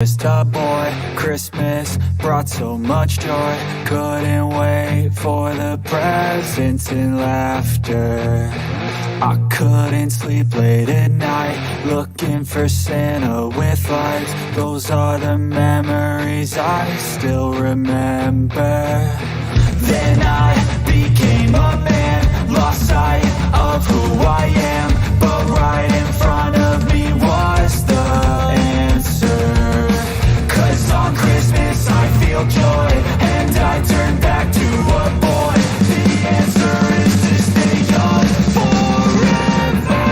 Just a boy, Christmas brought so much joy. Couldn't wait for the presents and laughter. I couldn't sleep late at night, looking for Santa with lights. Those are the memories I still remember. Then I became a man, lost sight of who I am. But right in front of me was the answer. 'Cause on Christmas I feel joy, and I turn back to a boy. The answer is to stay young forever.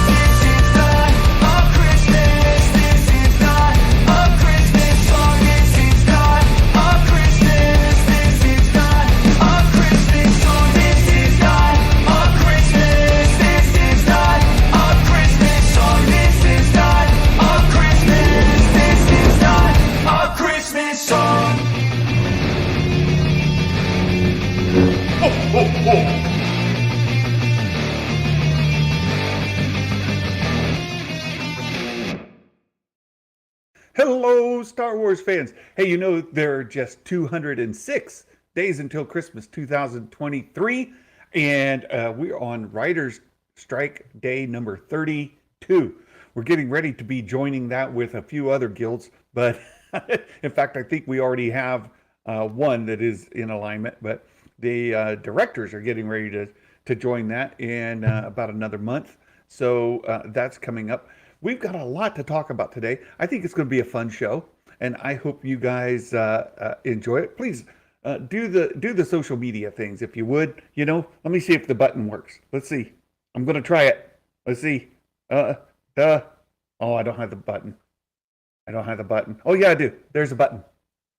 This is not a Christmas, this is not a Christmas song. This is not a Christmas, this is not a Christmas song. This is not a Christmas, this is not a Christmas song. This is not a Christmas, this is not a Christmas song. Hello, Star Wars fans. Hey, you know, there are just 206 days until Christmas 2023, and we're on Writers' Strike Day number 32. We're getting ready to be joining that with a few other guilds, but in fact, I think we already have one that is in alignment, but the directors are getting ready to join that in about another month. So that's coming up. We've got a lot to talk about today. I think it's going to be a fun show, and I hope you guys enjoy it. Please do the social media things if you would. You know, let me see if the button works. Let's see. I'm going to try it. Let's see. Oh, I don't have the button. I don't have the button. Oh yeah, I do. There's a button.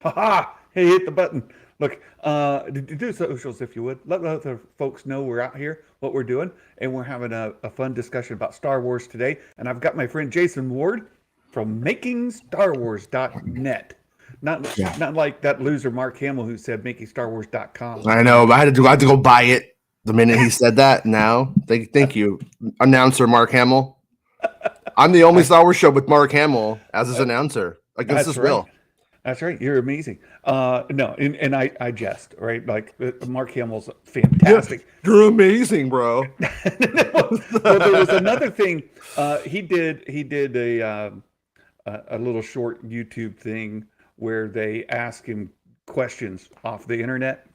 Ha ha! Hey, hit the button. Look, do socials if you would. Let other folks know we're out here, what we're doing, and we're having a fun discussion about Star Wars today. And I've got my friend Jason Ward from MakingStarWars.net. Not like that loser Mark Hamill who said MakingStarWars.com. I know, but I had to go buy it the minute he said that. Now, thank you, announcer Mark Hamill. I'm the only Star Wars show with Mark Hamill as his announcer. Like, this is real. That's right. You're amazing. No, and I jest, right? Like Mark Hamill's fantastic. You're amazing, bro. Well, there was another thing. He did a little short YouTube thing where they ask him questions off the internet.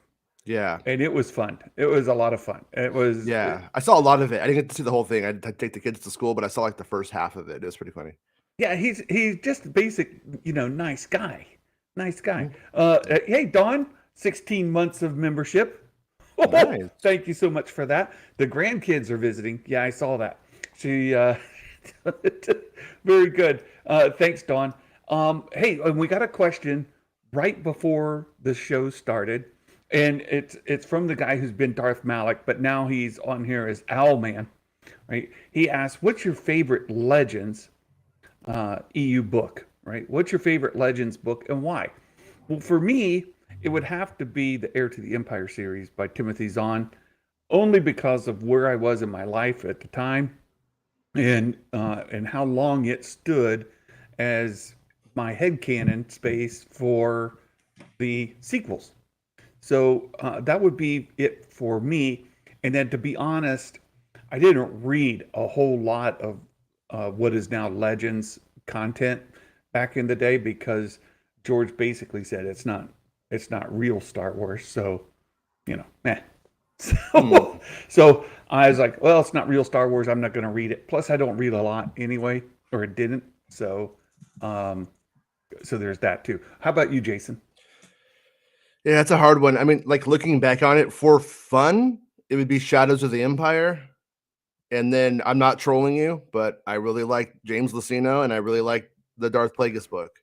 Yeah. And it was fun. It was a lot of fun. It was. Yeah. I saw a lot of it. I didn't get to see the whole thing. I had to take the kids to school, but I saw like the first half of it. It was pretty funny. Yeah, he's just a basic, nice guy. Nice guy. Hey, Dawn, 16 months of membership. Nice. Thank you so much for that. The grandkids are visiting. Yeah, I saw that. She very good. Thanks, Dawn. Hey, and we got a question right before the show started, and it's from the guy who's been Darth Malak, but now he's on here as Owlman. Right? He asked, "What's your favorite Legends EU book?" Right? What's your favorite Legends book and why? Well, for me, it would have to be the Heir to the Empire series by Timothy Zahn, only because of where I was in my life at the time, and how long it stood as my headcanon space for the sequels. So that would be it for me. And then, to be honest, I didn't read a whole lot of what is now Legends content back in the day, because George basically said it's not real Star Wars. So, So I was like, well, it's not real Star Wars. I'm not going to read it. Plus, I don't read a lot anyway, or it didn't. So, so there's that too. How about you, Jason? Yeah, it's a hard one. I mean, like, looking back on it for fun, it would be Shadows of the Empire. And then, I'm not trolling you, but I really like James Luceno, and I really like the Darth Plagueis book.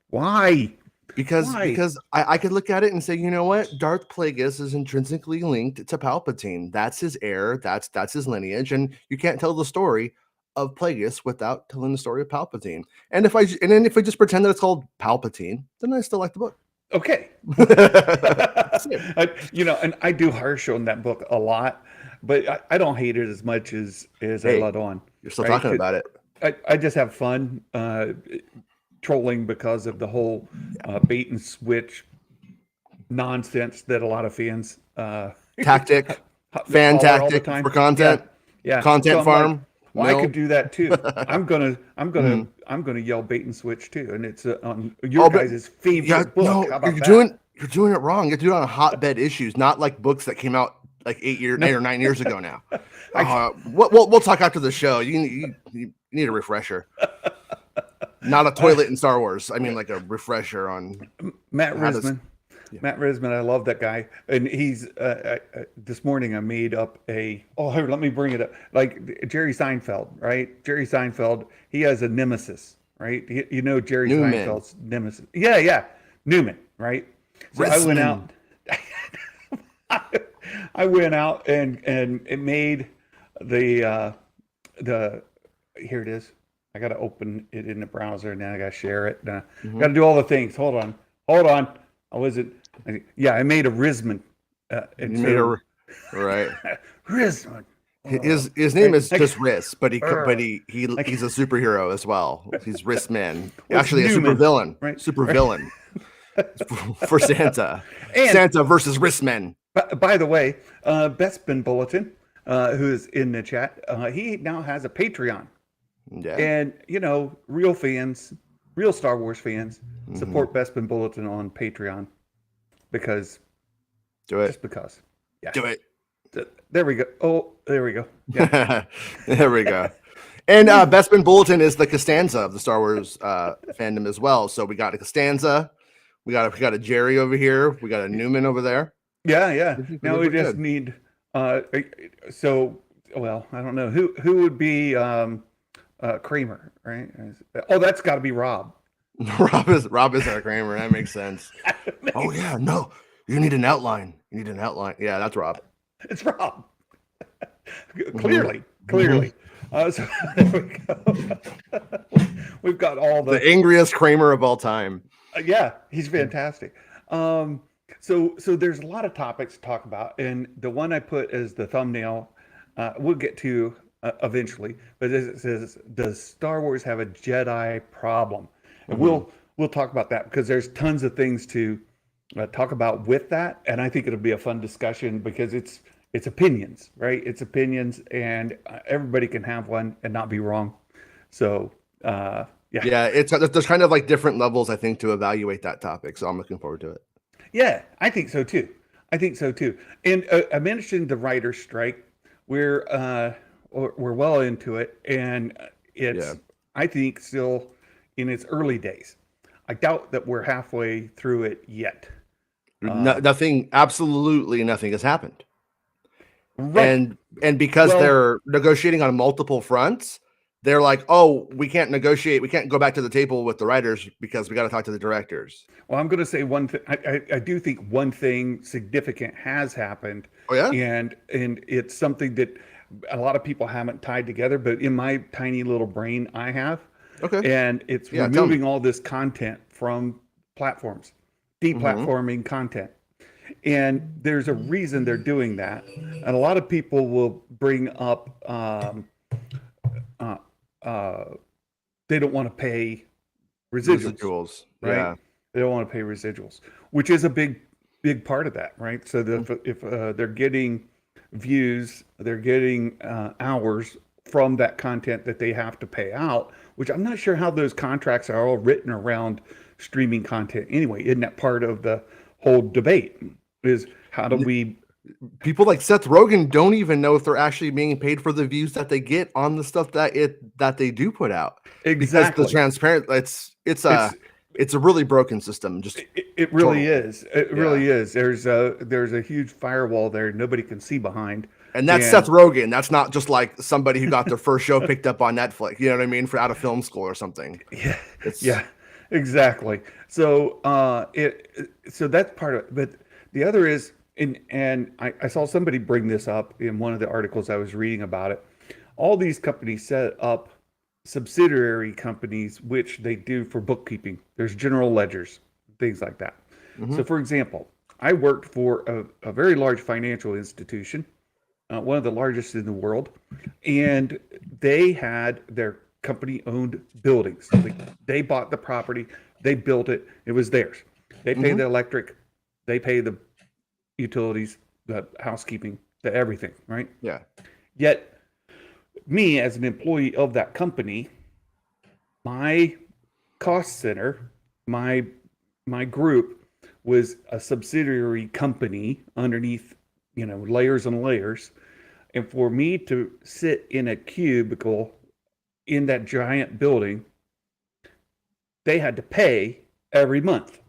Why? Because I could look at it and say, you know what? Darth Plagueis is intrinsically linked to Palpatine. That's his heir. That's his lineage, and you can't tell the story of Plagueis without telling the story of Palpatine. And if I just pretend that it's called Palpatine, then I still like the book. Okay. And I do harsh on that book a lot, but I don't hate it as much as I let on. You're still talking about it. I just have fun. trolling because of the whole bait and switch nonsense that a lot of fans Tactic, fan holler all the tactic time. for content, Yeah. So content I'm like, farm. well, I could Mill. do that too. I'm gonna Mhm. yell bait and switch too, and it's on your Oh, but guys' yeah, favorite book. no, How you're about doing that? you're doing it wrong. You're doing it on hotbed issues, not like books that came out like 8 No, or 9 years ago now. I We'll talk after the show. You need a refresher, not a toilet in Star Wars. I mean, like a refresher on Matt how to. Risman. Yeah. Matt Risman, I love that guy. And he's this morning I made up here, let me bring it up. Like Jerry Seinfeld, right? Jerry Seinfeld, he has a nemesis, right? You know Jerry Newman, Seinfeld's nemesis. Yeah, yeah. Newman, right? So I went Rissman. out I went out and it made the here it is. I got to open it in the browser and then I got to share it. And I got to do all the things. Hold on. I wasn't. Yeah, I made a Risman, and You made so a right. Risman. His name is just Riss, but Like, he's a superhero as well. He's Rissman, well, it's actually a Newman, supervillain. right? Supervillain for Santa. And Santa versus Rissmen. by the way, Bespin Bulletin, who is in the chat, he now has a Patreon, Yeah. and real fans, real Star Wars fans, Mm-hmm. support Bespin Bulletin on Patreon because Do it. just because. Yeah. Do it. There we go. Oh, there we go. Yeah. There we go. And Bespin Bulletin is the Costanza of the Star Wars fandom as well. So we got a Costanza, we got a Jerry over here, we got a Newman over there. Yeah, yeah. We Now did we pretty just good. need well, I don't know who would be Kramer, right? Oh, that's got to be Rob. Rob is our Kramer. That makes sense. Oh yeah, no, you need an outline. You need an outline. Yeah, that's Rob. It's Rob. Mhm. Clearly. So there we go. We've got all The angriest Kramer of all time. yeah, he's fantastic. So there's a lot of topics to talk about, and the one I put as the thumbnail, we'll get to eventually. But it says, "Does Star Wars have a Jedi problem?" And we'll talk about that because there's tons of things to talk about with that, and I think it'll be a fun discussion because it's opinions, right? It's opinions, and everybody can have one and not be wrong. So yeah. Yeah, there's kind of like different levels, I think, to evaluate that topic. So I'm looking forward to it. Yeah, I think so too. And I mentioned the writer's strike. We're well into it, and it's Yeah. I think still in its early days. I doubt that we're halfway through it yet. Nothing, absolutely nothing has happened. Right. And because Well, they're negotiating on multiple fronts, they're like, oh, we can't negotiate, we can't go back to the table with the writers because we got to talk to the directors. well, I'm going to say one thing. I do think one thing significant has happened, Oh yeah. and it's something that a lot of people haven't tied together, but in my tiny little brain, I have. Okay. And it's Yeah, tell me. removing all this content from platforms, deplatforming content. And there's a reason they're doing that. And a lot of people will bring up they don't want to pay residuals, right? Yeah. They don't want to pay residuals, which is a big part of that, right? So if they're getting views, they're getting hours from that content that they have to pay out, which I'm not sure how those contracts are all written around streaming content anyway. Isn't that part of the whole debate? Is how do we People like Seth Rogen don't even know if they're actually being paid for the views that they get on the stuff that they do put out. Because exactly? the transparent, it's a really broken system. Just It really totally. is. It really is. There's a huge firewall there nobody can see behind. And that's Seth Rogen. That's not just like somebody who got their first show picked up on Netflix. You know what I mean? For out of film school or something. Yeah, It's yeah, exactly. So so that's part of it. But the other is, and I saw somebody bring this up in one of the articles I was reading about it. All these companies set up subsidiary companies, which they do for bookkeeping. There's general ledgers, things like that. So, for example, I worked for a very large financial institution, one of the largest in the world, and they had their company-owned buildings. Like, they bought the property, they built it, it was theirs. They pay the electric, they pay the utilities, the housekeeping, the everything, right? Yeah. Yet, me as an employee of that company, my cost center, my group was a subsidiary company underneath, layers and layers. And for me to sit in a cubicle in that giant building, they had to pay every month.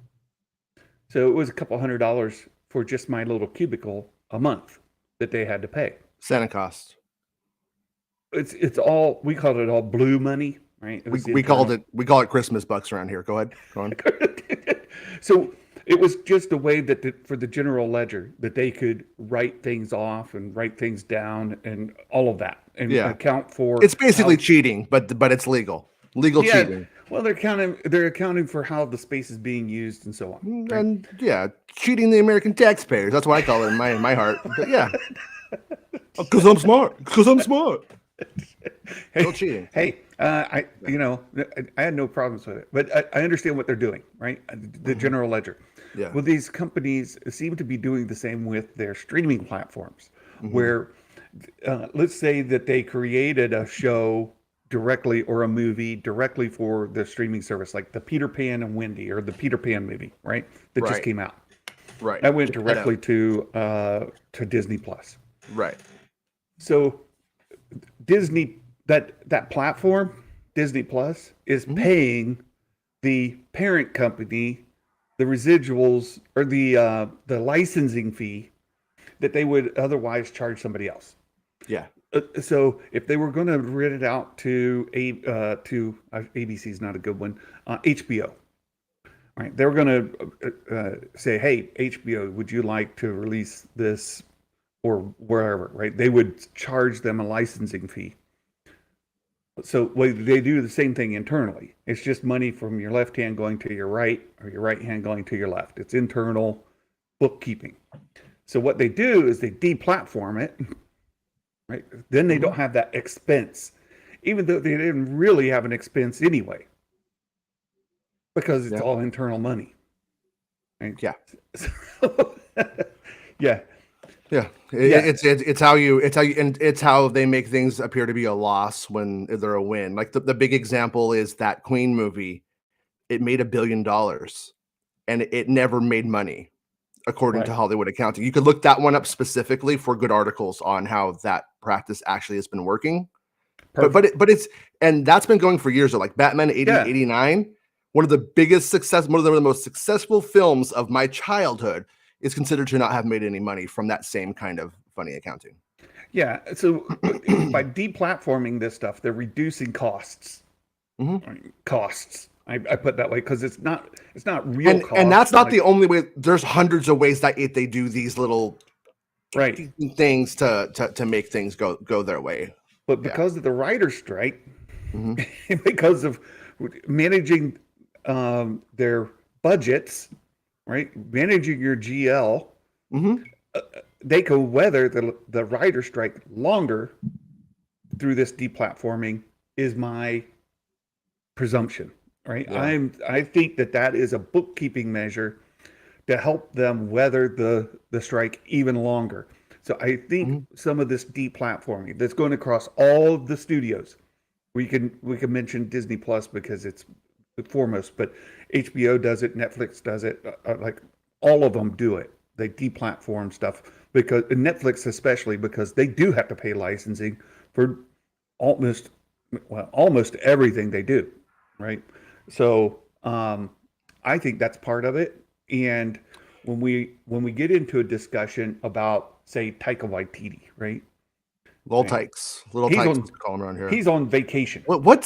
So it was a couple $100 for just my little cubicle a month that they had to pay. Santa cost. It's all, we called it all blue money, right? We call it Christmas bucks around here. Go ahead. Go on. So it was just a way that for the general ledger that they could write things off and write things down and all of that and account for. It's basically cheating, but it's legal. Legal cheating. Well, they're accounting for how the space is being used and so on. Right? And cheating the American taxpayers. That's what I call it in my heart. But yeah, because I'm smart. Still cheating. Hey, I had no problems with it, but I understand what they're doing, right? The general ledger. Yeah. Well, these companies seem to be doing the same with their streaming platforms, where let's say that they created a show directly or a movie directly for the streaming service, like the Peter Pan and Wendy or the Peter Pan movie, right? That just came out. Right. That went directly to Disney Plus. Right. So Disney, that platform, Disney Plus, is paying the parent company the residuals or the licensing fee that they would otherwise charge somebody else. Yeah. So if they were going to rent it out to ABC is not a good one, HBO, right? They were going to say, hey, HBO, would you like to release this or wherever, right? They would charge them a licensing fee. So they do the same thing internally. It's just money from your left hand going to your right or your right hand going to your left. It's internal bookkeeping. So what they do is they deplatform it, right? Then they don't have that expense, even though they didn't really have an expense anyway, because it's all internal money. Right? Yeah. Yeah. Yeah, it's how they make things appear to be a loss when they're a win. Like the big example is that Queen movie. It made $1 billion, and it never made money, according to Hollywood accounting. You could look that one up specifically for good articles on how that practice actually has been working. But it's and that's been going for years. Like Batman 89, one of the most successful films of my childhood, is considered to not have made any money from that same kind of funny accounting. Yeah. So by deplatforming this stuff, they're reducing costs. Costs. I put it that way because it's not real costs. And that's not the only way. There's hundreds of ways that they do these little things to make things go their way. But because of the writer's strike, because of managing their budgets, right? Managing your GL, they can weather the writer strike longer through this deplatforming is my presumption, right? Yeah. I think that is a bookkeeping measure to help them weather the strike even longer. So I think some of this deplatforming that's going across all of the studios, we can mention Disney Plus because it's foremost, but HBO does it, Netflix does it, like all of them do it. They deplatform stuff because Netflix especially because they do have to pay licensing for almost everything they do, right? So I think that's part of it. And when we get into a discussion about say Taika Waititi, right? Little Tykes, call him around here. He's on vacation. What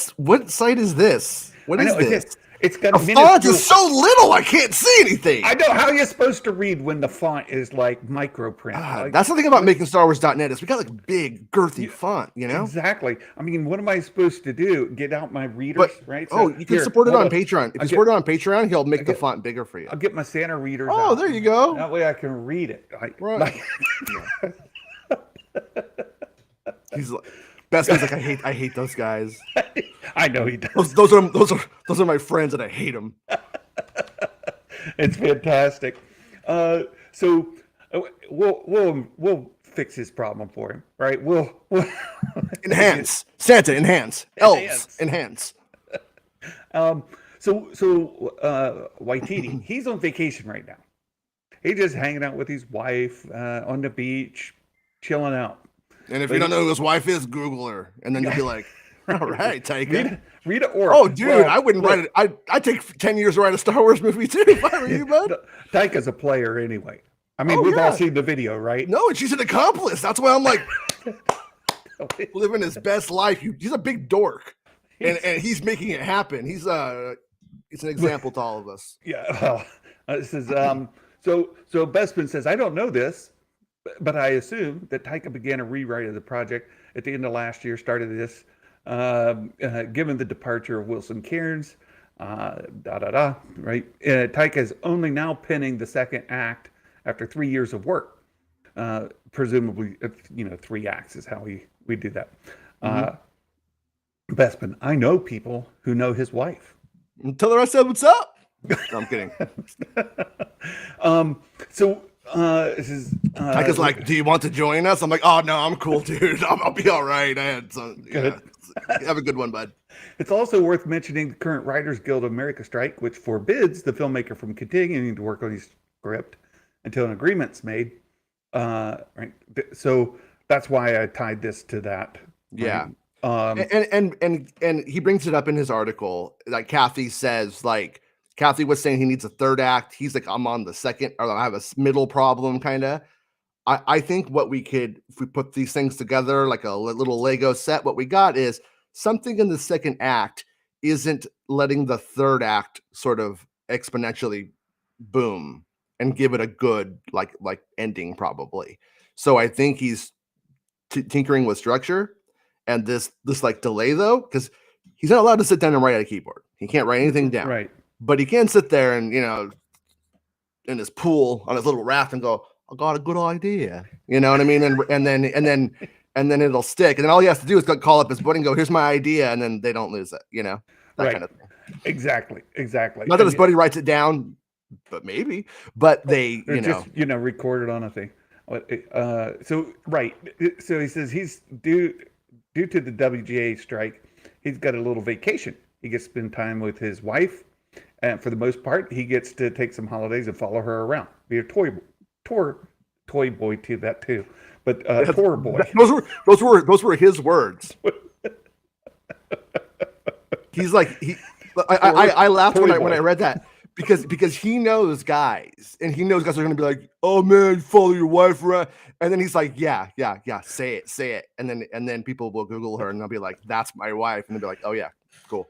site is this? What is this? It's got the font is so little, I can't see anything. I know how you're supposed to read when the font is like micro print. That's the thing about making StarWars.net is we got like big girthy font, you know? Exactly. I mean, what am I supposed to do? Get out my readers, right? So, you can support it on Patreon. If you support it on Patreon, he'll make the font bigger for you. I'll get my Santa readers. Oh, there you go. That way I can read it. Right. He's like, Best is like, I hate those guys. I know he does. Those are my friends, and I hate them. It's fantastic. So we'll fix his problem for him, right? We'll Enhance Santa, enhance elves, enhance. So Waititi, he's on vacation right now. He's just hanging out with his wife on the beach, chilling out. And if you don't know who his wife is, Google her, and then you'll be like, "All right, Taika." Rita Ora. Oh, dude, I wouldn't write it. I'd take 10 years to write a Star Wars movie too if I were you, bud. Taika's a player anyway. I mean, we've all seen the video, right? No, and she's an accomplice. That's why I'm like living his best life. He's a big dork, and he's making it happen. He's an example to all of us. Yeah. Well, this is so Bespin says, I don't know this, but I assume that Taika began a rewrite of the project at the end of last year, started this, given the departure of Wilson Cairns, right? Taika is only now penning the second act after 3 years of work. Presumably, 3 acts is how we do that. Bespin, I know people who know his wife. Tell her I said what's up. No, I'm kidding. This is Taika's like, do you want to join us? I'm like, oh no, I'm cool, dude. I'll be all right. I had some. Yeah. Have a good one, bud. It's also worth mentioning the current Writers Guild of America strike, which forbids the filmmaker from continuing to work on his script until an agreement's made. Right. So that's why I tied this to that. Yeah. And he brings it up in his article. Like Kathy says, Kathy was saying he needs a third act. He's like, I'm on the second, or I have a middle problem, kind of. I think what we could, if we put these things together like a little Lego set, what we got is something in the second act isn't letting the third act sort of exponentially boom and give it a good like ending probably. So I think he's tinkering with structure, and this like delay though, because he's not allowed to sit down and write at a keyboard. He can't write anything down. Right. But he can sit there and in his pool on his little raft and go, I got a good idea. You know what I mean? And then it'll stick. And then all he has to do is call up his buddy and go, here's my idea, and then they don't lose it, that right. kind of thing. Exactly. Not that his buddy writes it down, but maybe. But they, just, recorded on a thing. So right. So he says he's due to the WGA strike, he's got a little vacation. He gets to spend time with his wife. And for the most part, he gets to take some holidays and follow her around. Be a toy boy to that too, but tour boy. Those were his words. He's like I laughed when I read that because he knows guys, and he knows guys are going to be like, oh man, follow your wife around, and then he's like, yeah, say it, and then people will Google her and they'll be like, that's my wife, and they'll be like, oh yeah, cool,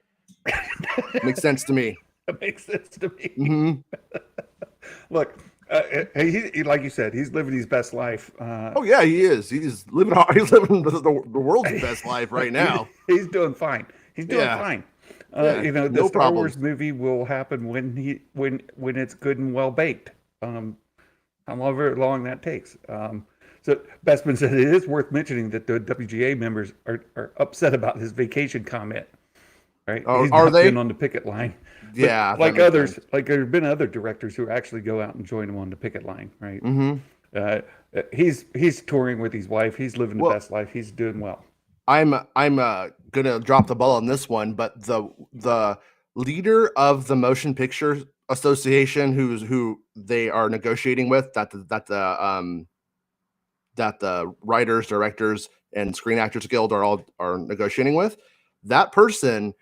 makes sense to me. It makes sense to me. Mm-hmm. Look, he like you said, he's living his best life. Oh yeah, he is. He's living the world's best life right now. He's doing fine. He's doing fine. The Star Wars movie will happen when it's good and well baked. However long that takes. So Bespin said it is worth mentioning that the WGA members are upset about his vacation comment. Right? He's are not they been on the picket line? Yeah, like others, like there have been other directors who actually go out and join him on the picket line, right? Mm-hmm. He's touring with his wife. He's living the best life. He's doing well. I'm gonna drop the ball on this one, but the leader of the Motion Picture Association, who they are negotiating with, that the writers, directors, and Screen Actors Guild are negotiating with, that person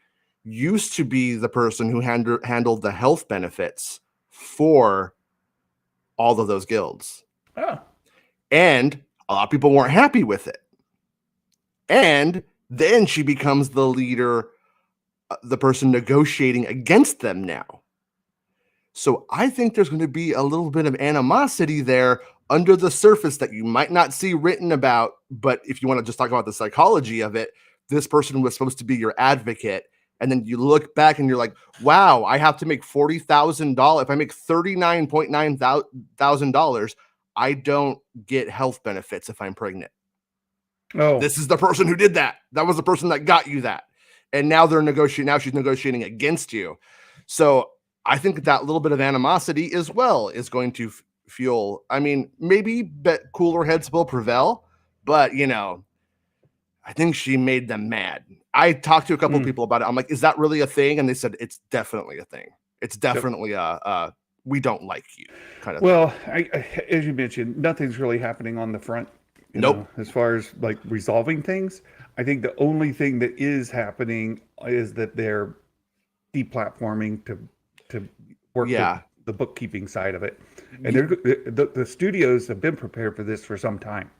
used to be the person who handled the health benefits for all of those guilds. Oh. And a lot of people weren't happy with it. And then she becomes the leader, the person negotiating against them now. So I think there's going to be a little bit of animosity there under the surface that you might not see written about. But if you want to just talk about the psychology of it, this person was supposed to be your advocate. And then you look back and you're like, wow, I have to make $40,000. If I make $39.9 thousand, I don't get health benefits if I'm pregnant. Oh, this is the person who did that. That was the person that got you that. and now they're negotiating. Now she's negotiating against you. So I think that little bit of animosity as well is going to fuel. I mean, maybe cooler heads will prevail, but you know, I think she made them mad. I talked to a couple of people about it. I'm like, is that really a thing? And they said it's definitely a thing. It's definitely we don't like you kind of well, thing. As you mentioned, nothing's really happening on the front. Nope. As far as like resolving things, I think the only thing that is happening is that they're deplatforming to work the bookkeeping side of it. And the studios have been prepared for this for some time.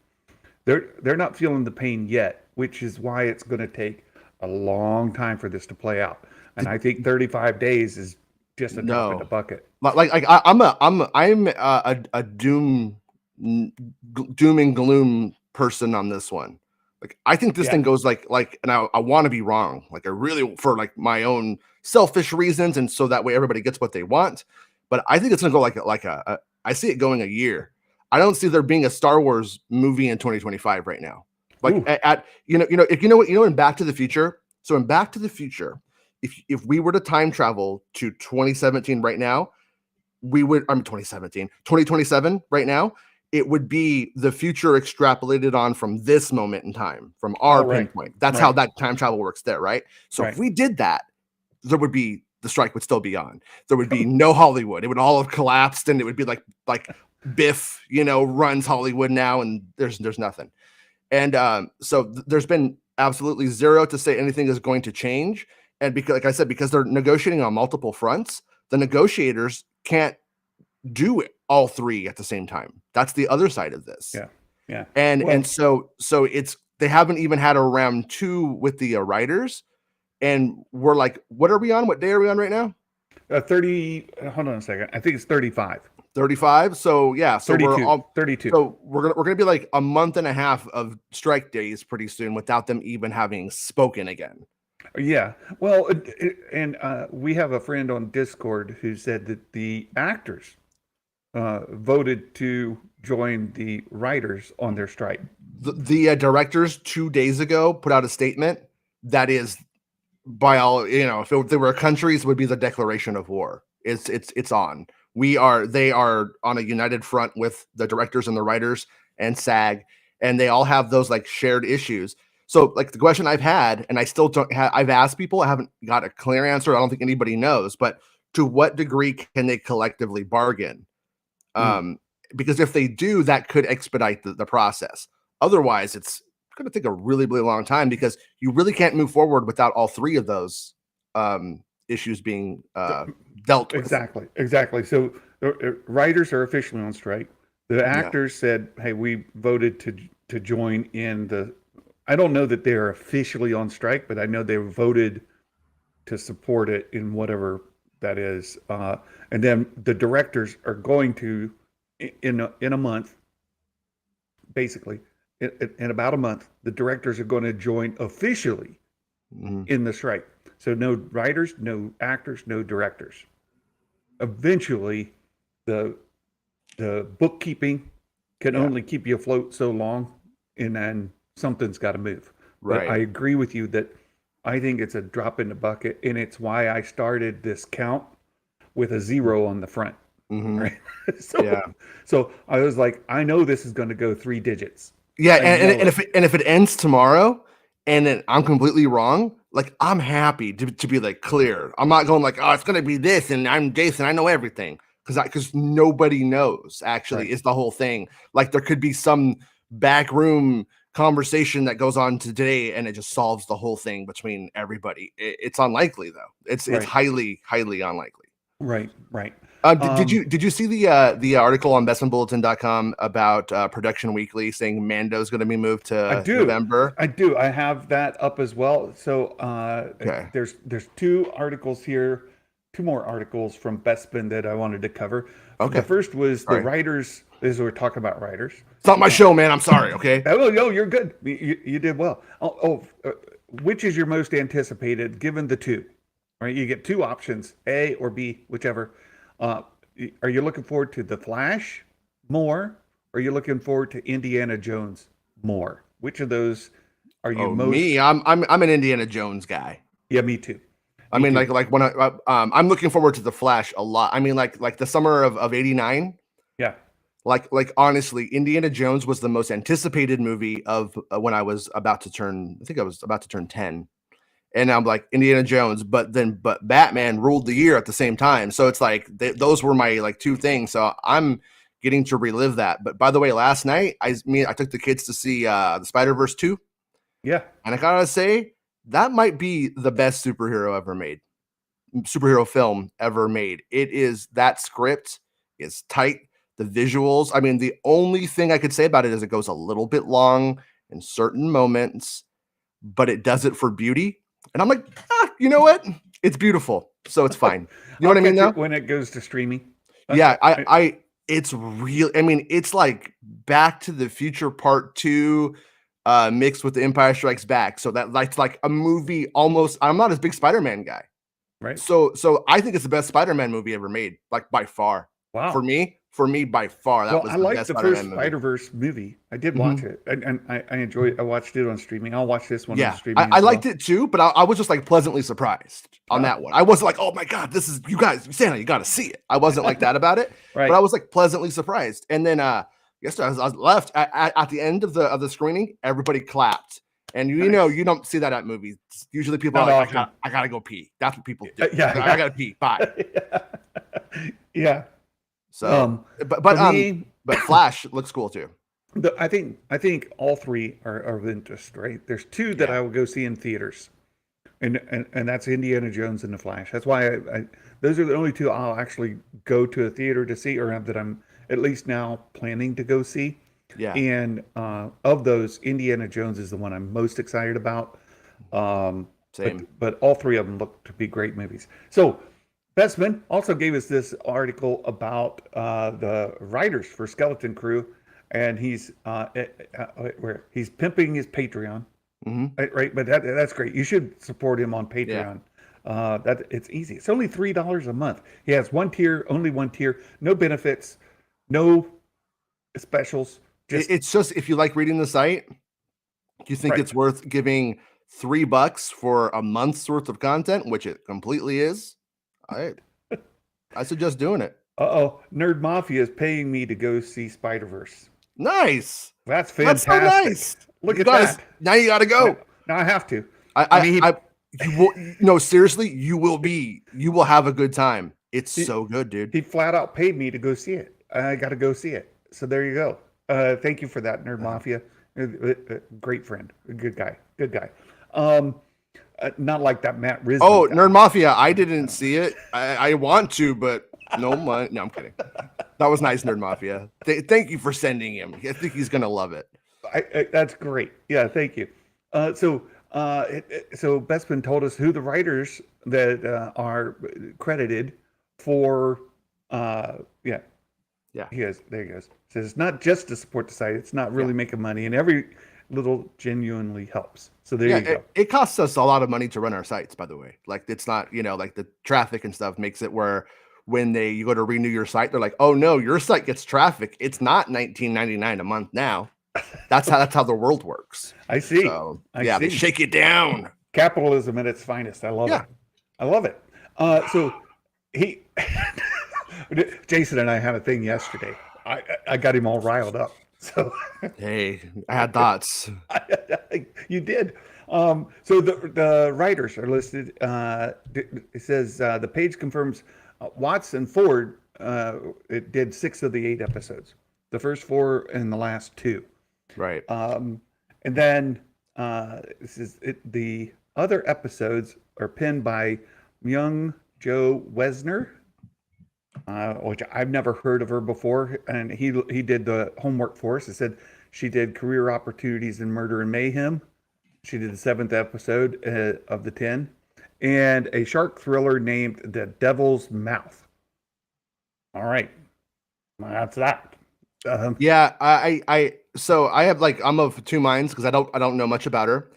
They're not feeling the pain yet, which is why it's going to take a long time for this to play out. And I think 35 days is just a drop in the bucket. I'm a doom and gloom person on this one. Like I think this thing goes like, and I want to be wrong. Like I really, for like my own selfish reasons, and so that way everybody gets what they want. But I think it's gonna go like I see it going a year. I don't see there being a Star Wars movie in 2025 right now. Like if in Back to the Future. So in Back to the Future, if we were to time travel to 2017 right now, we would. 2027 right now. It would be the future extrapolated on from this moment in time, from our pinpoint. That's how that time travel works there, right? So if we did that, the strike would still be on. There would be no Hollywood. It would all have collapsed, and it would be like Biff, runs Hollywood now, and there's nothing. And so there's been absolutely zero to say anything is going to change. And because, like I said, because they're negotiating on multiple fronts, the negotiators can't do it all three at the same time. That's the other side of this. Yeah. And so it's they haven't even had a round two with the writers, and we're like, what are we on? What day are we on right now? 30. Hold on a second. I think it's 35. 35. So yeah, so 32, we're all 32. So we're gonna be like a month and a half of strike days pretty soon without them even having spoken again. Yeah. Well, and we have a friend on Discord who said that the actors voted to join the writers on their strike. The directors 2 days ago put out a statement that is, by all, if there were countries, it would be the declaration of war. It's on. They are on a united front with the directors and the writers and SAG, and they all have those like shared issues. So like the question I've had, and I still don't have, I've asked people, I haven't got a clear answer. I don't think anybody knows, but to what degree can they collectively bargain? Because if they do, that could expedite the process. Otherwise, it's going to take a really, really long time because you really can't move forward without all three of those issues being dealt with. Exactly. So the writers are officially on strike. The actors said, hey, we voted to join in the... I don't know that they're officially on strike, but I know they voted to support it in whatever that is. And then the directors are going to, in a month, basically, in about a month, the directors are going to join officially in the strike. So no writers, no actors, no directors. Eventually, the bookkeeping can only keep you afloat so long, and then something's got to move. Right. But I agree with you that I think it's a drop in the bucket, and it's why I started this count with a 0 on the front. Right? So I was like, I know this is going to go 3 digits. Yeah, and if it ends tomorrow, and then I'm completely wrong, like I'm happy to be like clear. I'm not going like, oh, it's going to be this, and I'm Jason, I know everything, because nobody knows. Actually, is the whole thing. Like there could be some backroom conversation that goes on today, and it just solves the whole thing between everybody. It's unlikely though. It's highly unlikely. Right. Did you see the article on bestmanbulletin.com about Production Weekly saying Mando's going to be moved to November? I do. I have that up as well. So there's 2 articles here, 2 more articles from Bestman that I wanted to cover. Okay. The first was the writers. As we're talking about writers. It's not my show, man. I'm sorry. Okay. Oh no, you're good. You did well. Which is your most anticipated? Given the 2, right? You get 2 options, A or B, whichever. Are you looking forward to The Flash more? Or are you looking forward to Indiana Jones more? Which of those are you most? Me, I'm an Indiana Jones guy. Yeah, me too. I mean, like when I'm looking forward to The Flash a lot. I mean, like the summer of '89. Yeah. Like honestly, Indiana Jones was the most anticipated movie of when I was about to turn. I think I was about to turn 10, and I'm like Indiana Jones, but Batman ruled the year at the same time. So it's like those were my like two things. So I'm getting to relive that. But by the way, last night I took the kids to see the Spider-Verse 2. Yeah. And I gotta say, that might be the best superhero film ever made. It is, that script is tight. The visuals, I mean, the only thing I could say about it is it goes a little bit long in certain moments, but it does it for beauty. And I'm like, you know what? It's beautiful, so it's fine. You know what I mean? Though when it goes to streaming. Yeah, it's real. I mean, it's like Back to the Future Part 2 mixed with The Empire Strikes Back. So that's like a movie almost. I'm not a big Spider-Man guy. Right. So I think it's the best Spider-Man movie ever made, like by far. Wow. For me, by far, that was I the liked best the Spider-Man first movie. Spider-Verse movie. I did watch it, and I enjoyed it. I watched it on streaming. I'll watch this one on streaming. I liked it too, but I was just like pleasantly surprised on that one. I wasn't like, oh my God, this is, you guys, Santa, you got to see it. I wasn't like that about it, Right. But I was like pleasantly surprised. And then yesterday I was left at the end of the screening, everybody clapped. And you know, you don't see that at movies. Usually people are like, I gotta go pee. That's what people do. Yeah, I gotta pee. Bye. Yeah. So, but Flash looks cool too. I think all three are of interest, right? There's two that I will go see in theaters, and that's Indiana Jones and The Flash. That's why those are the only two I'll actually go to a theater to see, or that I'm at least now planning to go see. Yeah. And of those, Indiana Jones is the one I'm most excited about. Same. But all three of them look to be great movies. So Bestman also gave us this article about the writers for Skeleton Crew, and he's pimping his Patreon, right? But that's great. You should support him on Patreon. That it's easy. It's only $3 a month. He has one tier, only one tier, no benefits, no specials. It's just, if you like reading the site, you think it's worth giving $3 for a month's worth of content, which it completely is. I suggest doing it. Nerd Mafia is paying me to go see Spider-Verse. Nice. That's fantastic. That's so nice. Look at that. Now you got to go. Now I have to. You will, no, seriously, you will have a good time. It's so good, dude. He flat out paid me to go see it. I got to go see it. So there you go. Thank you for that, Nerd Mafia. Great friend. Good guy. Not like that Matt Rizzo. Oh, guy. Nerd Mafia. I didn't see it. I want to, but no money. No, I'm kidding. That was nice, Nerd Mafia. Thank you for sending him. I think he's gonna love it. That's great. Yeah, thank you. So Bestman told us who the writers that are credited for. Yeah. He goes. There he goes. Says it's not just to support the site. It's not really making money, and every little genuinely helps. So there you go. It costs us a lot of money to run our sites, by the way. Like, it's not, like the traffic and stuff makes it where when you go to renew your site, they're like, oh no, your site gets traffic. It's not $19.99 a month now. That's how the world works. I see. So, they shake it down. Capitalism at its finest. I love it. I love it. So Jason and I had a thing yesterday. I got him all riled up. So hey, I had thoughts. You did. So the writers are listed. It says the page confirms Watts and Ford. It did 6 of the 8 episodes. The first 4 and the last 2. Right. And then the other episodes are penned by Myung Jo Wesner, which I've never heard of her before, and he did the homework for us. It said she did Career Opportunities in Murder and Mayhem. She did the 7th episode of the 10, and a shark thriller named The Devil's Mouth. All right, that's that. So I have I'm of two minds because I don't know much about her.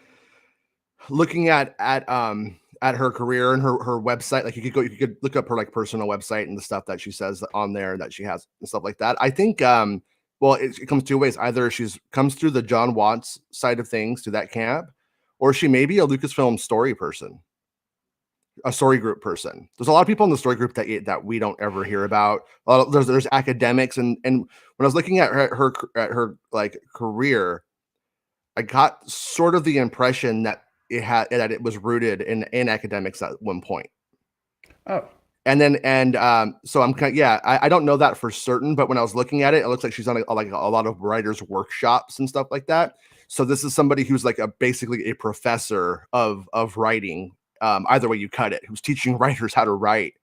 Looking at her career and her website, you could look up her personal website and the stuff that she says on there that she has and stuff like that. I think it comes 2 ways. Either she's comes through the John Watts side of things, to that camp, or she may be a Lucasfilm story person. a story group person. There's a lot of people in the story group that we don't ever hear about. There's academics, and when I was looking at her like career, I got sort of the impression that it was rooted in academics at one point. Oh. And then so I'm kind of, yeah, I don't know that for certain, but when I was looking at it, it looks like she's on a lot of writers' workshops and stuff like that. So this is somebody who's like basically a professor of writing, either way you cut it, who's teaching writers how to write.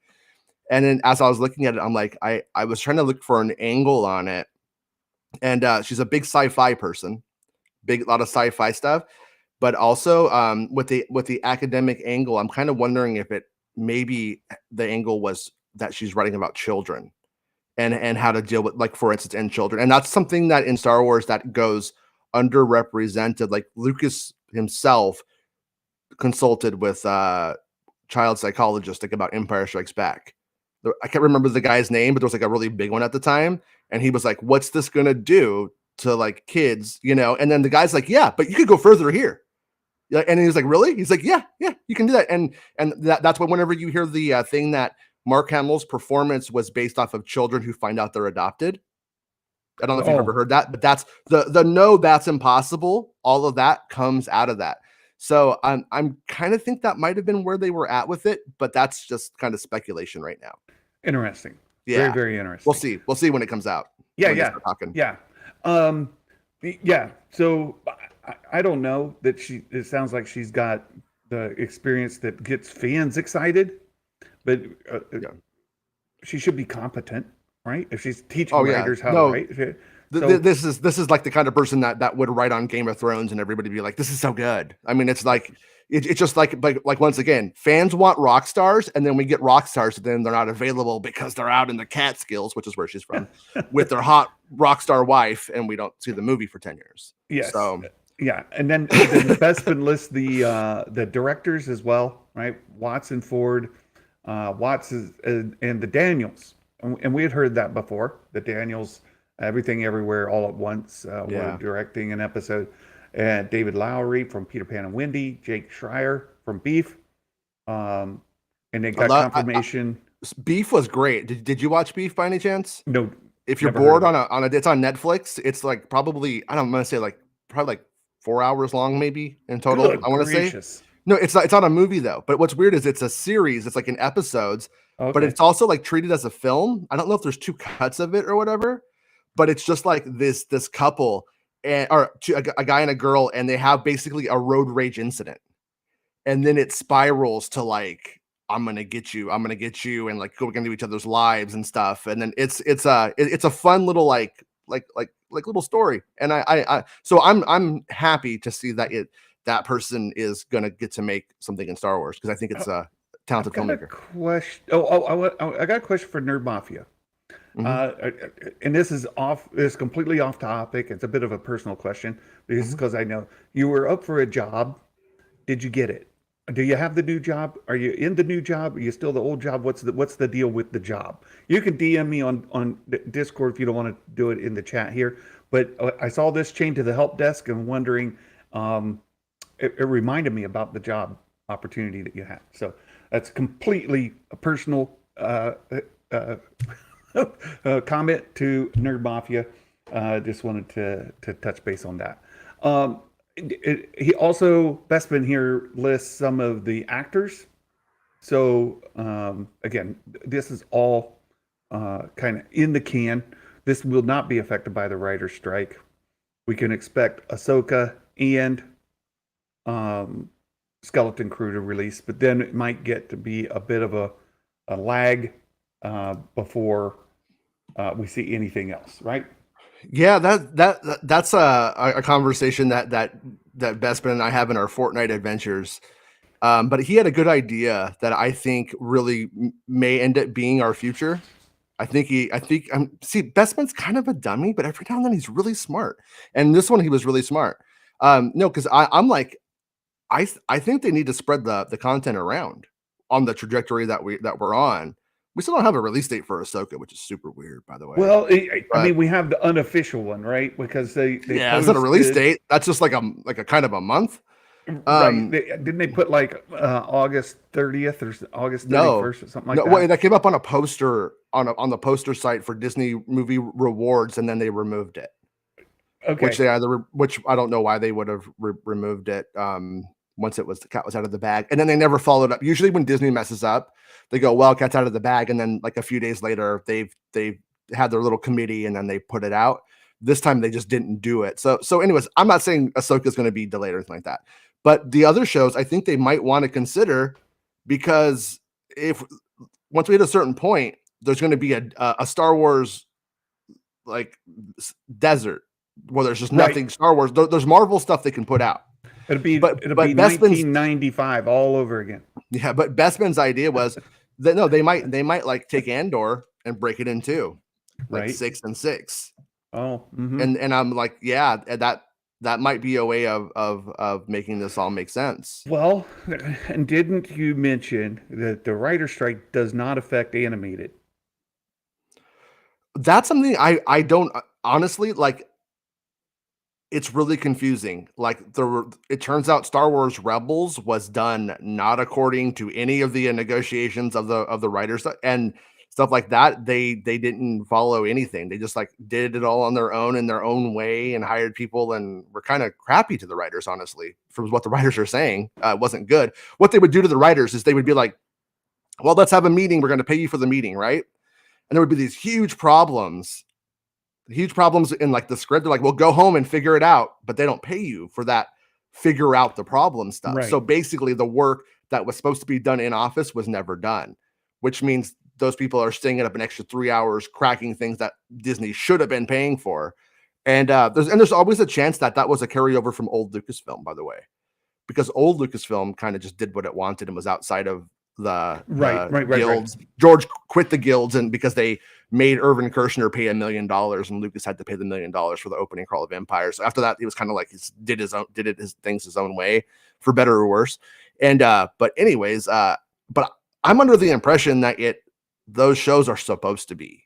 And then as I was looking at it, I'm like, I was trying to look for an angle on it, and she's a big sci-fi person, a lot of sci-fi stuff, but also with the academic angle, I'm kind of wondering if it maybe the angle was that she's writing about children and how to deal with, like, for instance, in children. And that's something that in Star Wars that goes underrepresented. Like Lucas himself consulted with child psychologist, like, about Empire Strikes Back. I can't remember the guy's name, but there was like a really big one at the time. And he was like, what's this going to do to like kids, you know? And then the guy's like, yeah, but you could go further here. And he was like, really? He's like, yeah, you can do that. And that's why whenever you hear the thing that Mark Hamill's performance was based off of children who find out they're adopted. I don't know if you've ever heard that, but that's the no, that's impossible. All of that comes out of that. So I'm kind of think that might have been where they were at with it, but that's just kind of speculation right now. Interesting. Yeah. Very, very interesting. We'll see when it comes out. Yeah. Yeah. So I don't know that it sounds like she's got the experience that gets fans excited, but she should be competent, right? If she's teaching writers how to write. This is like the kind of person that would write on Game of Thrones and everybody be like, this is so good. I mean, it's like, it's just like once again, fans want rock stars, and then we get rock stars, and then they're not available because they're out in the Catskills, which is where she's from, with their hot rock star wife, and we don't see the movie for 10 years. Yes. So yeah, and then Bespin lists the directors as well, right? Watson, Ford, Watts and the Daniels, and we had heard that before. The Daniels, Everything Everywhere All at Once, were directing an episode. And David Lowery from Peter Pan and Wendy, Jake Schreier from Beef, and they got confirmation. Beef was great. Did you watch Beef by any chance? No. If you're bored it's on Netflix. It's like probably, I don't want to say probably 4 hours long, maybe in total. I want to say. No, it's not. It's not a movie though. But what's weird is it's a series. It's like in episodes, but it's also like treated as a film. I don't know if there's 2 cuts of it or whatever, but it's just like this couple. A guy and a girl, and they have basically a road rage incident, and then it spirals to like, I'm gonna get you, and like go into each other's lives and stuff. And then it's a fun little like little story. And so I'm happy to see that person is gonna get to make something in Star Wars, because I think it's a talented filmmaker. I got a question for Nerd Mafia. And this is completely off topic. It's a bit of a personal question, because I know you were up for a job. Did you get it? Do you have the new job? Are you in the new job? Are you still the old job? What's the deal with the job? You can DM me on Discord if you don't want to do it in the chat here. But I saw this chain to the help desk and wondering, it reminded me about the job opportunity that you had. So that's completely a personal comment to Nerd Mafia. Just wanted to touch base on that. He also, Bespin here lists some of the actors. So again, this is all kind of in the can. This will not be affected by the writer's strike. We can expect Ahsoka and Skeleton Crew to release, but then it might get to be a bit of a lag before we see anything else, right? Yeah, that's a conversation that Bespin and I have in our Fortnite adventures. But he had a good idea that I think really may end up being our future. See, Bespin's kind of a dummy, but every now and then he's really smart. And this one, he was really smart. No, because I'm like, I think they need to spread the content around on the trajectory that we're on. We still don't have a release date for Ahsoka, which is super weird, by the way. Well, I mean, we have the unofficial one, right? Because they it's not a release date. That's just like a kind of a month. Right. Didn't they put like August 30th or August No, 31st or something like no. Well, that? that came up on a poster on the poster site for Disney Movie Rewards, and then they removed it. Which Okay. they either, which I don't know why they would have removed it once the cat was out of the bag, and then they never followed up. Usually, when Disney messes up, they go, "Well, cat's out of the bag," and then like a few days later, they've had their little committee, and then they put it out. This time, they just didn't do it. So, anyways, I'm not saying Ahsoka is going to be delayed or anything like that, but the other shows, I think they might want to consider because if once we hit a certain point, there's going to be a Star Wars like desert where there's just Right. nothing Star Wars. There's Marvel stuff they can put out, It'll be but it'll be Bestman's 1995 all over again. yeah, but Bestman's idea was that no, they might like take Andor and break it in two, like Right. 6 and 6, Oh. Mm-hmm. and I'm like, yeah, that might be a way of making this all make sense. Well, and didn't you mention that the writer strike does not affect animated? That's something I don't honestly like. It's really confusing. Like it turns out Star Wars Rebels was done not according to any of the negotiations of the writers and stuff like that. They didn't follow anything. They just like did it all on their own in their own way and hired people and were kind of crappy to the writers, honestly, from what the writers are saying. It wasn't good. What they would do to the writers is they would be like, well, let's have a meeting. We're going to pay you for the meeting, right? And there would be these huge problems in like the script. They're like, well, go home and figure it out, but they don't pay you for that figure out the problem stuff. Right. So basically the work that was supposed to be done in office was never done, which means those people are staying up an extra 3 hours cracking things that Disney should have been paying for. And there's always a chance that was a carryover from old Lucasfilm, by the way, because old Lucasfilm kind of just did what it wanted and was outside of the guilds. Right. George quit the guilds and because they made Irvin Kershner pay $1 million and Lucas had to pay the $1 million for the opening crawl of Empire. So after that, he was kind of like he did his things his own way, for better or worse. And but anyways, but I'm under the impression that those shows are supposed to be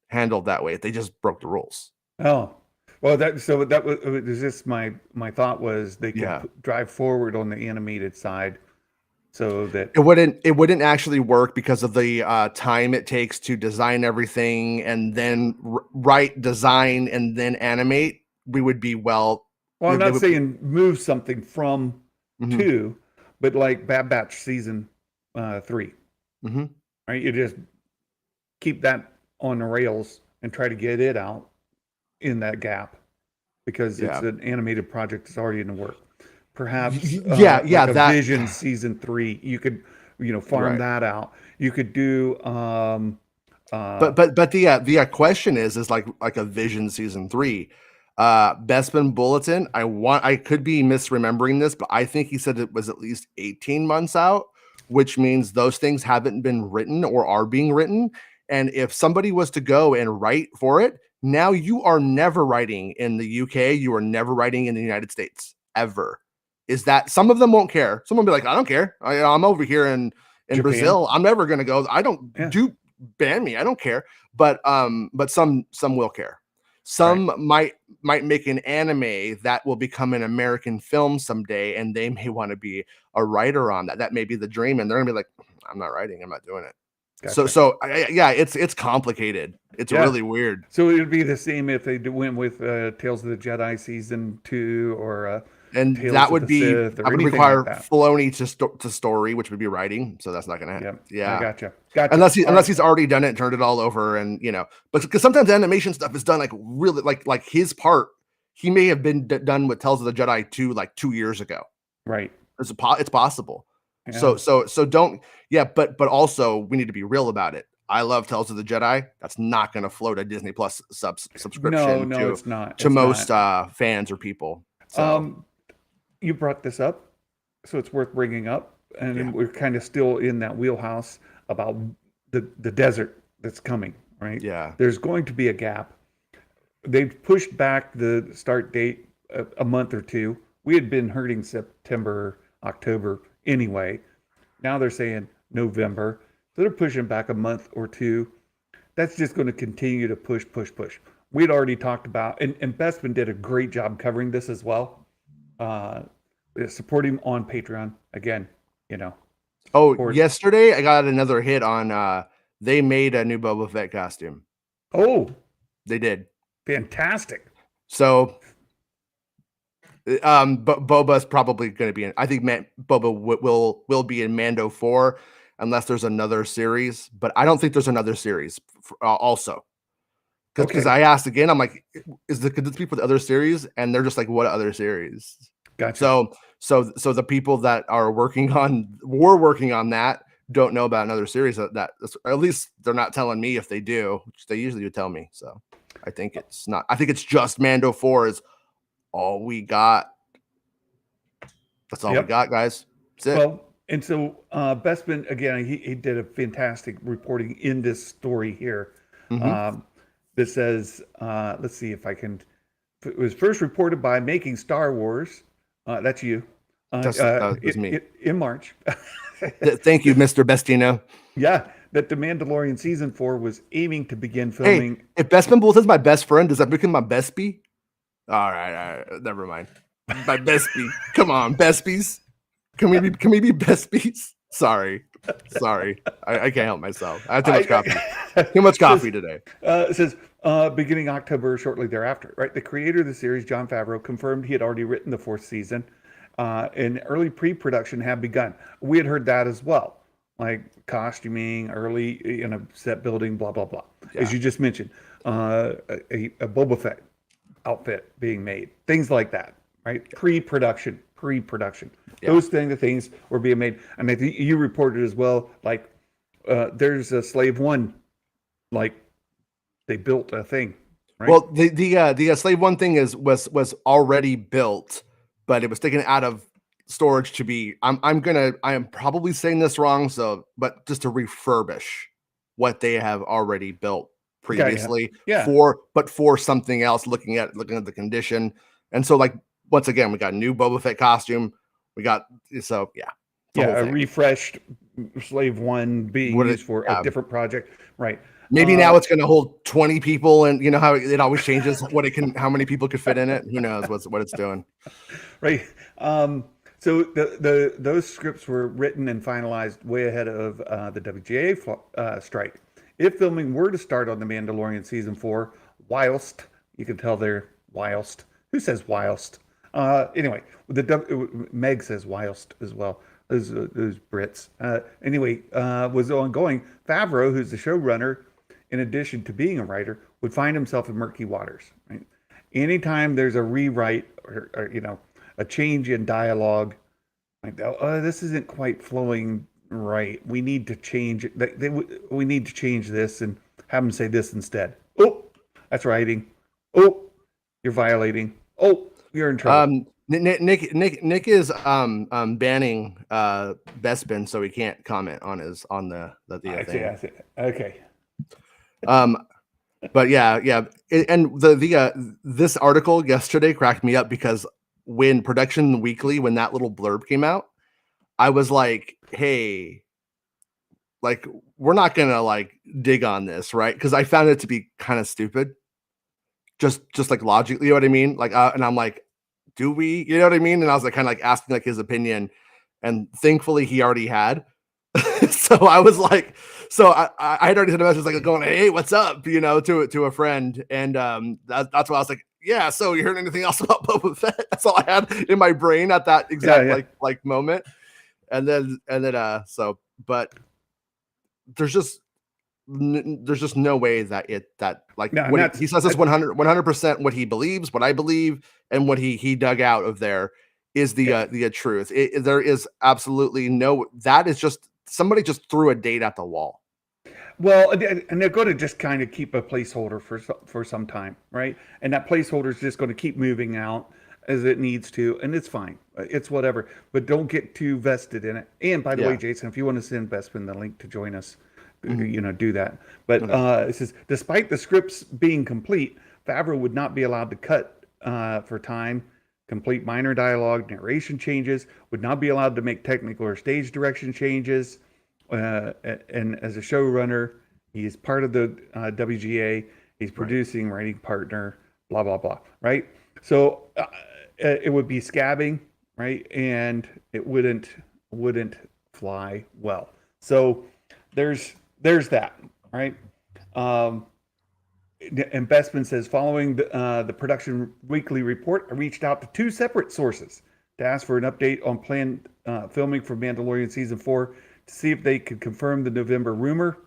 handled that way. They just broke the rules. Oh, well, that was just my thought was they could drive forward on the animated side. So that it wouldn't actually work because of the time it takes to design everything and then write, design, and then animate. We would be well. I'm not saying move something from 2, but like Bad Batch season 3, right? You just keep that on the rails and try to get it out in that gap because it's an animated project that's already in the work. Perhaps like that Vision season 3, you could farm that out. You could do but the question is like a Vision season 3. Bestman Bulletin, I could be misremembering this, but I think he said it was at least 18 months out, which means those things haven't been written or are being written. And if somebody was to go and write for it, now you are never writing in the UK, you are never writing in the United States ever. Is that some of them won't care? Someone will be like, I don't care. I'm over here in Brazil. I'm never gonna go. I don't do ban me. I don't care. But some will care. Some might make an anime that will become an American film someday, and they may want to be a writer on that. That may be the dream, and they're gonna be like, I'm not writing. I'm not doing it. Gotcha. So it's complicated. It's really weird. So it would be the same if they went with Tales of the Jedi season 2 or and Tales that would be that would require like Filoni to story, which would be writing. So that's not going to happen. Yeah, I gotcha. Unless he's already done it, turned it all over, and but because sometimes animation stuff is done like really like his part, he may have been done with Tales of the Jedi 2 like 2 years ago. Right. It's possible. Yeah. So don't but also we need to be real about it. I love Tales of the Jedi. That's not going to float a Disney Plus subscription. No, it's not. To most fans or people. So. You brought this up, so it's worth bringing up, and we're kind of still in that wheelhouse about the desert that's coming, right? Yeah. There's going to be a gap. They've pushed back the start date a month or two. We had been hurting September, October anyway. Now they're saying November. So they're pushing back a month or two. That's just going to continue to push. We'd already talked about, and Bestman did a great job covering this as well. Support him on Patreon again. You know, Oh, or yesterday I got another hit on. They made a new Boba Fett costume. oh, They did. fantastic. So, but Boba's probably going to be in. I think Boba will be in Mando 4 unless there's another series. But I don't think there's another series. Also, because Okay, I asked again, I'm like, could this be for the other series? And they're just like, what other series? gotcha. So the people that were working on that don't know about another series that at least they're not telling me if they do, which they usually would tell me. So I think it's not. I think it's just Mando 4 is all we got. That's all we Yep. got, guys. That's it. Well, and so Bestman again, he did a fantastic reporting in this story here. Mhm. Um, that says, let's see if I can. It was first reported by Making Star Wars. That's you. That's me. In March. Thank you, Mr. Bestino. Yeah, that the Mandalorian season 4 was aiming to begin Hey, filming. if Bestman Bulls is my best friend, does that make him my bestie? All right, never mind. My bestie. Come on, bespies. Can we be bespies? Sorry. I can't help myself. I have too much coffee. Too much coffee today. It says beginning October, shortly thereafter. Right, the creator of the series, Jon Favreau, confirmed he had already written the fourth season, and early pre-production had begun. We had heard that as well, like costuming, early set building, blah blah blah. As Yeah. you just mentioned, a Boba Fett outfit being made, things like that. Right, pre-production. Yeah. Those things were being made, and I think you reported as well. Like, there's a Slave One, like they built a thing, right? Well, the Slave One thing was already built, but it was taken out of storage to be. I am probably saying this wrong, but just to refurbish what they have already built previously Yeah. for something else. Looking at the condition, and so like once again, we got a new Boba Fett costume. We got so yeah, the whole A thing. refreshed Slave One being used for a different project, right? Maybe now it's going to hold 20 people, and you know how it always changes how many people could fit in it. Who knows what it's doing? Right. So those scripts were written and finalized way ahead of the WGA strike. If filming were to start on The Mandalorian season 4, whilst you can tell they're whilst. Who says whilst? Anyway, Meg says whilst as well. Those Brits. Anyway, was ongoing. Favreau, who's the showrunner, in addition to being a writer, would find himself in murky waters. Right? Anytime there's a rewrite or a change in dialogue, like, oh, this isn't quite flowing right. We need to change it. We need to change this and have them say this instead. Oh, that's writing. Oh, you're violating. Oh, you're in trouble. Nick is banning Bespin, so he can't comment on the I see. thing. I see. Okay. But yeah, and this article yesterday cracked me up because when Production Weekly, when that little blurb came out, I was like, hey, like we're not gonna like dig on this, right? Because I found it to be kind of stupid, just like logically, you know what I mean? Like, and I'm like, do we, you know what I mean? And I was like kind of like asking like his opinion, and thankfully he already had. So I was like, I had already sent a message like going, hey, what's up, to a friend, and that's why I was like, yeah. So you heard anything else about Boba Fett? That's all I had in my brain at that exact like moment, and then but there's just no way that he says is 100% what he believes, what I believe, and what he dug out of there is the truth. There is absolutely no. That is just somebody just threw a date at the wall. Well, and they're going to just kind of keep a placeholder for some time, right? And that placeholder is just going to keep moving out as it needs to, and it's fine. It's whatever, but don't get too vested in it. And by the way, Jason, if you want to send Bespin the link to join us, do that. But it says, despite the scripts being complete, Favreau would not be allowed to cut for time, complete minor dialogue, narration changes, would not be allowed to make technical or stage direction changes. And as a showrunner, he's part of the WGA. He's producing, writing partner, blah blah blah. Right. So it would be scabbing right? And it wouldn't fly well. So there's that, right? Um, Investment says following the production weekly report, I reached out to two separate sources to ask for an update on planned filming for Mandalorian season 4 to see if they could confirm the November rumor.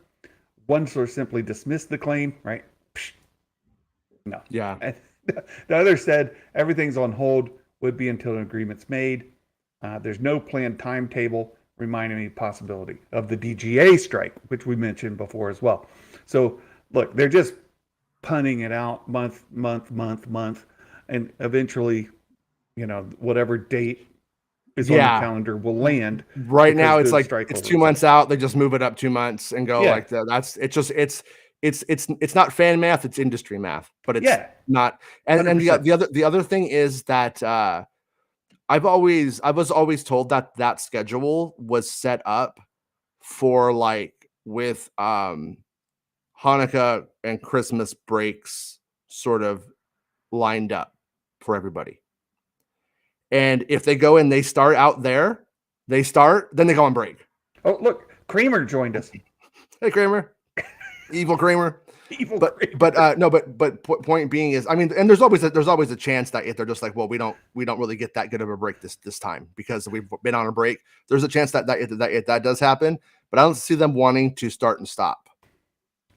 One source simply dismissed the claim, right? Psh, no. Yeah. And the other said everything's on hold, would be until an agreement's made. There's no planned timetable, reminding me possibility of the DGA strike, which we mentioned before as well. So look, they're just punning it out month, and eventually, whatever date is on the calendar will land. Right now, it's like strike it's will 2 months out. They just move it up 2 months and go like that. That's it's just it's not fan math, it's industry math, but it's not. And 100%. the other thing is that I was always told that that schedule was set up for like with Hanukkah and Christmas breaks sort of lined up for everybody. And if they go and they start out there, then they go on break. Oh, look, Kramer joined us. Hey, Kramer. Evil Kramer. Evil Kramer. But point being is, I mean, and there's always a chance that if they're just like, well, we don't really get that good of a break this time because we've been on a break. There's a chance that that does happen, but I don't see them wanting to start and stop.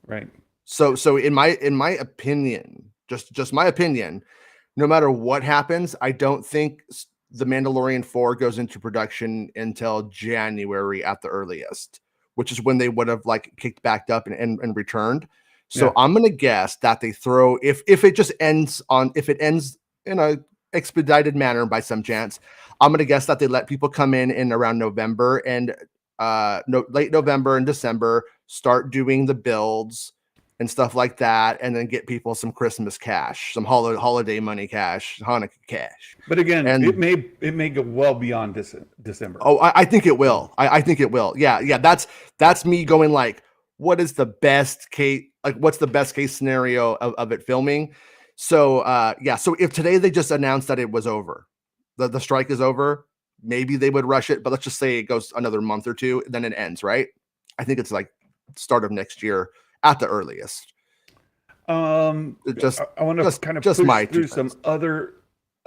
Right. So in my opinion, just my opinion, no matter what happens, I don't think the Mandalorian 4 goes into production until January at the earliest, which is when they would have like kicked back up and returned. So I'm gonna guess that they throw if it ends in a expedited manner by some chance, I'm gonna guess that they let people come in around November and late November and December, start doing the builds and stuff like that, and then get people some Christmas cash, some holiday money cash, Hanukkah cash. But again, it may go well beyond this December. Oh, I think it will. I think it will. Yeah. That's me going like, what is the best case? Like, what's the best case scenario of it filming? So So if today they just announced that it was over, the strike is over, maybe they would rush it. But let's just say it goes another month or two, then it ends, right? I think it's like start of next year at the earliest. I want to kind of push through some other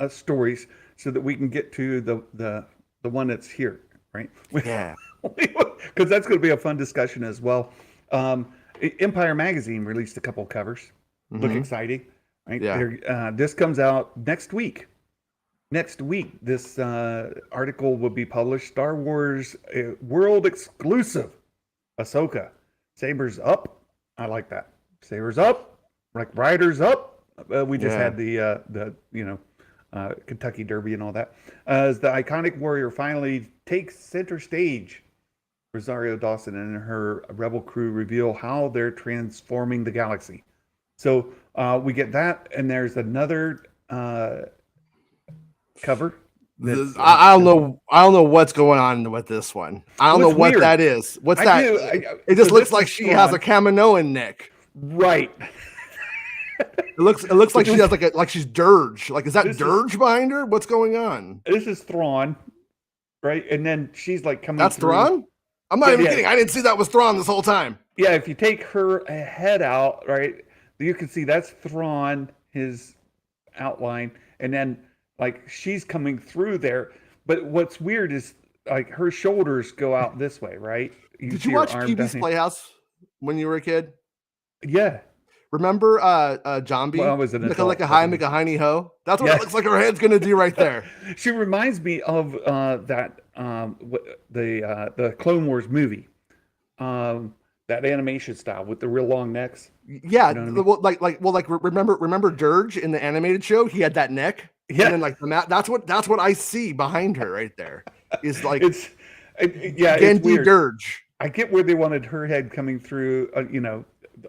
stories so that we can get to the one that's here, right? Yeah, because that's going to be a fun discussion as well. Empire Magazine released a couple covers. Look exciting, right? Yeah. This comes out next week. Next week, this article will be published. Star Wars world exclusive. Ahsoka, sabers up. I like that. Sabers up, like riders up. We just had the Kentucky Derby and all that. As the iconic warrior finally takes center stage, Rosario Dawson and her rebel crew reveal how they're transforming the galaxy. So we get that, and there's another cover. I don't know what's going on with this one. I don't know what that is. What's that? It just looks like she has a Kaminoan neck. Right. It looks like she has like she's Dirge. Like, is that Dirge behind her? What's going on? This is Thrawn, right? And then she's like coming. That's Thrawn? I'm not even kidding. I didn't see that was Thrawn this whole time. Yeah, if you take her head out, right, you can see that's Thrawn, his outline, and then like she's coming through there. But what's weird is like her shoulders go out this way, right? Did you watch Pee-wee's Playhouse when you were a kid? Yeah. Remember Jambi? Well, I was an adult. Like a high, make a hiney ho. That's what it looks like her head's gonna do right there. She reminds me of the Clone Wars movie, that animation style with the real long necks. Yeah, you know what I mean? like remember Dirge in the animated show? He had that neck. Yeah, and then like that's what I see behind her right there. Is like it's Gandhi Dirge. I get where they wanted her head coming through,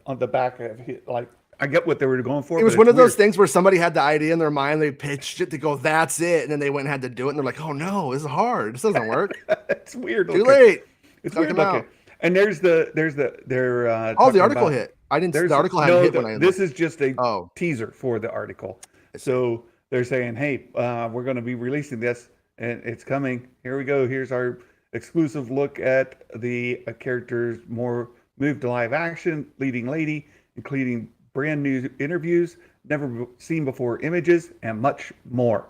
on the back of it. Like, I get what they were going for. It was one of those things where somebody had the idea in their mind, they pitched it to go, that's it, and then they went and had to do it, and they're like, oh no, this is hard. This doesn't work. It's weird. Too late. It's weird looking. And their the article hit. I didn't see the article hadn't hit when I this is just a teaser for the article. So they're saying, hey, we're going to be releasing this and it's coming. Here we go. Here's our exclusive look at the character's more moved to live action leading lady, including brand new interviews, never seen before images, and much more.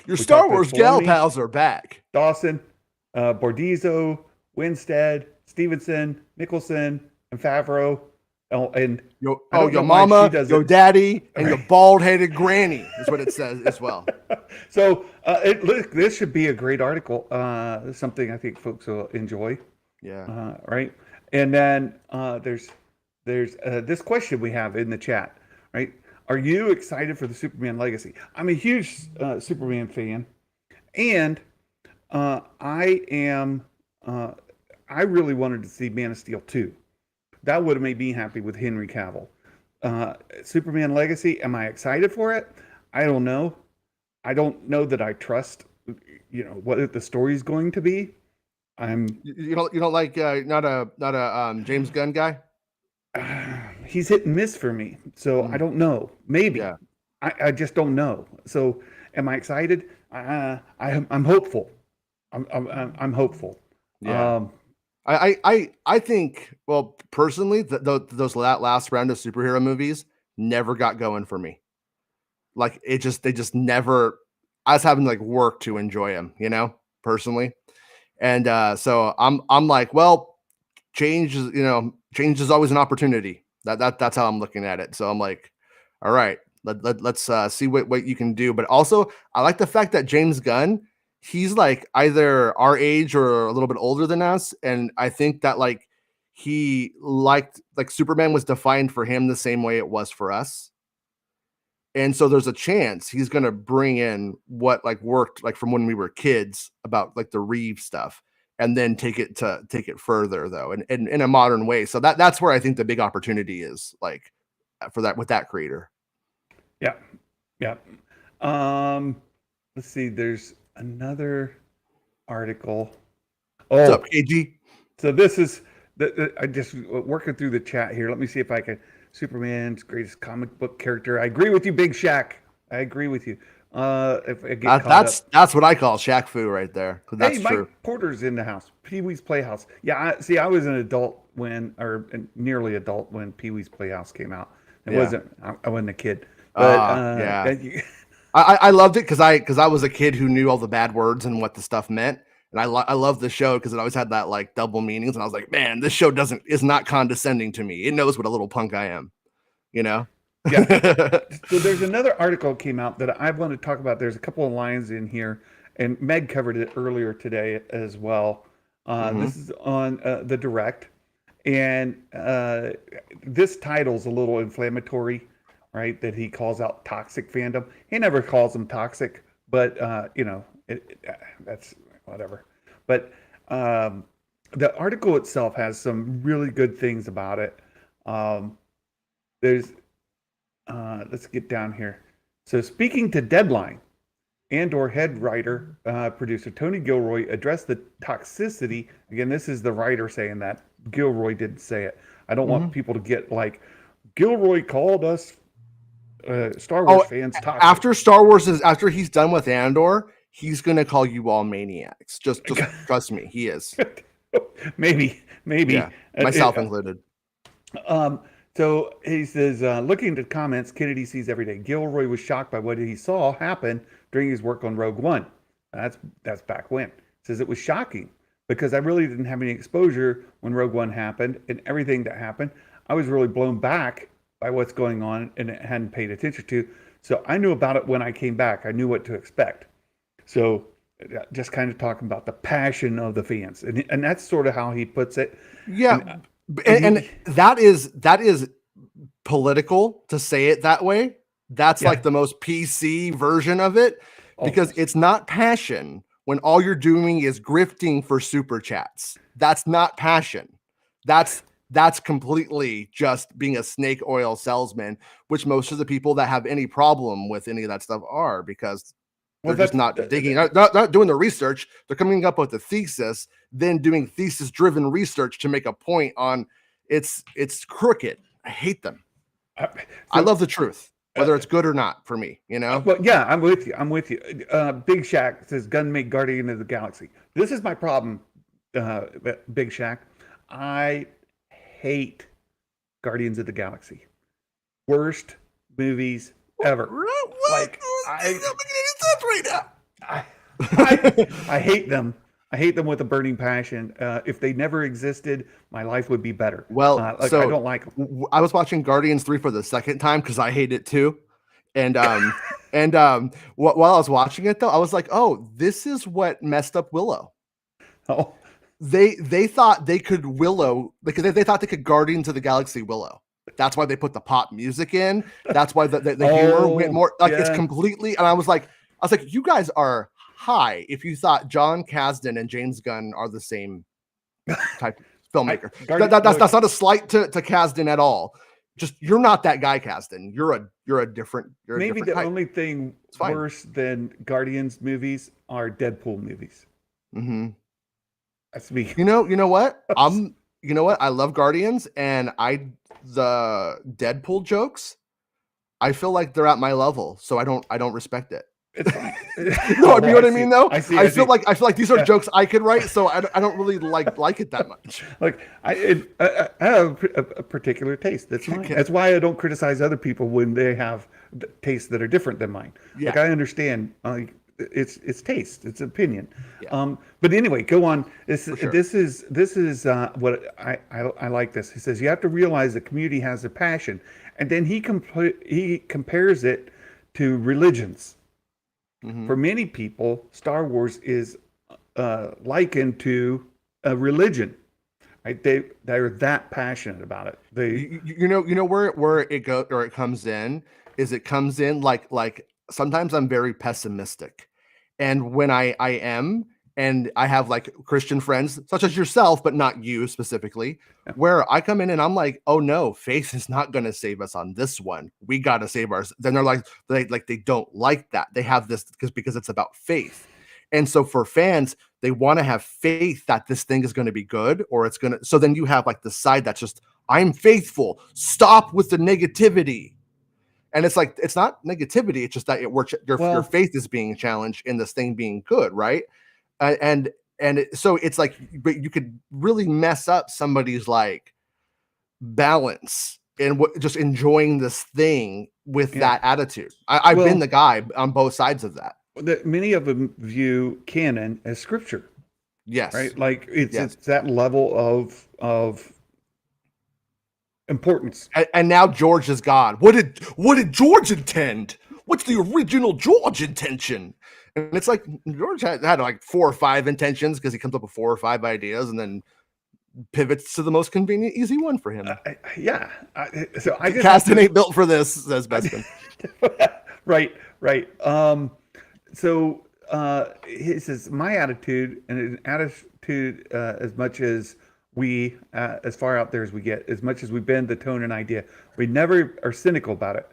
Your We Star talked to Wars gal Filoni, pals are back. Dawson, Bordizzo, Winstead, Stevenson, Nicholson, and Favreau. Oh, and Your, I don't your know why she mama, does your it. daddy, and your bald-headed granny is what it says as well. So look, this should be a great article. Something I think folks will enjoy. Yeah. Right. And then there's this question we have in the chat. Right. Are you excited for the Superman legacy? I'm a huge Superman fan, and I am. I really wanted to see Man of Steel 2. That would have made me happy with Henry Cavill. Superman Legacy, am I excited for it? I don't know. I don't know that I trust, what the story is going to be. You don't like not a James Gunn guy? He's hit and miss for me, so I don't know. Maybe Yeah. I just don't know. So am I excited? I'm hopeful. I'm hopeful. Yeah. I think, well, personally, those last round of superhero movies never got going for me. Like they just never. I was having to like work to enjoy them, personally. And so I'm like, well, change is always an opportunity. That's how I'm looking at it. So I'm like, all right, let's see what you can do. But also, I like the fact that James Gunn, he's like either our age or a little bit older than us, and I think that like he liked like Superman was defined for him the same way it was for us. And so there's a chance he's gonna bring in what like worked like from when we were kids about like the Reeve stuff, and then take it further though, and in a modern way. So that's where I think the big opportunity is, like for that with that creator. Yeah, yeah. Let's see. There's another article. What's Oh, up, KG? so this is I just working through the chat here. Let me see if I can. Superman's greatest comic book character. I agree with you, Big Shack. I agree with you. If I get caught up. That's what I call Shaq Fu right there. That's Hey, true. Mike Porter's in the house. Pee Wee's Playhouse. Yeah, I was an adult or nearly adult when Pee Wee's Playhouse came out. It wasn't. I wasn't a kid. But yeah. I loved it because I was a kid who knew all the bad words and what the stuff meant. And I love the show because it always had that like double meanings. And I was like, man, this show is not condescending to me. It knows what a little punk I am, Yeah. So there's another article came out that I want to talk about. There's a couple of lines in here, and Meg covered it earlier today as well. This is on the direct, and this title's a little inflammatory, right? That he calls out toxic fandom. He never calls them toxic, but that's whatever. But the article itself has some really good things about it. There's let's get down here. So speaking to Deadline, and/or head writer, producer Tony Gilroy addressed the toxicity. Again, this is the writer saying that. Gilroy didn't say it. I don't want people to get like, Gilroy called us Star Wars fans toxic. After he's done with Andor, he's gonna call you all maniacs. Just trust me, he is. maybe. Yeah, myself included. So he says, looking at the comments Kennedy sees every day, Gilroy was shocked by what he saw happen during his work on Rogue One. That's back when. Says it was shocking because I really didn't have any exposure when Rogue One happened, and everything that happened, I was really blown back by what's going on and it hadn't paid attention to. So I knew about it when I came back. I knew what to expect. So just kind of talking about the passion of the fans, and that's sort of how he puts it. Yeah. And that is political to say it that way. That's like the most PC version of it, because it's not passion when all you're doing is grifting for super chats. That's not passion. That's completely just being a snake oil salesman, which most of the people that have any problem with any of that stuff are, because they're just not digging, not doing the research. They're coming up with a thesis, then doing thesis-driven research to make a point on. It's crooked. I hate them. I love the truth. whether it's good or not for me, you know? Well, yeah, I'm with you. I'm with you. Big Shack says, "Gun make Guardian of the Galaxy." This is my problem, Big Shack. I hate Guardians of the Galaxy. Worst movies ever. What? Like It doesn't make any sense right I, I hate them. I hate them with a burning passion. If they never existed, my life would be better. Well, I don't like them. I was watching Guardians 3 for the second time because I hate it too. And while I was watching it though, I was like, oh, this is what messed up Willow. Oh, They thought they could Willow because they thought they could Guardians of the Galaxy Willow. That's why they put the pop music in. That's why the humor went more like it's completely. And I was like, you guys are high if you thought John Kasdan and James Gunn are the same type of filmmaker. That's not a slight to Kasdan at all. Just you're not that guy, Kasdan. You're a different. Maybe the type. only thing worse than Guardians movies are Deadpool movies. Mm-hmm. That's me. You know what? You know what? I love Guardians, and the Deadpool jokes. I feel like they're at my level, so I don't respect it. It's fine. No, you know what I mean, though. I feel like these are jokes I could write, so I don't really like it that much. Like I have a particular taste. That's fine. That's why I don't criticize other people when they have tastes that are different than mine. Yeah. Like I understand. It's taste. It's opinion. Yeah. But anyway, go on. This is what I like. This he says you have to realize the community has a passion, and then he compares it to religions. Mm-hmm. For many people, Star Wars is likened to a religion. Right? They're that passionate about it. You know where it goes or it comes in is it comes in like sometimes I'm very pessimistic, and when I am, and I have like Christian friends such as yourself, but not you specifically, where I come in and I'm like, oh no, faith is not going to save us on this one. We got to save ours. Then they're like, they don't like that. They have this because it's about faith. And so for fans, they want to have faith that this thing is going to be good or it's going to. So then you have like the side that's just, I'm faithful. Stop with the negativity. And it's like, it's not negativity. It's just that your faith is being challenged in this thing being good. Right. So it's like, but you could really mess up somebody's like balance and just enjoying this thing with that attitude. I've been the guy on both sides of that. Many of them view canon as scripture. Yes. Right. Like it's that level of importance. And now George is God. What did George intend? What's the original George intention? And it's like George had like 4 or 5 intentions because he comes up with 4 or 5 ideas and then pivots to the most convenient, easy one for him. So I just Kasdan ain't built for this, says Bespin. Right. So he says my attitude and an attitude as much as we as far out there as we get, as much as we bend the tone and idea, we never are cynical about it.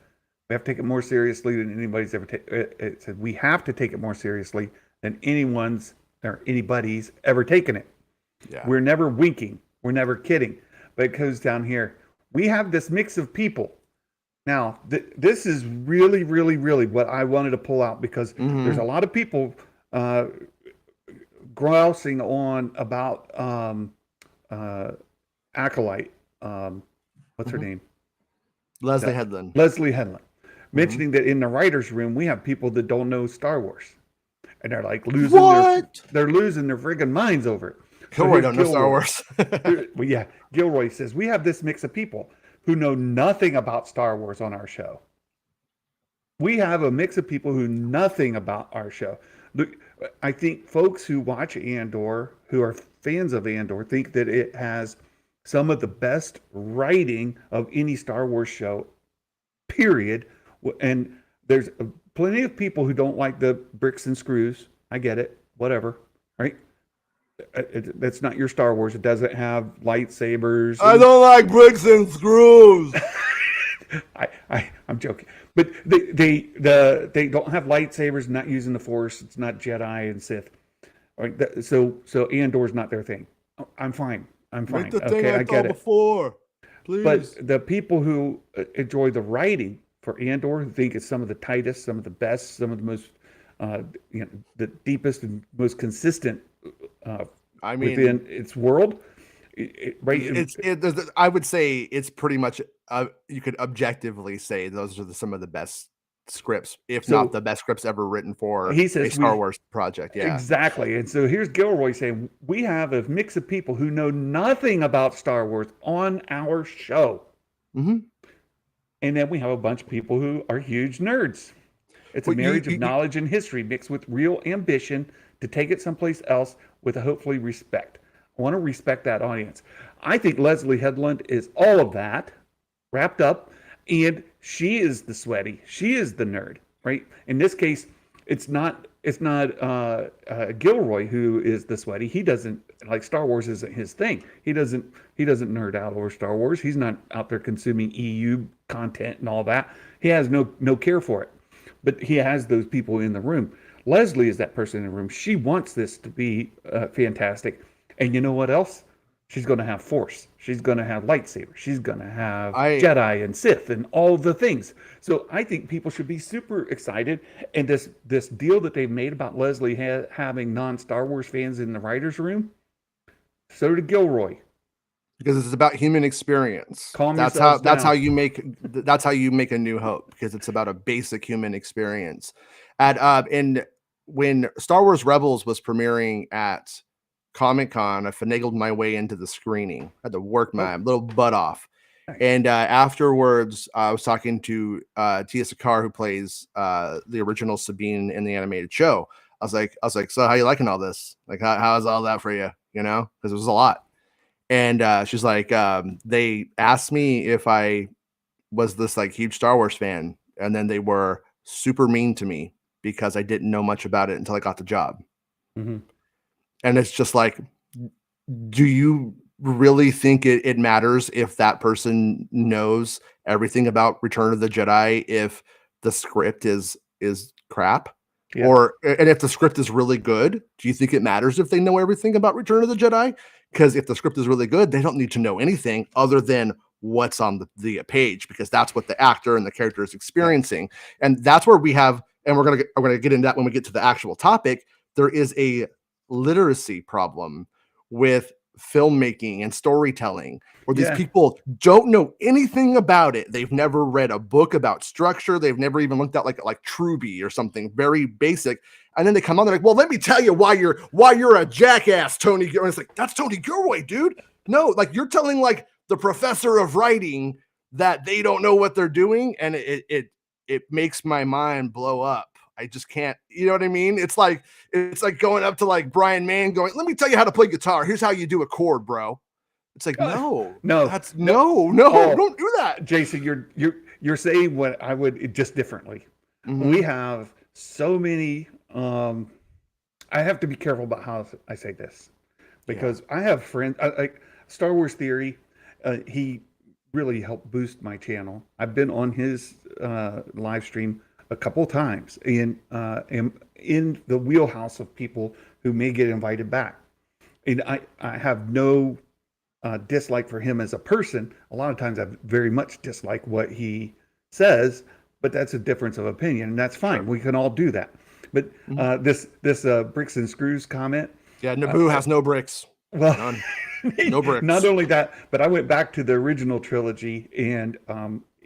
We have to take it more seriously than anybody's ever it said we have to take it more seriously than anyone's or anybody's ever taken it. Yeah. We're never winking. We're never kidding. But it goes down here. We have this mix of people. Now, this is really, really, really what I wanted to pull out because there's a lot of people grousing on about Acolyte. What's her name? Leslie Headland. Leslie Headland. Mentioning that in the writer's room, we have people that don't know Star Wars. And they're like losing they're losing their friggin' minds over it. Gilroy don't know Star Wars. Well, yeah. Gilroy says, we have this mix of people who know nothing about Star Wars on our show. We have a mix of people who know nothing about our show. Look, I think folks who watch Andor, who are fans of Andor, think that it has some of the best writing of any Star Wars show, period. And there's plenty of people who don't like the bricks and screws. I get it. Whatever. Right? That's not your Star Wars. It doesn't have lightsabers. I don't like bricks and screws. I'm joking. But they don't have lightsabers, not using the Force. It's not Jedi and Sith. Right? So Andor's not their thing. I'm fine. Make the thing I get it. Before, please. But the people who enjoy the writing for Andor. I think it's some of the tightest, some of the best, some of the most, the deepest and most consistent I within mean, its world. Right? I would say it's pretty much. You could objectively say those are some of the best scripts, if not So the best scripts ever written for he a says Star we Wars project. Yeah. exactly. And so here's Gilroy saying we have a mix of people who know nothing about Star Wars on our show. Mm-hmm. And then we have a bunch of people who are huge nerds. It's a Well, marriage of knowledge and history mixed with real ambition to take it someplace else with a hopefully respect. I want to respect that audience. I think Leslie Headland is all of that wrapped up, and she is the sweaty. She is the nerd, right? In this case, it's not Gilroy who is the sweaty. He doesn't like Star Wars isn't his thing. He doesn't nerd out over Star Wars. He's not out there consuming EU content and all that. He has no care for it. But he has those people in the room. Leslie is that person in the room. She wants this to be fantastic. And you know what else? She's going to have Force. She's going to have lightsaber. She's going to have Jedi and Sith and all the things. So I think people should be super excited. And this deal that they've made about Leslie having non-Star Wars fans in the writers' room, so did Gilroy. Because it's about human experience. Calm that's yourselves how down. you make a New Hope, because it's about a basic human experience. When Star Wars Rebels was premiering at Comic-Con, I finagled my way into the screening. I had to work my little butt off. Nice. And afterwards, I was talking to Tia Sakar, who plays the original Sabine in the animated show. I was like, so how you liking all this? Like, how's all that for you? You know, because it was a lot. And she's like, they asked me if I was this like huge Star Wars fan, and then they were super mean to me because I didn't know much about it until I got the job. Mm-hmm. And it's just like, do you really think it matters if that person knows everything about Return of the Jedi if the script is crap? Yeah. And if the script is really good, do you think it matters if they know everything about Return of the Jedi? Because if the script is really good, they don't need to know anything other than what's on the page, because that's what the actor and the character is experiencing. And that's where we have, and we're gonna get into that when we get to the actual topic. There is a literacy problem with filmmaking and storytelling, where these people don't know anything about it. They've never read a book about structure. They've never even looked at like Truby or something very basic. And then they come on, they're like, well, let me tell you why you're a jackass, Tony Gilroy. It's like, that's Tony Gilroy, dude. No, like you're telling like the professor of writing that they don't know what they're doing. And it makes my mind blow up. I just can't, you know what I mean? It's like going up to like Brian Mann going, let me tell you how to play guitar. Here's how you do a chord, bro. It's like, no, don't do that. Jason, you're saying what I would just differently. Mm-hmm. We have so many, I have to be careful about how I say this, because I have friends like Star Wars Theory. He really helped boost my channel. I've been on his live stream a couple times, and am in the wheelhouse of people who may get invited back. And I have no dislike for him as a person. A lot of times I very much dislike what he says, but that's a difference of opinion, and that's fine. Sure. We can all do that. But this bricks and screws comment. Yeah, Naboo has no bricks. Well, none. No bricks. Not only that, but I went back to the original trilogy, and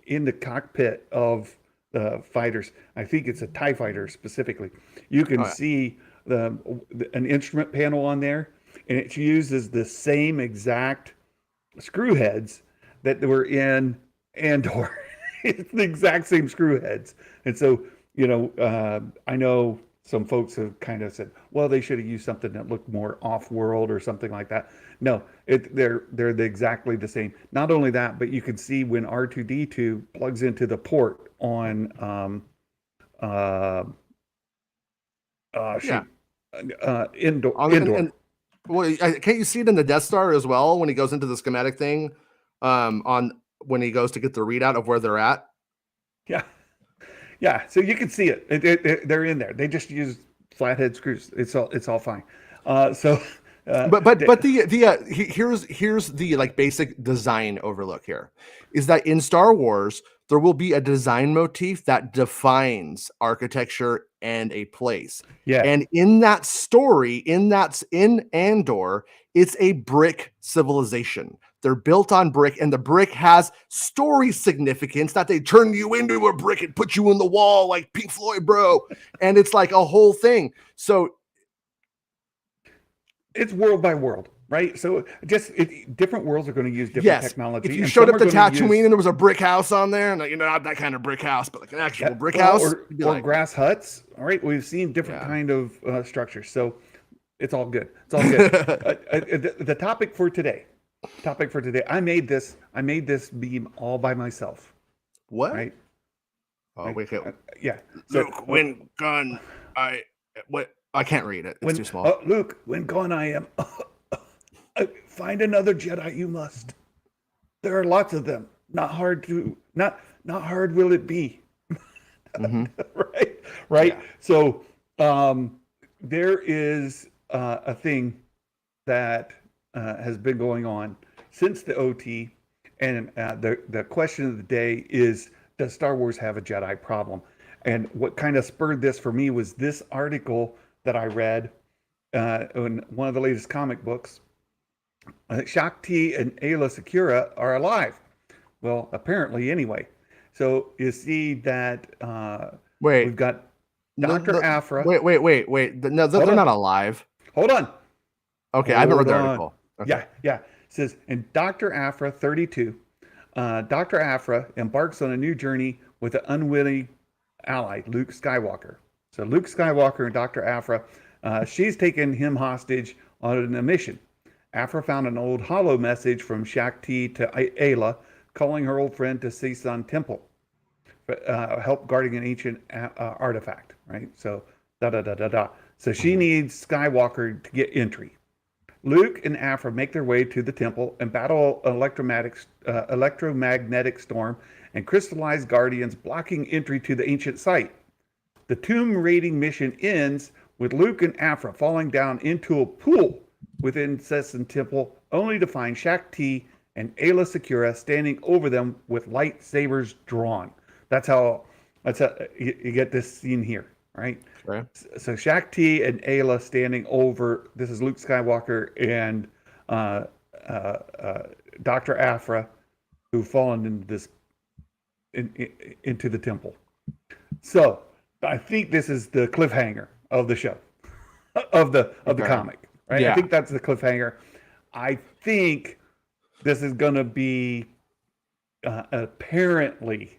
in the cockpit of the fighters, I think it's a TIE fighter specifically, you can see an instrument panel on there, and it uses the same exact screw heads that were in Andor. It's the exact same screw heads. And so, I know some folks have kind of said, well, they should have used something that looked more off-world or something like that. No, they're exactly the same. Not only that, but you can see when R2-D2 plugs into the port on Indoor. Well, can't you see it in the Death Star as well when he goes into the schematic thing when he goes to get the readout of where they're at? Yeah. So you can see it. They're in there. They just use flathead screws. It's all fine. But here's the like basic design overlook here is that in Star Wars, there will be a design motif that defines architecture and a place. Yeah. And in that story, in Andor, it's a brick civilization. They're built on brick, and the brick has story significance that they turn you into a brick and put you in the wall like Pink Floyd, bro. And it's like a whole thing. So it's world by world, right? So different worlds are going to use different technology. If you showed up to Tatooine and there was a brick house on there, and not that kind of brick house, but like an actual brick house, or grass huts. All right, we've seen different kind of structures, so it's all good. It's all good. The topic for today. I made this beam all by myself. What? Right? Oh, wait. Yeah. So, Luke, when gone, I can't read it. It's too small. Luke, when gone I am. Find another Jedi you must. There are lots of them. Not hard will it be. Mm-hmm. Right. Yeah. So there is a thing that has been going on since the OT, and the question of the day is, does Star Wars have a Jedi problem? And what kind of spurred this for me was this article that I read in one of the latest comic books. Shaak and Aayla Secura are alive. Well, apparently, anyway. So you see that we've got Dr. Aphra. Wait. No, they're not alive. Hold on. Okay, I haven't read the article. Okay. Yeah. It says, in Dr. Aphra 32, Dr. Aphra embarks on a new journey with an unwitting ally, Luke Skywalker. So Luke Skywalker and Dr. Aphra, she's taken him hostage on a mission. Aphra found an old holo message from Shaak to Aayla, calling her old friend to Seasun Temple, help guarding an ancient artifact, right? So, So she needs Skywalker to get entry. Luke and Aphra make their way to the temple and battle an electromagnetic storm and crystallized guardians blocking entry to the ancient site. The tomb raiding mission ends with Luke and Aphra falling down into a pool within Seasun Temple, only to find Shaak and Aayla Secura standing over them with lightsabers drawn. That's how you get this scene here, right? Right. So Shaak and Aayla standing over. This is Luke Skywalker and Dr. Aphra, who've fallen into this into the temple. So I think this is the cliffhanger of the show, of the comic, right? Yeah. I think that's the cliffhanger. I think this is going to be apparently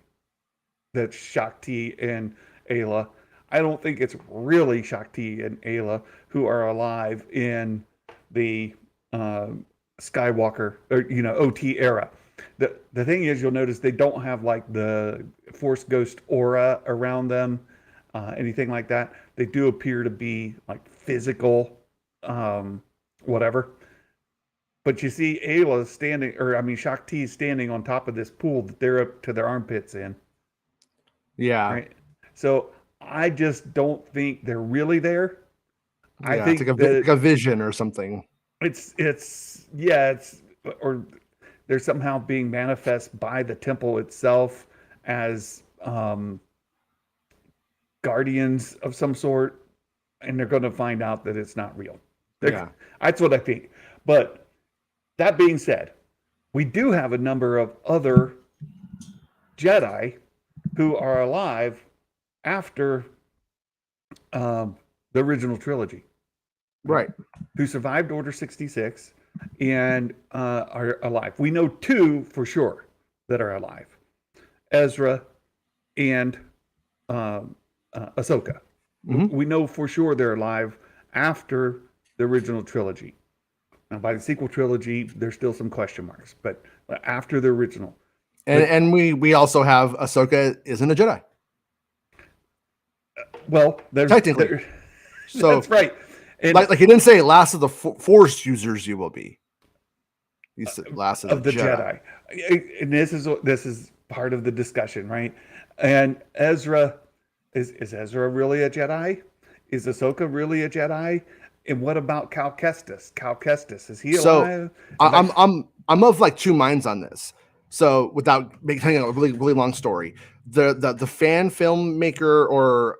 that Shaak and Aayla. I don't think it's really Shaak and Aayla who are alive in the Skywalker or OT era. The thing is, you'll notice they don't have like the Force Ghost aura around them, anything like that. They do appear to be like physical, whatever. But you see Aayla Shaak standing on top of this pool that they're up to their armpits in. Yeah. Right. So I just don't think they're really there. Yeah, I think it's like a vision or something. Or they're somehow being manifest by the temple itself as guardians of some sort, and they're going to find out that it's not real. That's what I think. But that being said, we do have a number of other Jedi who are alive after the original trilogy. Right. Who survived Order 66 and are alive. We know two for sure that are alive. Ezra and Ahsoka. Mm-hmm. We know for sure they're alive after the original trilogy. Now, by the sequel trilogy, there's still some question marks, but after the original. And we also have Ahsoka isn't a Jedi. Well, technically. So that's right. And like he didn't say last of the Force users you will be. He said last of the Jedi. And this is part of the discussion, right? And Ezra is Ezra really a Jedi? Is Ahsoka really a Jedi? And what about Cal Kestis? Is he alive? I'm of like two minds on this. So without telling a really long story, the fan filmmaker or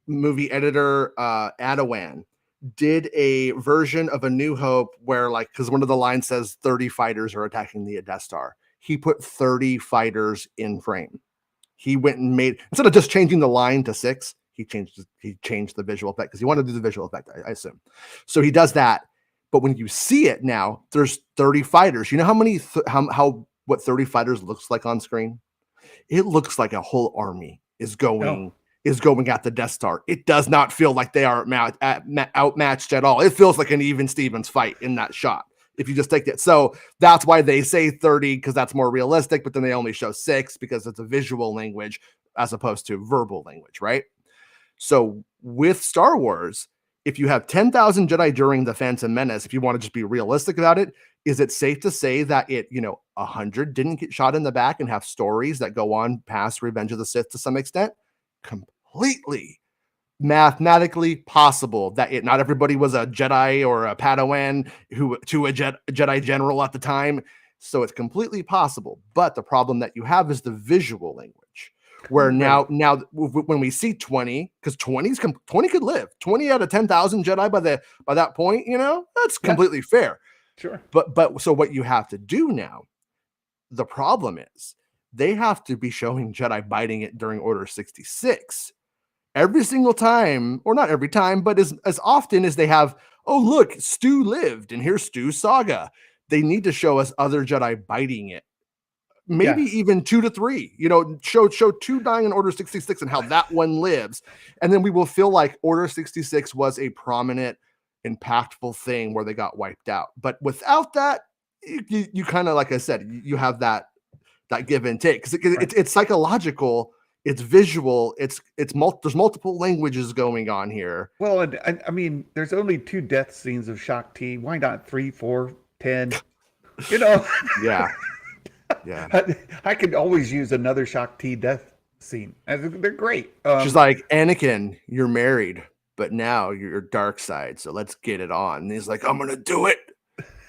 movie editor Adawan did a version of A New Hope where, like, because one of the lines says 30 fighters are attacking the Death Star. He put 30 fighters in frame. He went and made, instead of just changing the line to 6, he changed the visual effect because he wanted to do the visual effect, I assume. So he does that. But when you see it now, there's 30 fighters. You know how many what 30 fighters looks like on screen? It looks like a whole army is going at the Death Star. It does not feel like they are outmatched at all. It feels like an even Stevens fight in that shot. If you just take it. So that's why they say 30, because that's more realistic, but then they only show 6 because it's a visual language as opposed to verbal language, right? So with Star Wars, if you have 10,000 Jedi during the Phantom Menace, if you want to just be realistic about it, is it safe to say that 100 didn't get shot in the back and have stories that go on past Revenge of the Sith to some extent? Completely mathematically possible that not everybody was a Jedi or a Padawan to a Jedi general at the time. So it's completely possible. But the problem that you have is the visual language, where now when we see 20, because 20 could live, 20 out of 10,000 Jedi by that point, that's completely fair. Sure. But so what you have to do now, the problem is they have to be showing Jedi biting it during Order 66 every single time, or not every time, but as often as they have, oh, look, Stu lived, and here's Stu's saga. They need to show us other Jedi biting it. Maybe even 2 to 3, show 2 dying in Order 66 and how that one lives. And then we will feel like Order 66 was a prominent, impactful thing where they got wiped out. But without that, you kind of, like I said, you have that give and take, because it's psychological. It's visual. There's multiple languages going on here. Well, and I mean, there's only 2 death scenes of Shaak Ti. Why not 3, 4, 10? Yeah. I could always use another Shaak Ti death scene. They're great. She's like, Anakin, you're married, but now you're dark side. So let's get it on. And he's like, I'm gonna do it,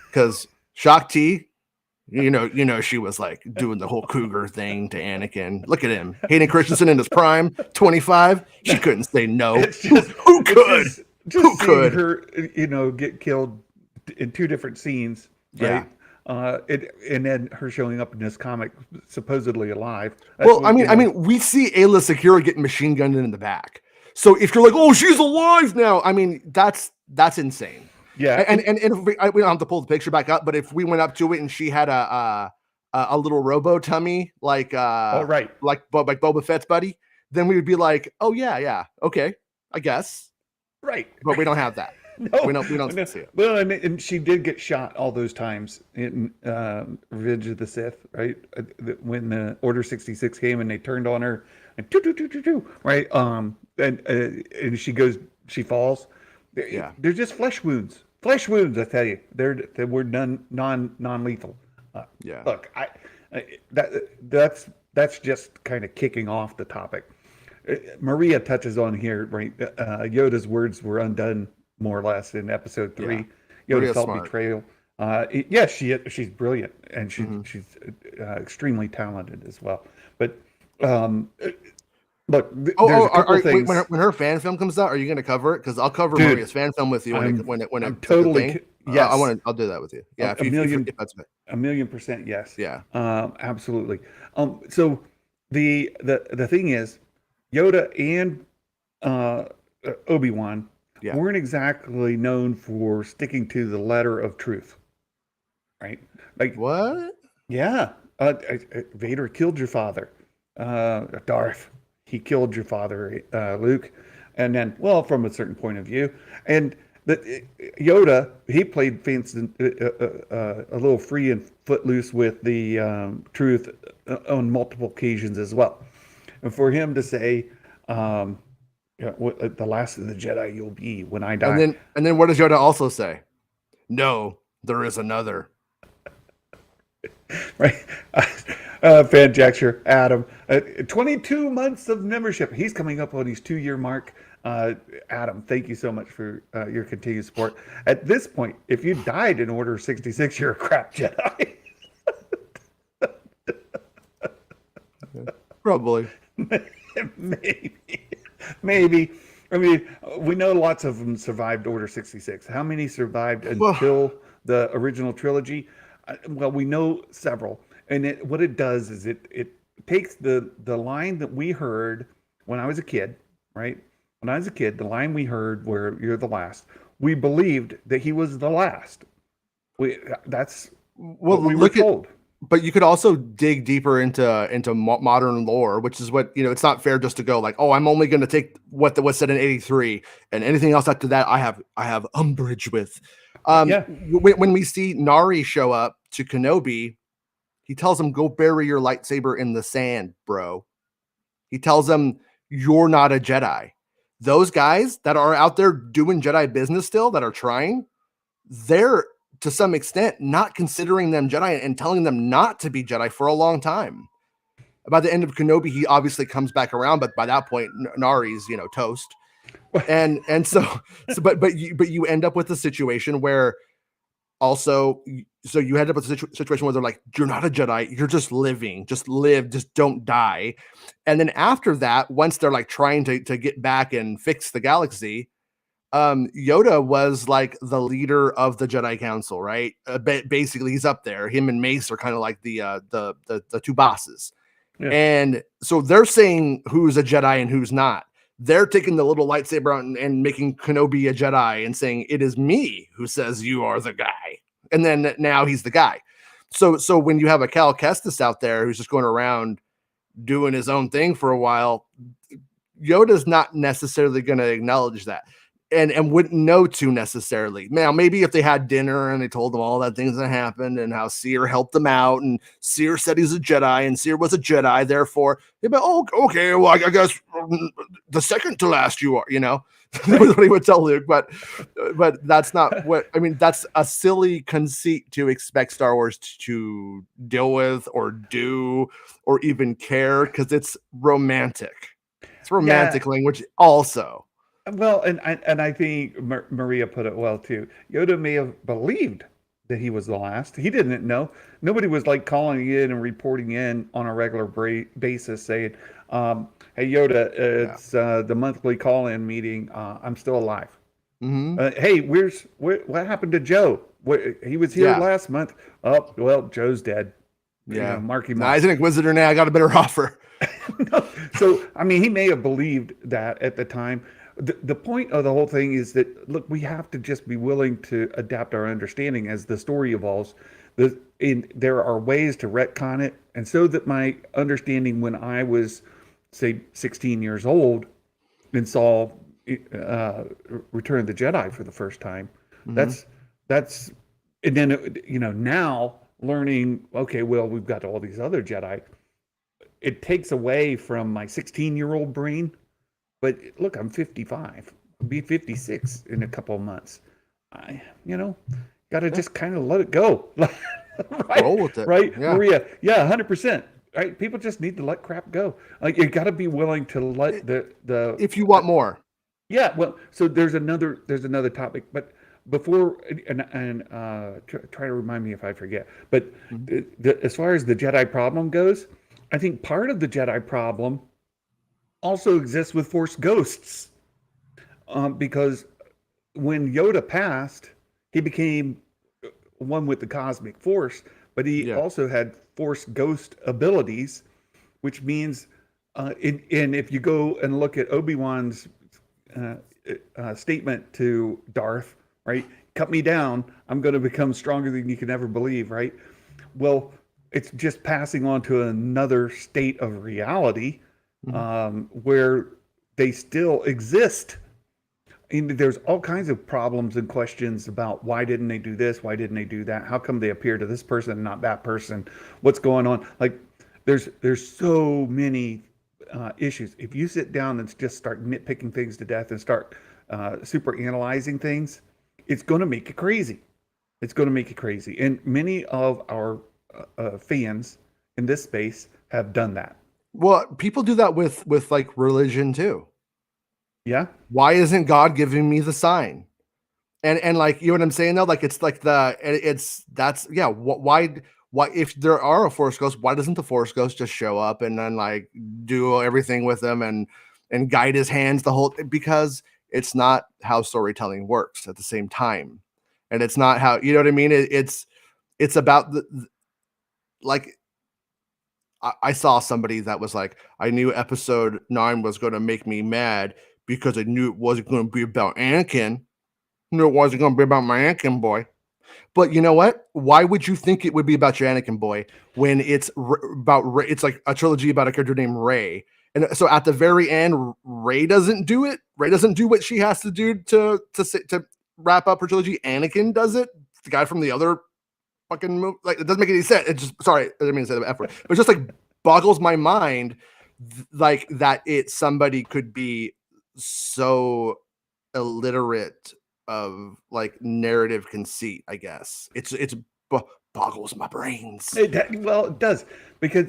because Shaak Ti, she was like doing the whole cougar thing to Anakin. Look at him. Hayden Christensen in his prime, 25. She couldn't say no. Who could? Who could? Her, get killed in 2 different scenes, right? Yeah. And then her showing up in this comic supposedly alive. I mean, we see Aayla Secura getting machine gunned in the back. So if you're like, oh, she's alive now, I mean, that's insane. Yeah, and if we don't have to pull the picture back up, but if we went up to it and she had a little robo tummy like like Boba Fett's buddy, then we would be like, oh yeah, okay, I guess, right. But we don't have that. No, we don't see it. Well, and she did get shot all those times in Revenge of the Sith, right? When the Order 66 came and they turned on her and right, and she falls. Yeah, they're just flesh wounds. Flesh wounds, I tell you, they were non-lethal. Yeah. Look, that's just kind of kicking off the topic. Maria touches on here, right? Yoda's words were undone more or less in Episode 3. Yeah. Yoda felt betrayal. She's brilliant, and she's extremely talented as well. But look, there's a couple things. When her fan film comes out, are you going to cover it? Because I'll cover Maria's fan film with you when it totally. Yes, I'll do that with you. Yeah, if that's okay. 1,000,000% yes. Yeah, absolutely. So the thing is, Yoda and Obi-Wan weren't exactly known for sticking to the letter of truth, right? Like what? Yeah, Vader killed your father. Darth, he killed your father, Luke, and then, well, from a certain point of view, and Yoda, he played a little free and footloose with the truth on multiple occasions as well. And for him to say, the last of the Jedi you'll be when I die. And then what does Yoda also say? No, there is another. Right. Fanjacture, Adam. 22 months of membership. He's coming up on his 2-year mark. Adam, thank you so much for your continued support. At this point, if you died in Order 66, you're a crap Jedi. Probably. maybe, maybe. I mean, we know lots of them survived Order 66. How many survived Well, until the original trilogy? Well, we know several. And what it does is it takes the line that we heard when I was a kid, right? When I was a kid, the line we heard where you're the last, we believed that he was the last. That's well, what we were look at. told. But you could also dig deeper into modern lore, which is what, it's not fair just to go like, oh, I'm only going to take what was said in 83 and anything else after that I have umbrage with. Yeah. When we see Nari show up to Kenobi, he tells him, go bury your lightsaber in the sand, bro. He tells him, you're not a Jedi. Those guys that are out there doing Jedi business still, that are trying, they're to some extent not considering them Jedi and telling them not to be Jedi for a long time. By the end of Kenobi, he obviously comes back around, but by that point, Nari's toast. And but you end up with a situation where also, so you end up with a situation where they're like, you're not a Jedi, you're just living, just live, just don't die. And then after that, once they're like trying to get back and fix the galaxy, Yoda was like the leader of the Jedi Council, right? Basically, he's up there. Him and Mace are kind of like the two bosses. Yeah. And so they're saying who's a Jedi and who's not. They're taking the little lightsaber out and making Kenobi a Jedi and saying, it is me who says you are the guy. And then now he's the guy. So when you have a Cal Kestis out there who's just going around doing his own thing for a while, Yoda's not necessarily going to acknowledge that. And wouldn't know to necessarily. Now, maybe if they had dinner and they told them all that things that happened and how Seer helped them out, and Seer said he's a Jedi and Seer was a Jedi, therefore, they'd be, oh, okay, well, I guess the second to last you are, That's what he would tell Luke, but that's not what, I mean, that's a silly conceit to expect Star Wars to deal with or do or even care, because it's romantic. It's romantic language also. Well, and I think Maria put it well too. Yoda may have believed that he was the last. He didn't know. Nobody was like calling in and reporting in on a regular basis saying, "Hey Yoda, it's the monthly call-in meeting. I'm still alive." Mm-hmm. Hey, what happened to Joe? He was here last month. Oh, well, Joe's dead. Yeah, Marky Mark. He's an Inquisitor now. I got a better offer. No. So, I mean, he may have believed that at the time. The point of the whole thing is that, look, we have to just be willing to adapt our understanding as the story evolves. There are ways to retcon it. And so that my understanding when I was, say, 16 years old and saw Return of the Jedi for the first time, that's, and then, now learning, okay, well, we've got all these other Jedi. It takes away from my 16-year-old brain. But look, I'm 55. I'll be 56 in a couple of months. Got to just kind of let it go. Right? Roll with it. Right, yeah. Maria? Yeah, 100%. Right? People just need to let crap go. Like, you got to be willing to let the if you want more. Yeah, well, so there's another topic, but before and try to remind me if I forget. But as far as the Jedi problem goes, I think part of the Jedi problem also exists with Force ghosts, because when Yoda passed, he became one with the cosmic Force, but he also had Force ghost abilities, which means, and if you go and look at Obi-Wan's statement to Darth, right? Cut me down, I'm going to become stronger than you can ever believe, right? Well, it's just passing on to another state of reality. Where they still exist. And there's all kinds of problems and questions about why didn't they do this? Why didn't they do that? How come they appear to this person and not that person? What's going on? Like, there's so many issues. If you sit down and just start nitpicking things to death and start super analyzing things, it's going to make you crazy. It's going to make you crazy. And many of our fans in this space have done that. Well, people do that with like religion too. Yeah. Why isn't God giving me the sign? And like, you know what I'm saying though? Like, it's like why why, if there are a Force Ghost, why doesn't the Force Ghost just show up and then like do everything with him and guide his hands the whole? Because it's not how storytelling works at the same time, and it's not how, you know what I mean. It's about like I saw somebody that was like, I knew episode 9 was going to make me mad because I knew it wasn't going to be about Anakin. Knew it wasn't going to be about my Anakin boy. But you know what? Why would you think it would be about your Anakin boy when it's about Rey? It's like a trilogy about a character named Rey. And so at the very end, Rey doesn't do it. Rey doesn't do what she has to do to wrap up her trilogy. Anakin does it. The guy from the other fucking movie. Like, it doesn't make any sense. It just, sorry, I didn't mean to say the F word. But it just like boggles my mind, like that somebody could be so illiterate of like narrative conceit. I guess it's boggles my brains. It does, because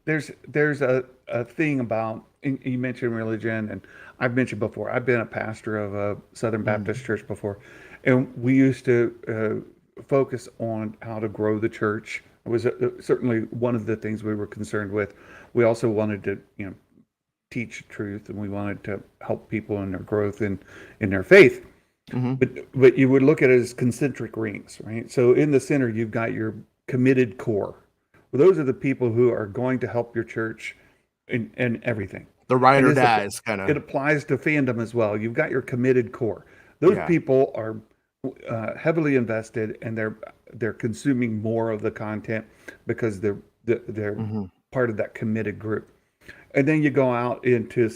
there's a thing about, and you mentioned religion, and I've mentioned before, I've been a pastor of a Southern Baptist church before, and we used to focus on how to grow the church. It was certainly one of the things we were concerned with. We also wanted to, teach truth, and we wanted to help people in their growth in their faith. But you would look at it as concentric rings, right? So in the center, you've got your committed core. Well, those are the people who are going to help your church in everything. The ride or dies, kind of. It applies to fandom as well. You've got your committed core. Those people are heavily invested, and they're consuming more of the content because they're part of that committed group. And then you go out into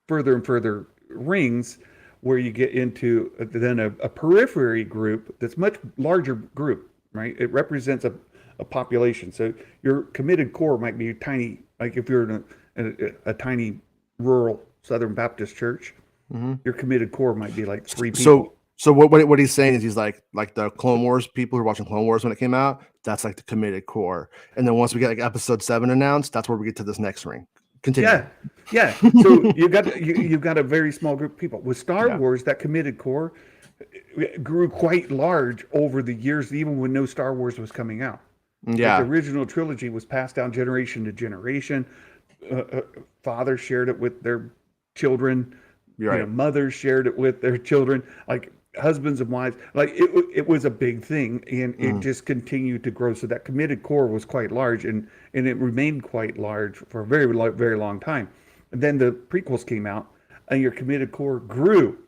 further and further rings, where you get into then a periphery group that's much larger group, right? It represents a population. So your committed core might be tiny, like if you're in a tiny rural Southern Baptist church, your committed core might be like 3 people. So what he's saying is, he's like the Clone Wars people who are watching Clone Wars when it came out, that's like the committed core. And then once we get like episode 7 announced, that's where we get to this next ring. Continue. Yeah. So you've got a very small group of people. With Star Wars, that committed core grew quite large over the years, even when no Star Wars was coming out. Yeah. Like the original trilogy was passed down generation to generation. Fathers shared it with their children. Right. Mothers shared it with their children. Like husbands and wives. Like it was a big thing, and it just continued to grow. So that committed core was quite large, and it remained quite large for a very, very long time. And then the prequels came out, and your committed core grew.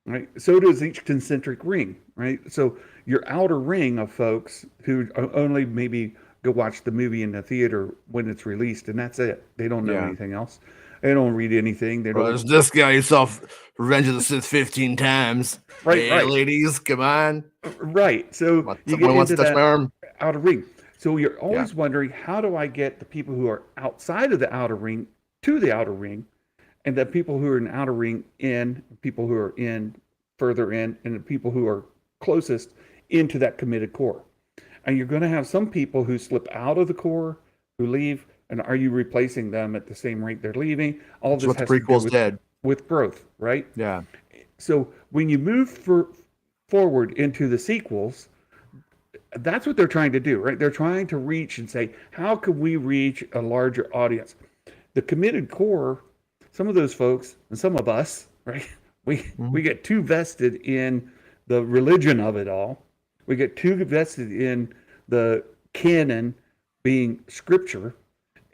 Right. So does each concentric ring. Right. So your outer ring of folks who only maybe go watch the movie in the theater when it's released, and that's it. They don't know anything else. They don't read anything. They don't. There's this guy who saw Revenge of the Sith 15 times. Right. Ladies, come on. Right. So you get into that outer ring. So you're always wondering, how do I get the people who are outside of the outer ring to the outer ring, and the people who are in the outer ring in, people who are in further in, and the people who are closest into that committed core. And you're going to have some people who slip out of the core, who leave. And are you replacing them at the same rate they're leaving? All this has to do with growth, right? Yeah. So when you move forward into the sequels, that's what they're trying to do, right? They're trying to reach and say, how can we reach a larger audience? The committed core, some of those folks, and some of us, right? We get too vested in the religion of it all. We get too vested in the canon being scripture.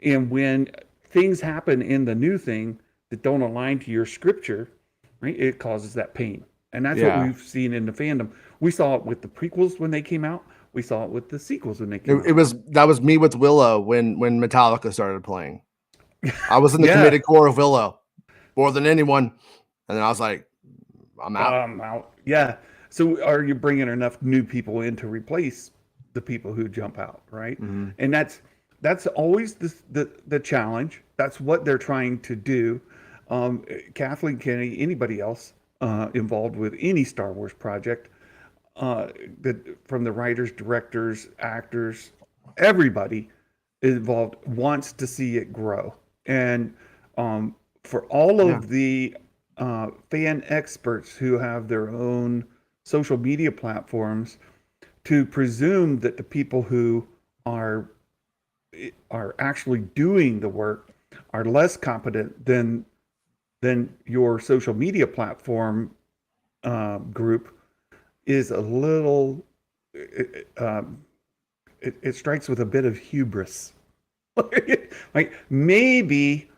And when things happen in the new thing that don't align to your scripture, right, it causes that pain. And that's what we've seen in the fandom. We saw it with the prequels when they came out. We saw it with the sequels when they came out. That was me with Willow when Metallica started playing. I was in the committed core of Willow more than anyone. And then I was like, I'm out. I'm out. Yeah. So are you bringing enough new people in to replace the people who jump out, right? And that's always the challenge. That's what they're trying to do. Kathleen Kennedy, anybody else involved with any Star Wars project, from the writers, directors, actors, everybody involved wants to see it grow. And for all of the fan experts who have their own social media platforms to presume that the people who are actually doing the work are less competent than your social media platform group is a little. It strikes with a bit of hubris. Like maybe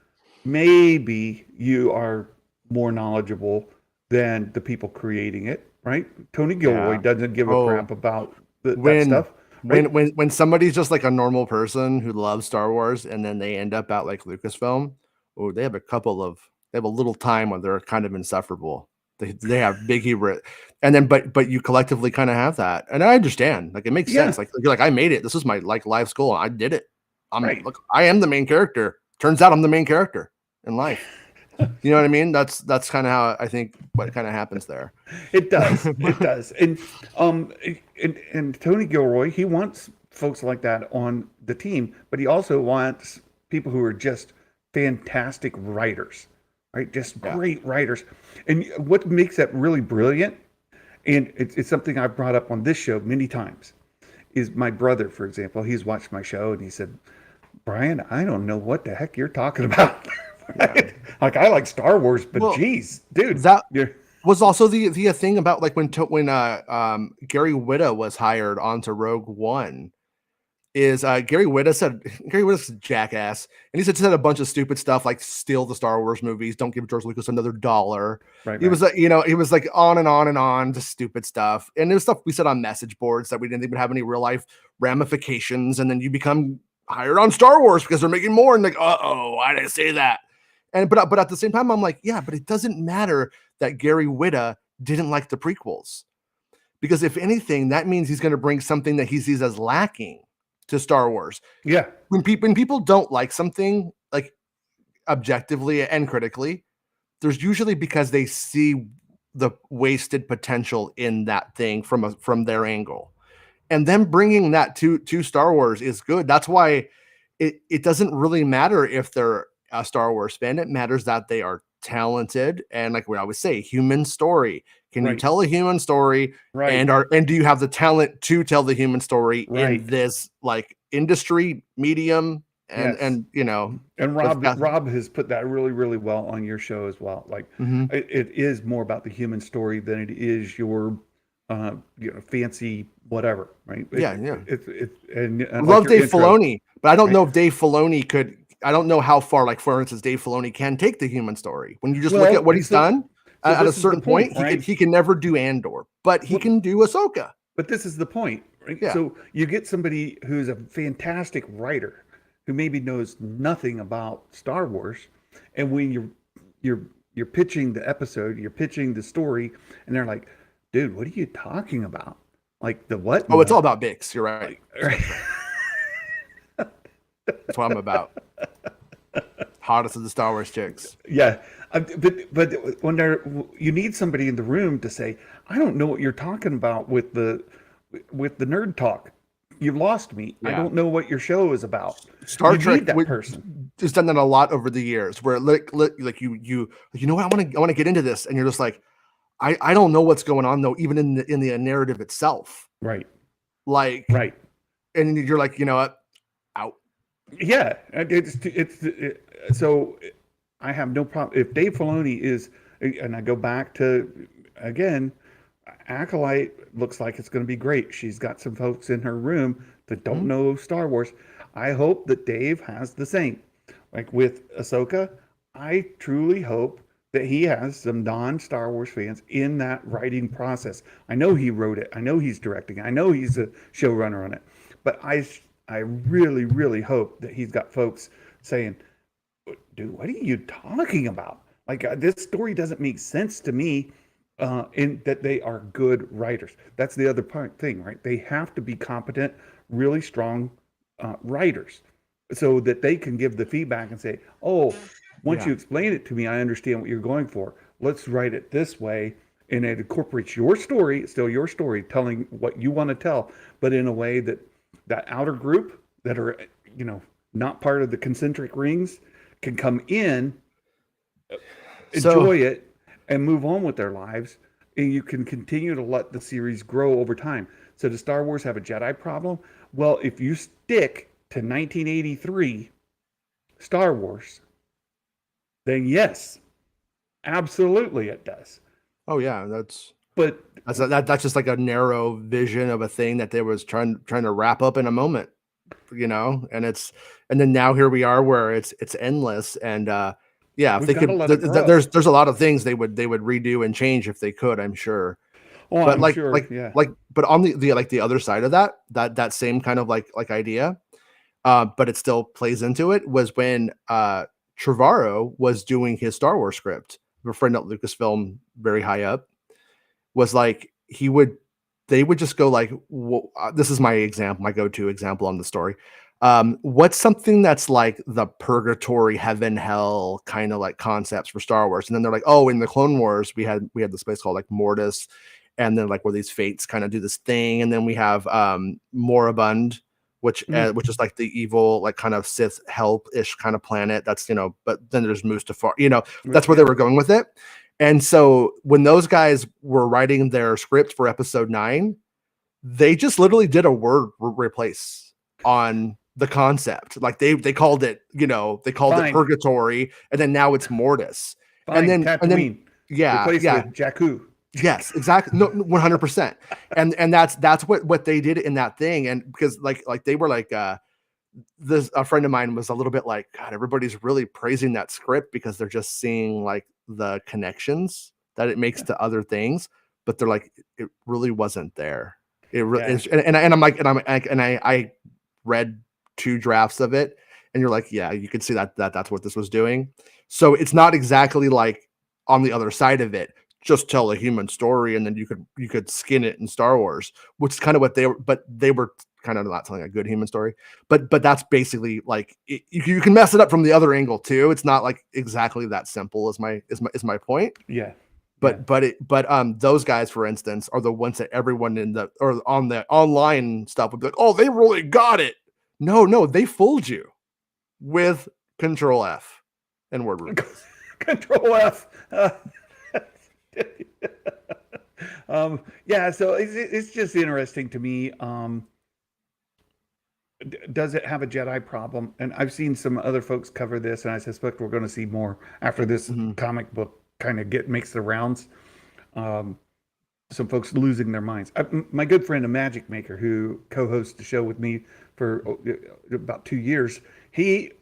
you are more knowledgeable than the people creating it, right? Tony Gilroy Yeah. doesn't give a Oh, crap about that when stuff, right? when somebody's just like a normal person who loves Star Wars and then they end up at like Lucasfilm, oh, they have a little time when they're kind of insufferable. They have big hubris, and then but you collectively kind of have that, and I understand. Like it makes Yeah, sense. Like you're like I made it. This is my like life's goal. I did it. right. I am the main character. Turns out I'm the main character in life. You know what I mean? That's kind of how I think what kind of happens there. It does. It does. Um and Tony Gilroy, he wants folks like that on the team, but he also wants people who are just fantastic writers, right? Just Yeah. great writers. And what makes that really brilliant, and it's something I've brought up on this show many times, is my brother, for example. He's watched my show and he said, Brian, I don't know what the heck you're talking about. Yeah. Like I like Star Wars, but Well, geez, dude, that you're was also the thing about like when Gary Whitta was hired onto Rogue One is Gary Whitta's a jackass, and he said a bunch of stupid stuff like steal the Star Wars movies, don't give George Lucas another dollar. right, He right. was like, he was like on and on and on, just stupid stuff. And there's stuff we said on message boards that we didn't even have any real life ramifications. And then you become hired on Star Wars because they're making more, and like, why did I say that? And but at the same time, I'm like, yeah, but it doesn't matter that Gary Whitta didn't like the prequels. Because if anything, that means he's going to bring something that he sees as lacking to Star Wars. Yeah, When people don't like something, like objectively and critically, there's usually because they see the wasted potential in that thing from their angle. And them bringing that to Star Wars is good. That's why it doesn't really matter if they're a Star Wars fan. It matters that they are talented, and like we always say, human story. Can you right, tell a human story? right, And do you have the talent to tell the human story in right. this like industry medium? Yes. And And that's Rob has put that really, really well on your show as well. Like mhm. it is more about the human story than it is your fancy whatever, right? Yeah, yeah. And like Love your Dave intro, Filoni, but I don't right? know if Dave Filoni could. I don't know how far, like for instance, Dave Filoni can take the human story. When you just look at Well, what he's done, so at a this is the certain point, point, right? he can never do Andor, but he Well, can do Ahsoka. but this is the point, right? Yeah, So you get somebody who's a fantastic writer who maybe knows nothing about Star Wars, and when you're pitching the episode, you're pitching the story, and they're like, "Dude, what are you talking about? Like the what?" oh, And it's all the, about Bix. You're right. like, right? That's what I'm about. Hottest of the Star Wars chicks. Yeah, but when you need somebody in the room to say, "I don't know what you're talking about with the nerd talk. You've lost me. I Yeah, don't know what your show is about." Star You Trek need that person. has done that a lot over the years, where like you know what, I want to get into this, and you're just like, I don't know what's going on though, even in the narrative itself. Right, Like, right. and you're like, you know what, out. Yeah, so I have no problem if Dave Filoni is, and I go back to again, Acolyte looks like it's going to be great. She's got some folks in her room that don't Mhm. know Star Wars. I hope that Dave has the same. Like with Ahsoka, I truly hope that he has some non-Star Wars fans in that writing process. I know he wrote it. I know he's directing. I know he's a showrunner on it. But I really, really hope that he's got folks saying, dude, what are you talking about? Like this story doesn't make sense to me. In that they are good writers. That's the other thing, right? They have to be competent, really strong writers, so that they can give the feedback and say, "Oh, once Yeah. you explain it to me, I understand what you're going for. Let's write it this way." And it incorporates your story, it's still your story, telling what you want to tell, but in a way that that outer group that are, not part of the concentric rings can come in, So enjoy it, and move on with their lives. And you can continue to let the series grow over time. So does Star Wars have a Jedi problem? Well, if you stick to 1983 Star Wars, then yes, absolutely it does. Oh yeah, that's But that's just like a narrow vision of a thing that they was trying to wrap up in a moment, and then now here we are where it's endless. And yeah, if we've they got to could, let it grow. there's a lot of things they would redo and change if they could, I'm sure. Oh, But I'm sure. Yeah. but on the like the other side of that same kind of like idea, but it still plays into it, was when Trevorrow was doing his Star Wars script. A friend at Lucasfilm, very high up, was like they would just go like, this is my example, my go-to example on the story. What's something that's like the purgatory, heaven, hell kind of like concepts for Star Wars? And then they're like, oh, in the Clone Wars, we had this place called like Mortis, and then like where these fates kind of do this thing, and then we have Moribund, which is like the evil, like kind of Sith hell-ish kind of planet. That's but then there's Mustafar. That's where they were going with it. And so when those guys were writing their script for episode 9, they just literally did a word replace on the concept. Like they called it, they called it purgatory, and then now it's Mortis. And then yeah, replaced with Jakku. Yes, exactly. No, 100%. And that's what they did in that thing. And because like they were like a friend of mine was a little bit like, God, everybody's really praising that script because they're just seeing like the connections that it makes to other things, but they're like, it really wasn't there. It really is. And I'm like, I read 2 drafts of it, and you're like, yeah, you could see that's what this was doing. So it's not exactly like on the other side of it, just tell a human story and then you could skin it in Star Wars, which is kind of what they were kind of not telling a good human story, but that's basically like you can mess it up from the other angle too. It's not like exactly that simple is my point. Yeah. But those guys, for instance, are the ones that everyone on the online stuff would be like, oh, they really got it. No, they fooled you with Control F and word reviews. Control F. Yeah, so it's just interesting to me. Does it have a Jedi problem? And I've seen some other folks cover this, and I suspect we're going to see more after this comic book kind of makes the rounds. Some folks losing their minds. My good friend, a magic maker who co-hosts the show with me for about 2 years, he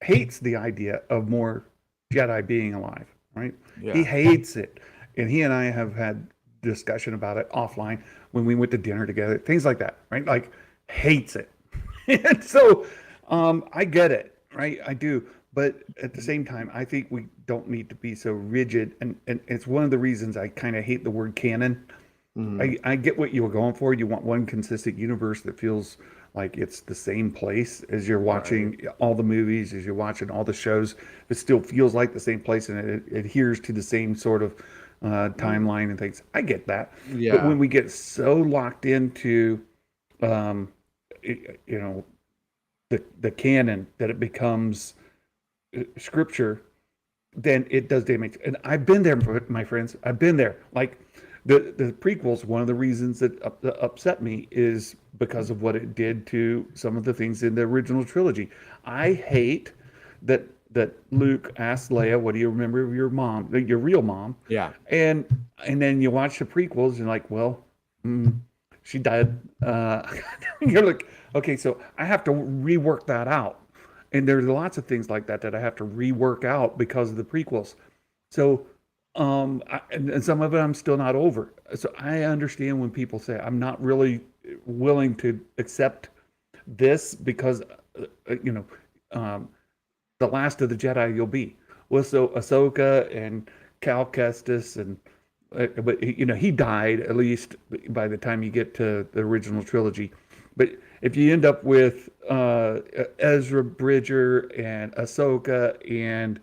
hates the idea of more Jedi being alive, right? Yeah. He hates it. And he and I have had discussion about it offline when we went to dinner together, things like that, right? Like, hates it. And so I get it, right? I do. But at the same time, I think we don't need to be so rigid. And it's one of the reasons I kind of hate the word canon. I get what you were going for. You want one consistent universe that feels like it's the same place as you're watching all the movies, as you're watching all the shows. It still feels like the same place, and it adheres to the same sort of timeline and things. I get that. Yeah. But when we get so locked into, the canon that it becomes scripture, then it does damage. And I've been there, my friends. I've been there. Like the prequels, one of the reasons that upset me is because of what it did to some of the things in the original trilogy. I hate that Luke asked Leia, "What do you remember of your mom, your real mom?" Yeah. And then you watch the prequels, and you're like, well, she died. You're like, okay, so I have to rework that out. And there's lots of things like that I have to rework out because of the prequels. So, and some of it I'm still not over. So I understand when people say I'm not really willing to accept this because, the last of the Jedi you'll be. Well, so Ahsoka and Cal Kestis and but he died at least by the time you get to the original trilogy. But if you end up with Ezra Bridger and Ahsoka and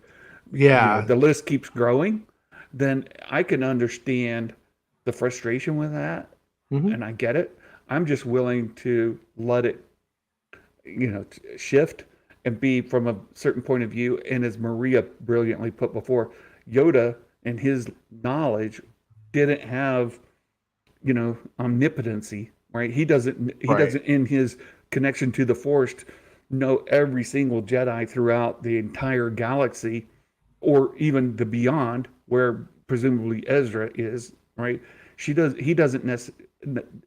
the list keeps growing, then I can understand the frustration with that, and I get it. I'm just willing to let it, shift and be from a certain point of view. And as Maria brilliantly put before, Yoda and his knowledge didn't have, omnipotency right? He doesn't Right. in his connection to the Force know every single Jedi throughout the entire galaxy, or even the beyond, where presumably Ezra is, right? He doesn't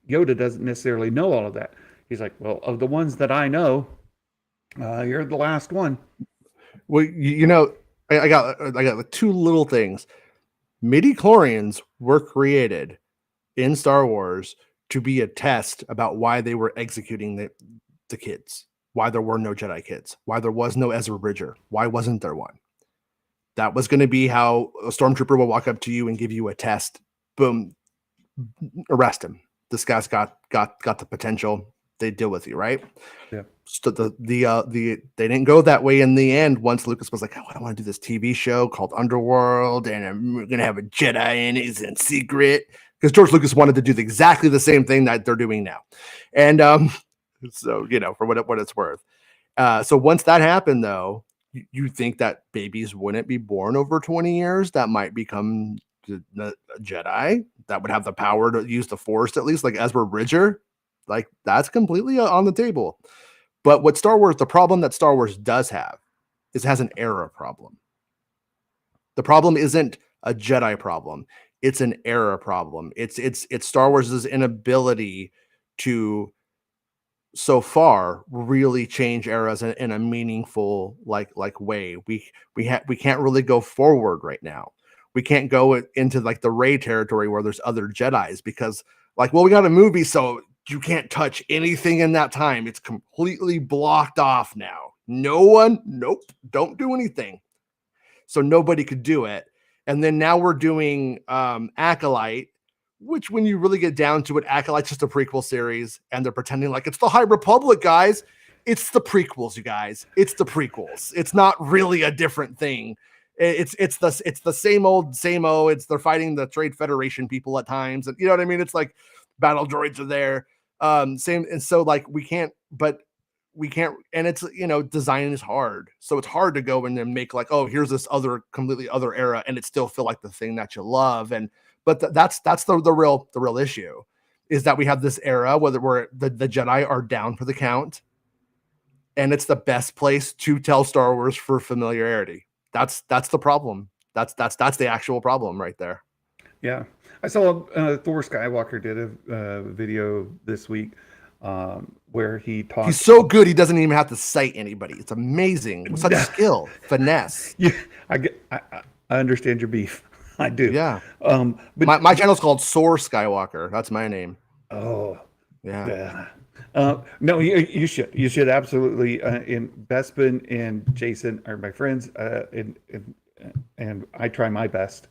Yoda doesn't necessarily know all of that. He's like, well, of the ones that I know, you're the last one. Well, you know, I got like two little things. Midi-chlorians were created in Star Wars to be a test about why they were executing the kids, why there were no Jedi kids, why there was no Ezra Bridger, why wasn't there one? That was going to be how a stormtrooper will walk up to you and give you a test. Boom, arrest him. This guy's got the potential. They deal with you, right? Yeah. So they didn't go that way in the end. Once Lucas was like, I want to do this TV show called Underworld, and I'm gonna have a Jedi in it in secret, because George Lucas wanted to do exactly the same thing that they're doing now, and so for what it's worth. So once that happened, though, you think that babies wouldn't be born over 20 years that might become a Jedi that would have the power to use the Force, at least like Ezra Bridger, like that's completely on the table. But the problem that Star Wars does have is it has an era problem. The problem isn't a Jedi problem. It's an era problem. It's Star Wars' inability to so far really change eras in a meaningful like way. We can't really go forward right now. We can't go into like the Rey territory where there's other Jedis, because like, well, we got a movie, so you can't touch anything in that time. It's completely blocked off now. Nope, don't do anything. So nobody could do it. And then now we're doing Acolyte, which when you really get down to it, Acolyte's just a prequel series, and they're pretending like it's the High Republic, guys. It's the prequels, you guys. It's the prequels. It's not really a different thing. It's the same old. It's they're fighting the Trade Federation people at times. You know what I mean? It's like battle droids are there. Same. And so like we can't, and it's design is hard, so it's hard to go in and make like, oh, here's this completely other era, and it still feel like the thing that you love. But that's the real issue, is that we have this era where the Jedi are down for the count, and it's the best place to tell Star Wars for familiarity. That's the problem. That's the actual problem right there. Yeah, I saw Thor Skywalker did a video this week where he talked. He's so good, he doesn't even have to cite anybody. It's amazing. With such skill, finesse. Yeah, I understand your beef. I do. Yeah. But my channel's called Soar Skywalker. That's my name. Oh, yeah. No, you should absolutely. And Bespin and Jason are my friends, and I try my best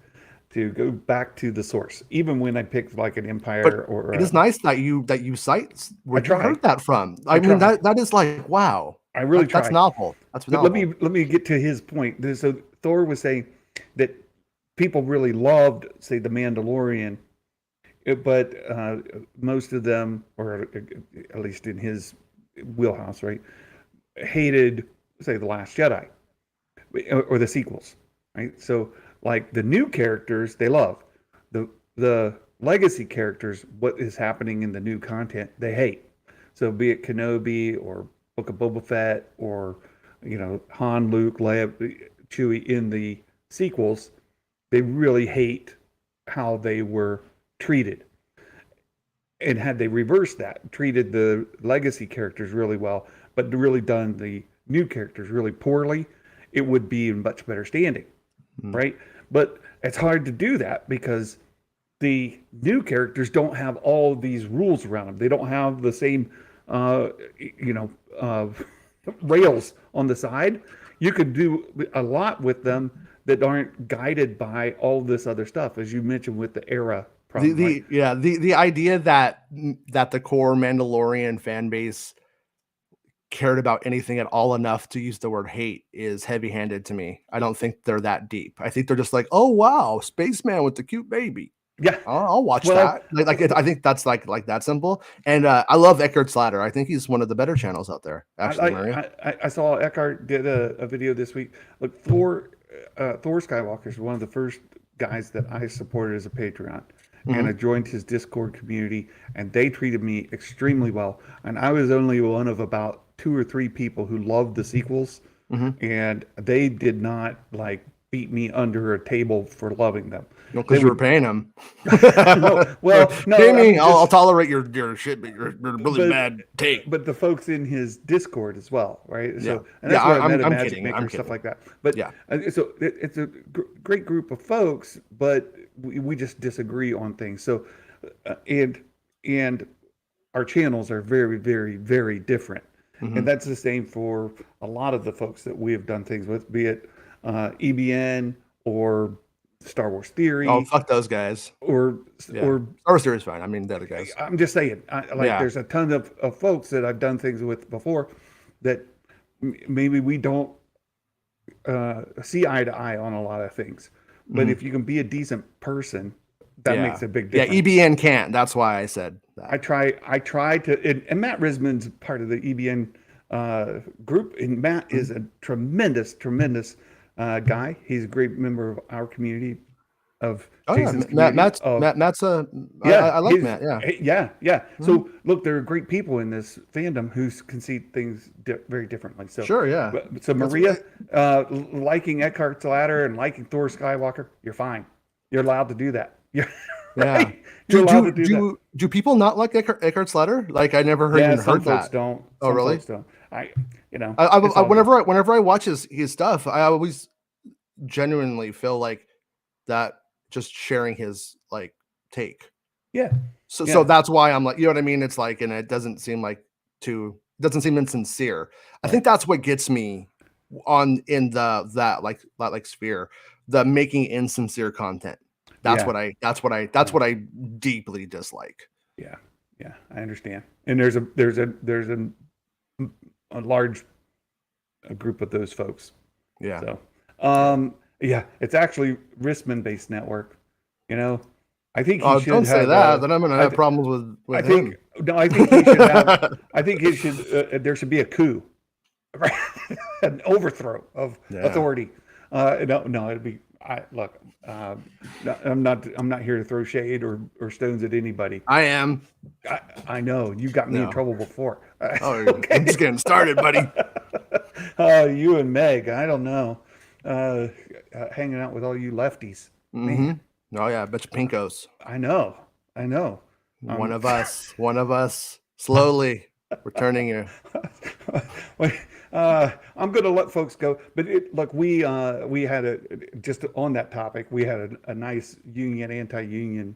to go back to the source, even when I picked like an Empire or. It is nice that you cite where you heard that from. I mean, try. that is like, wow. I really try. That's novel. That's but novel. Let me get to his point. So Thor was saying that people really loved, say, the Mandalorian, but most of them, or at least in his wheelhouse, right, hated, say, The Last Jedi or the sequels, right? So, like the new characters, they love the legacy characters. What is happening in the new content, they hate. So, be it Kenobi or Book of Boba Fett or Han, Luke, Leia, Chewie in the sequels, they really hate how they were treated. And had they reversed that, treated the legacy characters really well, but really done the new characters really poorly, it would be in much better standing, right? But it's hard to do that because the new characters don't have all these rules around them. They don't have the same, rails on the side. You could do a lot with them that aren't guided by all this other stuff, as you mentioned with the era problem. The idea that the core Mandalorian fan base cared about anything at all enough to use the word hate is heavy-handed to me. I don't think they're that deep. I think they're just like, oh wow, spaceman with the cute baby. Yeah, I'll watch that. I think that's like that simple. And I love Eckhart Slatter. I think he's one of the better channels out there. Actually, I saw Eckhart did a video this week. Look, Thor Skywalker is one of the first guys that I supported as a Patreon, and I joined his Discord community, and they treated me extremely well. And I was only one of about 2 or 3 people who loved the sequels, and they did not like beat me under a table for loving them. No, because you were paying them. No, well, no, Pay I me, mean, I'll tolerate your shit, but you're really bad take. But the folks in his Discord as well, right? Yeah. So, and that's where I met a I'm Magic kidding. Maker I'm and stuff kidding. like that. But Yeah. so it's a great group of folks, but we just disagree on things. So, and our channels are very, very, very different. And that's the same for a lot of the folks that we have done things with, be it EBN or Star Wars Theory. Oh, fuck those guys. Or Star Wars Theory is fine. I mean, the other guys. I'm just saying, there's a ton of folks that I've done things with before that maybe we don't see eye to eye on a lot of things. But if you can be a decent person, that makes a big difference. Yeah, EBN can't. That's why I said that. I try to, and Matt Risman's part of the EBN group, and Matt is a tremendous guy. He's a great member of our community. Of Jason's community. Matt's I like Matt. Yeah. So look, there are great people in this fandom who can see things very differently. So sure, yeah. So Maria, liking Eckhart's Ladder and liking Thor Skywalker, you're fine. You're allowed to do that. You're right. You're allowed to do that. Do people not like Eckhart's Ladder? Like I never heard some that. folks don't. Oh, Some really? folks don't. Whenever I watch his stuff, I always genuinely feel like that. Just sharing his like take. Yeah. So that's why I'm like, you know what I mean? It's like, and it doesn't seem insincere. I think that's what gets me in that sphere, the making insincere content. That's what I deeply dislike. Yeah. I understand. And there's a large group of those folks. Yeah. So, yeah, it's actually Risman-based network. I think he should don't say have that. Then I'm going to have problems with him. I think he should have. I think he should. There should be a coup, right? An overthrow of authority. No, it'd be. Look. I'm not here to throw shade or stones at anybody. I am. I know you got me in trouble before. Okay. I'm just getting started, buddy. You and Meg. I don't know. Hanging out with all you lefties. Oh yeah, a bunch of pinkos. I know. One of us, slowly returning you. I'm going to let folks go, but look, we had just on that topic, we had a nice union, anti-union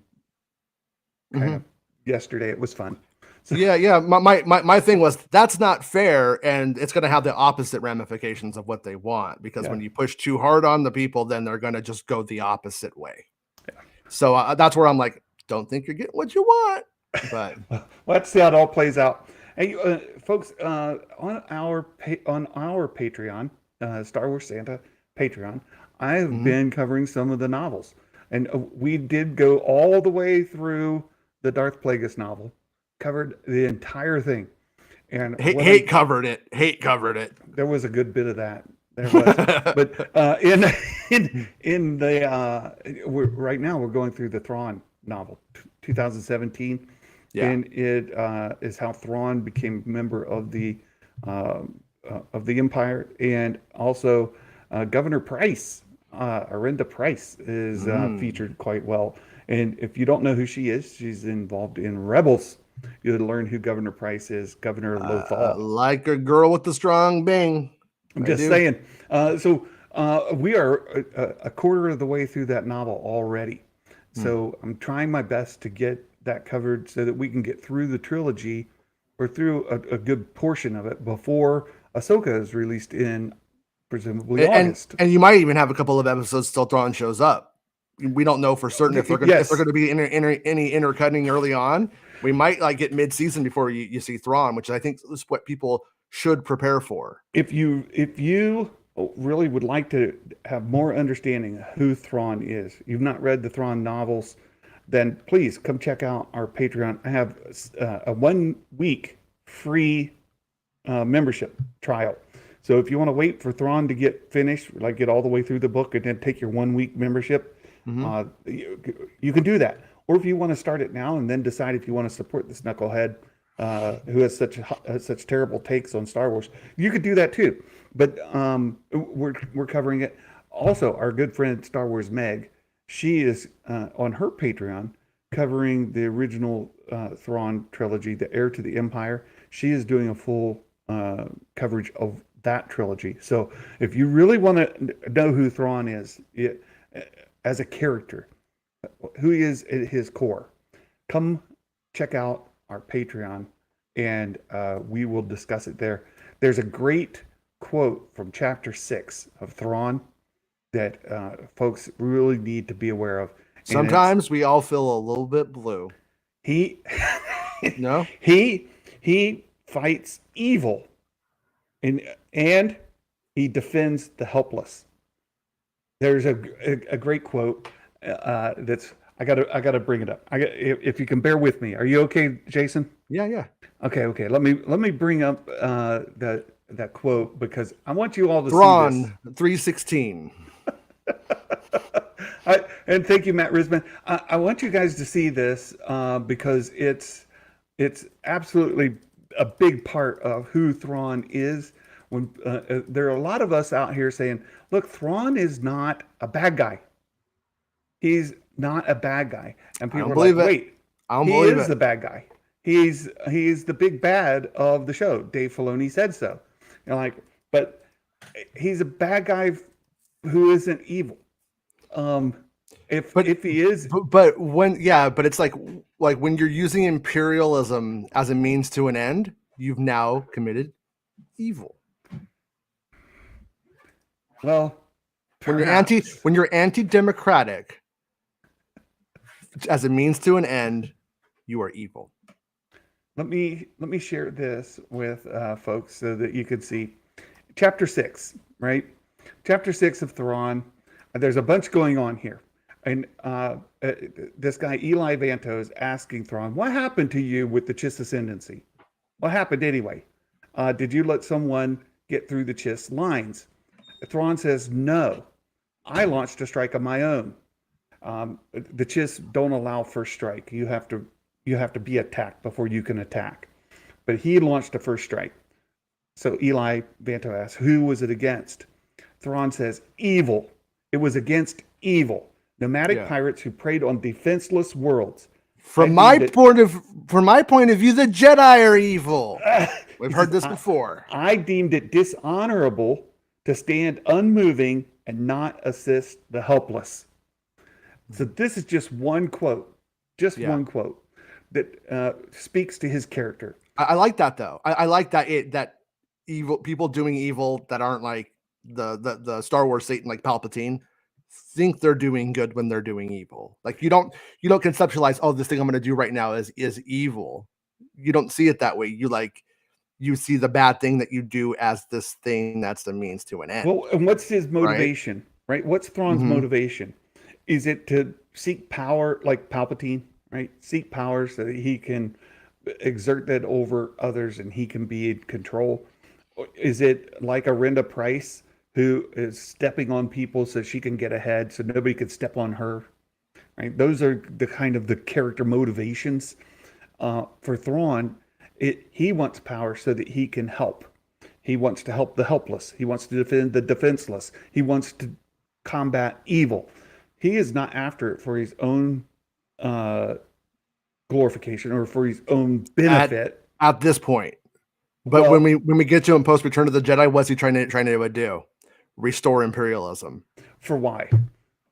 kind of yesterday. It was fun. So, yeah. My thing was that's not fair, and it's going to have the opposite ramifications of what they want, because when you push too hard on the people, then they're going to just go the opposite way. Yeah. So that's where I'm like, don't think you're getting what you want. But let's see how it all plays out. Hey, folks, on our Patreon, Star Wars Santa Patreon, I have been covering some of the novels, and we did go all the way through the Darth Plagueis novel. Covered the entire thing, and hate covered it. There was a good bit of that. There was, but in the right now we're going through the Thrawn novel, 2017, and it is how Thrawn became a member of the Empire, and also Governor Price, Arenda Price, is featured quite well. And if you don't know who she is, she's involved in Rebels. You'll learn who Governor Price is, Governor of Lothal. Like a girl with the strong bang. I'm just saying. So we are a quarter of the way through that novel already. So I'm trying my best to get that covered so that we can get through the trilogy, or through a good portion of it, before Ahsoka is released in presumably August. And you might even have a couple of episodes till Thrawn shows up. We don't know for certain if they're going to be any intercutting early on. We might get mid-season before you see Thrawn, which I think is what people should prepare for. If you really would like to have more understanding of who Thrawn is, you've not read the Thrawn novels, then please come check out our Patreon. I have a 1 week free membership trial. So if you want to wait for Thrawn to get finished, get all the way through the book and then take your 1 week membership, you can do that. or if you want to start it now and then decide if you want to support this knucklehead who has such terrible takes on Star Wars, you could do that too. But we're covering it. Also, our good friend Star Wars Meg, she is on her Patreon covering the original Thrawn trilogy, The Heir to the Empire. She is doing a full coverage of that trilogy. So if you really want to know who Thrawn is as a character, who he is at his core, come check out our Patreon and we will discuss it there. There's a great quote from chapter 6 of Thrawn that folks really need to be aware of. Sometimes we all feel a little bit blue. He No? he fights evil and he defends the helpless. There's a great quote that's I gotta bring it up. If you can bear with me. Are you okay, Jason? Yeah. Okay. Let me bring up that quote because I want you all to Thrawn see this. 316. And thank you, Matt Risman. I want you guys to see this because it's absolutely a big part of who Thrawn is. When there are a lot of us out here saying, "Look, Thrawn is not a bad guy. He's not a bad guy," and people are like, "Wait, he is the bad guy. He's the big bad of the show." Dave Filoni said so. You're like, but he's a bad guy who isn't evil. If he is, but it's like when you're using imperialism as a means to an end, you've now committed evil. Well, when you're anti-democratic as a means to an end, you are evil. Let me share this with folks so that you can see. Chapter 6, right? Chapter 6 of Thrawn. There's a bunch going on here. And this guy, Eli Vanto, is asking Thrawn, what happened to you with the Chiss Ascendancy? What happened anyway? Did you let someone get through the Chiss lines? Thrawn says, no. I launched a strike of my own. The Chiss don't allow first strike. You have to be attacked before you can attack. But he launched a first strike. So Eli Vanto asks, who was it against? Thrawn says, evil. It was against evil. Nomadic pirates who preyed on defenseless worlds. From my point of view, the Jedi are evil. We've heard this before. I deemed it dishonorable to stand unmoving and not assist the helpless. So this is just one quote, one quote that speaks to his character. I like that though. I like that evil people doing evil that aren't like the Star Wars Satan like Palpatine think they're doing good when they're doing evil. Like you don't conceptualize, oh, this thing I'm going to do right now is evil. You don't see it that way. You see the bad thing that you do as this thing that's the means to an end. Well, and what's his motivation, right? What's Thrawn's motivation? Is it to seek power like Palpatine, right? Seek power so that he can exert that over others and he can be in control? Is it like Arenda Price, who is stepping on people so she can get ahead so nobody could step on her, right? Those are the kind of the character motivations. For Thrawn, he wants power so that he can help. He wants to help the helpless. He wants to defend the defenseless. He wants to combat evil. He is not after it for his own glorification or for his own benefit. At this point. But when we get to him post Return of the Jedi, what's he trying to do? Restore imperialism. For why?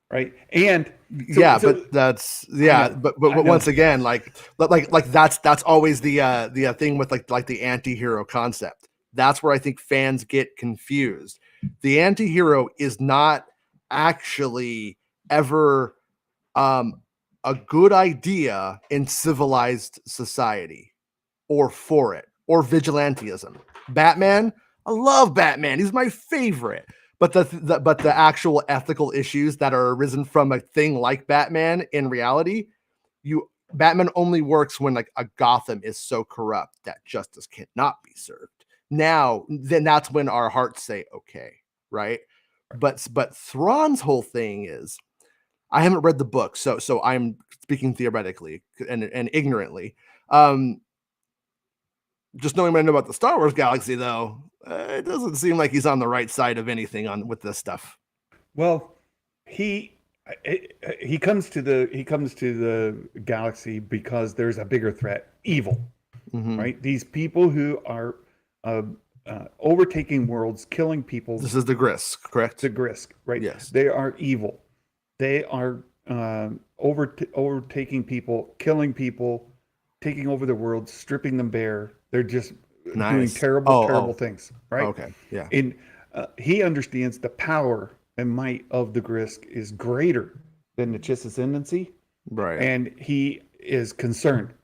Right? And but once again, like that's always the thing with like the anti-hero concept. That's where I think fans get confused. The anti-hero is not actually ever a good idea in civilized society or for it or vigilantism. Batman, I love Batman. He's my favorite. But the actual ethical issues that are arisen from a thing like Batman in reality, Batman only works when like a Gotham is so corrupt that justice cannot be served. Then that's when our hearts say okay, right? But Thrawn's whole thing is I haven't read the book, so I'm speaking theoretically and ignorantly. Just knowing what I know about the Star Wars galaxy, though, it doesn't seem like he's on the right side of anything on with this stuff. Well, he he comes to the galaxy because there's a bigger threat, evil, right? These people who are overtaking worlds, killing people. This is the Grisk, correct? The Grisk, right? Yes. They are evil. They are overtaking people, killing people, taking over the world, stripping them bare. They're just doing terrible things, right? Okay, yeah. And he understands the power and might of the Grisk is greater than the Chiss ascendancy, right? And he is concerned.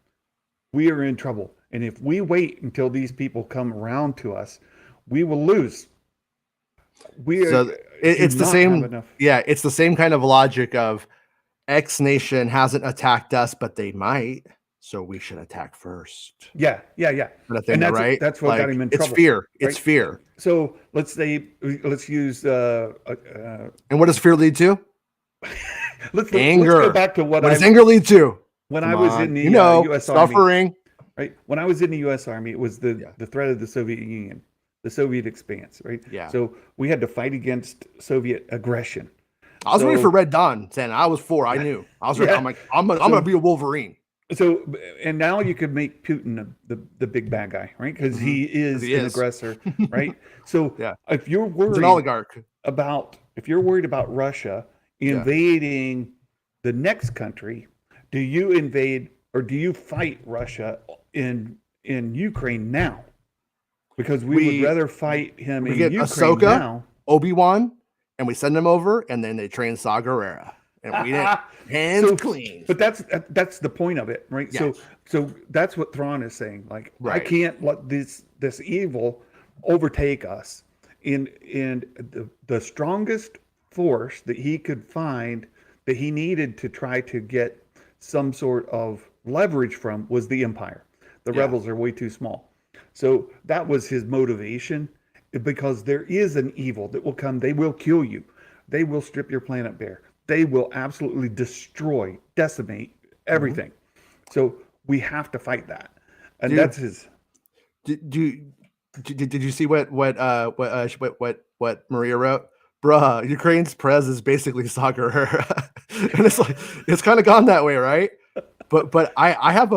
We are in trouble, and if we wait until these people come around to us, we will lose. It's the same. Yeah, it's the same kind of logic of X nation hasn't attacked us, but they might. So we should attack first. Yeah. And that's right. That's what got him in trouble. It's fear. Right? It's fear. So let's use. And what does fear lead to? Anger. Let's go back to what does anger lead to? When I was in the U.S. suffering. Army, right? When I was in the U.S. Army, it was the threat of the Soviet Union, the Soviet expanse, right? Yeah. So we had to fight against Soviet aggression. I was ready for Red Dawn, Santa. I was 4. I knew. I was ready. I'm like, I'm gonna be a Wolverine. So, and now you could make Putin the big bad guy, right? Because he is an aggressor, right? So if you're worried, he's an oligarch. If you're worried about Russia invading the next country, do you invade or do you fight Russia in Ukraine now? Because we would rather fight him in Ukraine Ahsoka, now. Obi-Wan, and we send them over, and then they train Saw Gerrera. And we didn't hands clean. But that's the point of it, right? Yes. So that's what Thrawn is saying. Like, I can't let this evil overtake us. And the strongest force that he could find that he needed to try to get some sort of leverage from was the Empire. The rebels are way too small. So that was his motivation, because there is an evil that will come. They will kill you. They will strip your planet bare. They will absolutely destroy, decimate everything. So we have to fight that, and that's his. Did you see what Maria wrote? Bruh, Ukraine's prez is basically Saw Gerrera. And it's like it's kind of gone that way, right? But I have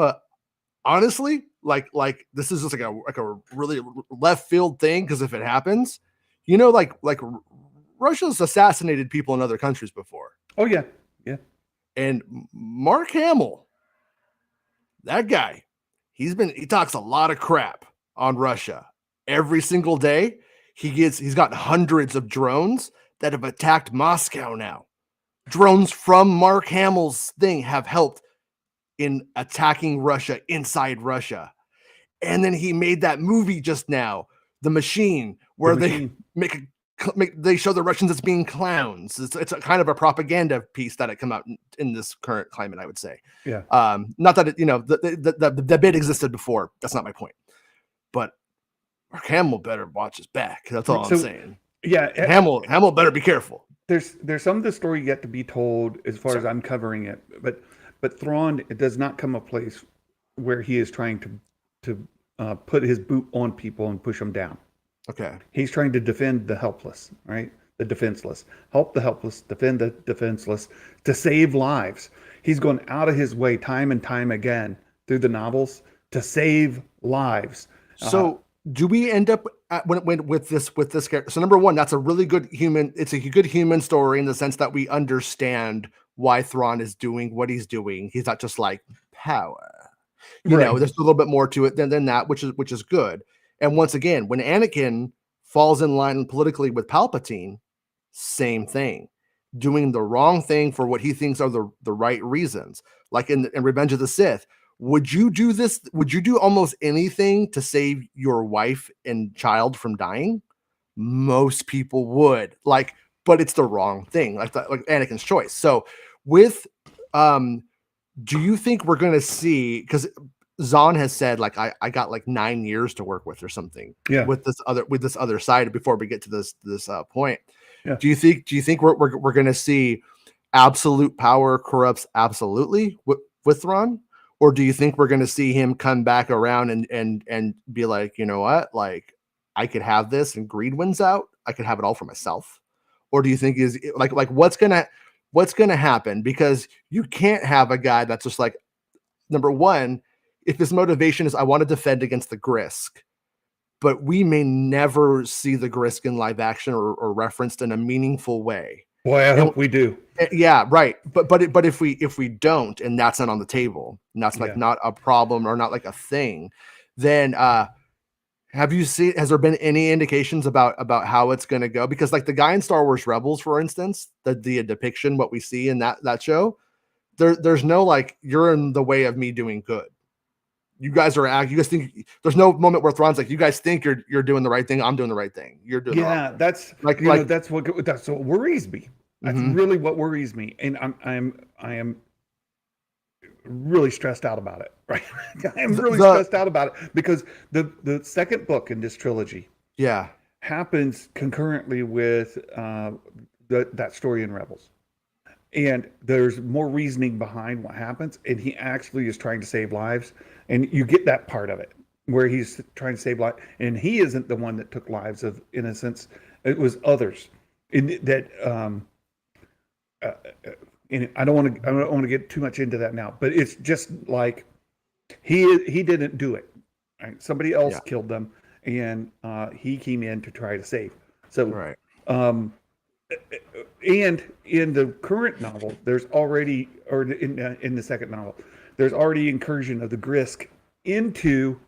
honestly like this is just like a really left field thing, because if it happens, like Russia's assassinated people in other countries before. Oh, yeah. And Mark Hamill, that guy, he talks a lot of crap on Russia every single day. He's got hundreds of drones that have attacked Moscow now. Drones from Mark Hamill's thing have helped in attacking Russia inside Russia. And then he made that movie just now, The Machine, where they they show the Russians as being clowns. It's a kind of a propaganda piece that had come out in this current climate, I would say. Yeah. Not that it, the bid existed before. That's not my point. But Mark Hamill better watch his back. That's all I'm saying. Yeah. Hamill better be careful. There's some of the story yet to be told as far as I'm covering it. But Thrawn, it does not come a place where he is trying to put his boot on people and push them down. Okay. He's trying to defend the helpless, right? The defenseless. Help the helpless, defend the defenseless, to save lives. He's going out of his way time and time again through the novels to save lives. So do we end up with this character? So number one, that's a really good human. It's a good human story in the sense that we understand why Thrawn is doing what he's doing. He's not just like power. There's a little bit more to it than that, which is good. And once again, when Anakin falls in line politically with Palpatine, same thing, doing the wrong thing for what he thinks are the right reasons. Like in Revenge of the Sith, would you do this? Would you do almost anything to save your wife and child from dying? Most people would, but it's the wrong thing, like Anakin's choice. So with, do you think we're going to see, because Zahn has said, I got 9 years to work with or something. Yeah. With this other side before we get to this point. Yeah. Do you think we're going to see absolute power corrupts absolutely with Thrawn? Or do you think we're going to see him come back around and be like, you know what, like I could have this and greed wins out. I could have it all for myself. Or do you think is like what's gonna happen? Because you can't have a guy that's just like, number one, if his motivation is I want to defend against the Grisk, but we may never see the Grisk in live action or referenced in a meaningful way. Boy, I hope we do. Yeah, right. But if we don't, and that's not on the table, and that's like not a problem or not like a thing, then has there been any indications about how it's going to go? Because like the guy in Star Wars Rebels, for instance, the depiction, what we see in that show, there's no like, you're in the way of me doing good. You guys think there's no moment where Thrawn's like, you guys think you're doing the right thing. I'm doing the right thing. You're doing that's like that's what worries me. That's really what worries me, and I am really stressed out about it. Right, I am really stressed out about it because the second book in this trilogy, happens concurrently with that story in Rebels, and there's more reasoning behind what happens, and he actually is trying to save lives, and you get that part of it where he's trying to save lives, and he isn't the one that took lives of innocents; it was others. In that. And I don't want to get too much into that now, but it's just like he didn't do it. Right? Somebody else killed them, and he came in to try to save. So, and in the current novel, there's already, or in the second novel, there's already incursion of the Grisk into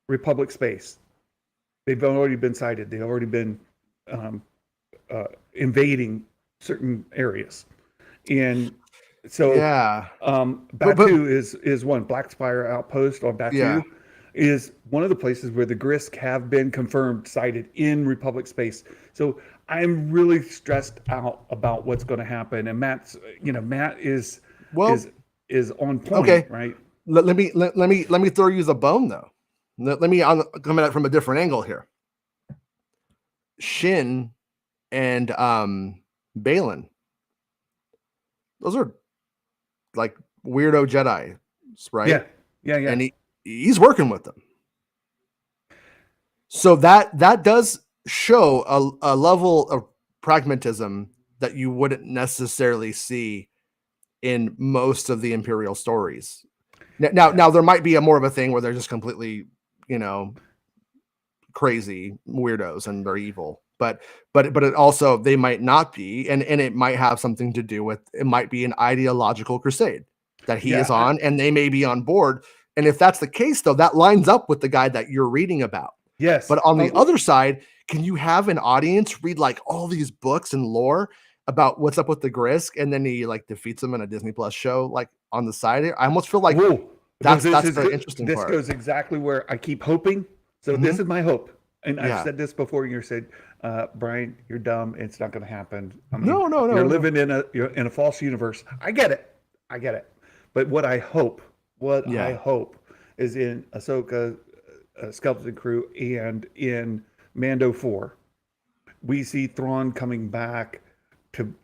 Republic space. They've already been sighted. They've already been invading certain areas. And so Batu is one. Black Spire Outpost on Batu is one of the places where the Grisk have been confirmed sighted in Republic space. So I'm really stressed out about what's going to happen. And Matt is on point, right? Let me throw you the bone though. Let me come at it from a different angle here. Shin and Balin. Those are like weirdo Jedi, right? Yeah. And he's working with them. So that does show a level of pragmatism that you wouldn't necessarily see in most of the Imperial stories. Now there might be more of a thing where they're just completely, crazy weirdos and they're evil. But it also, they might not be, and it might have something to do with, it might be an ideological crusade that he is on, and they may be on board. And if that's the case, though, that lines up with the guy that you're reading about. Yes. But on the other side, can you have an audience read like all these books and lore about what's up with the Grisk, and then he like defeats them in a Disney Plus show like on the side? I almost feel like that's the interesting part. This goes exactly where I keep hoping. So this is my hope. And I've said this before. You said, Brian, you're dumb. It's not going to happen. I mean, no. You're living in a false universe. I get it. But what I hope is in Ahsoka, Skeleton Crew, and in Mando 4, we see Thrawn coming back to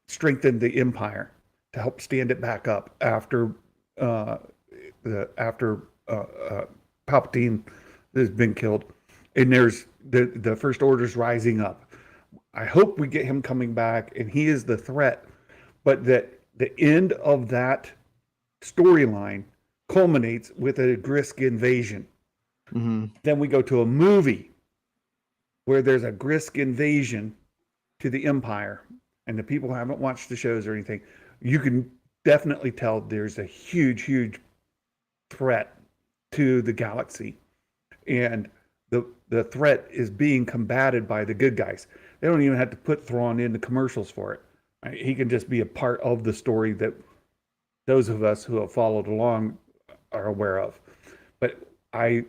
strengthen the Empire, to help stand it back up after Palpatine has been killed. And there's the First Order's rising up. I hope we get him coming back, and he is the threat. But that the end of that storyline culminates with a Grisk invasion. Then we go to a movie where there's a Grisk invasion to the Empire, and the people who haven't watched the shows or anything, you can definitely tell there's a huge, huge threat to the galaxy. And the threat is being combated by the good guys. They don't even have to put Thrawn in the commercials for it. Right? He can just be a part of the story that those of us who have followed along are aware of. But I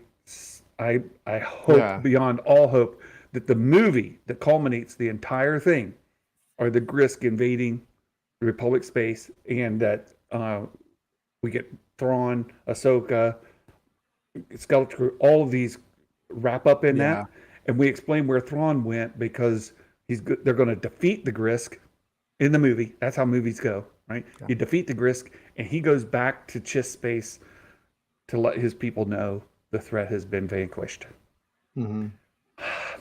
hope beyond all hope that the movie that culminates the entire thing are the Grisk invading the Republic space, and that we get Thrawn, Ahsoka, Skeleton Crew, all of these wrap up in that, and we explain where Thrawn went, because they're going to defeat the Grisk in the movie. That's how movies go, right? Yeah. You defeat the Grisk, and he goes back to Chiss space to let his people know the threat has been vanquished. Mm-hmm.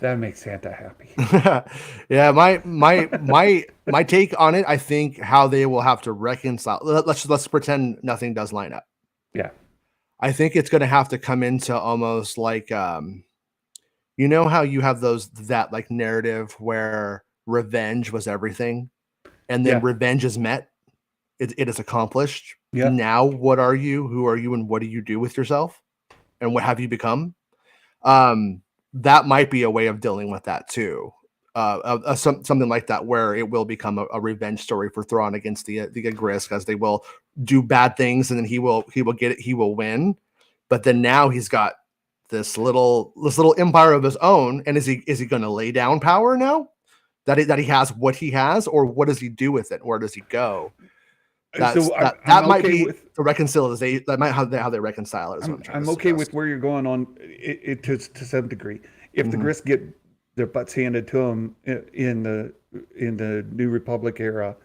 That makes Santa happy. Yeah, my take on it, I think how they will have to reconcile. Let's pretend nothing does line up. Yeah. I think it's going to have to come into almost like you know how you have that like narrative where revenge was everything, and then Yeah. revenge is met. It is accomplished. Yeah. Now, what are you? Who are you? And what do you do with yourself? And what have you become? That might be a way of dealing with that too. Something like that, where it will become a revenge story for Thrawn against the Grisk, as they will do bad things, and then he will get it. He will win, but then now he's got this little empire of his own. And is he going to lay down power now that he has what he has, or what does he do with it? Where does he go? That might be the reconciliation. That might how they reconcile it. I'm okay with where you're going on it to some degree. If the Grisk get their butts handed to them in the New Republic era,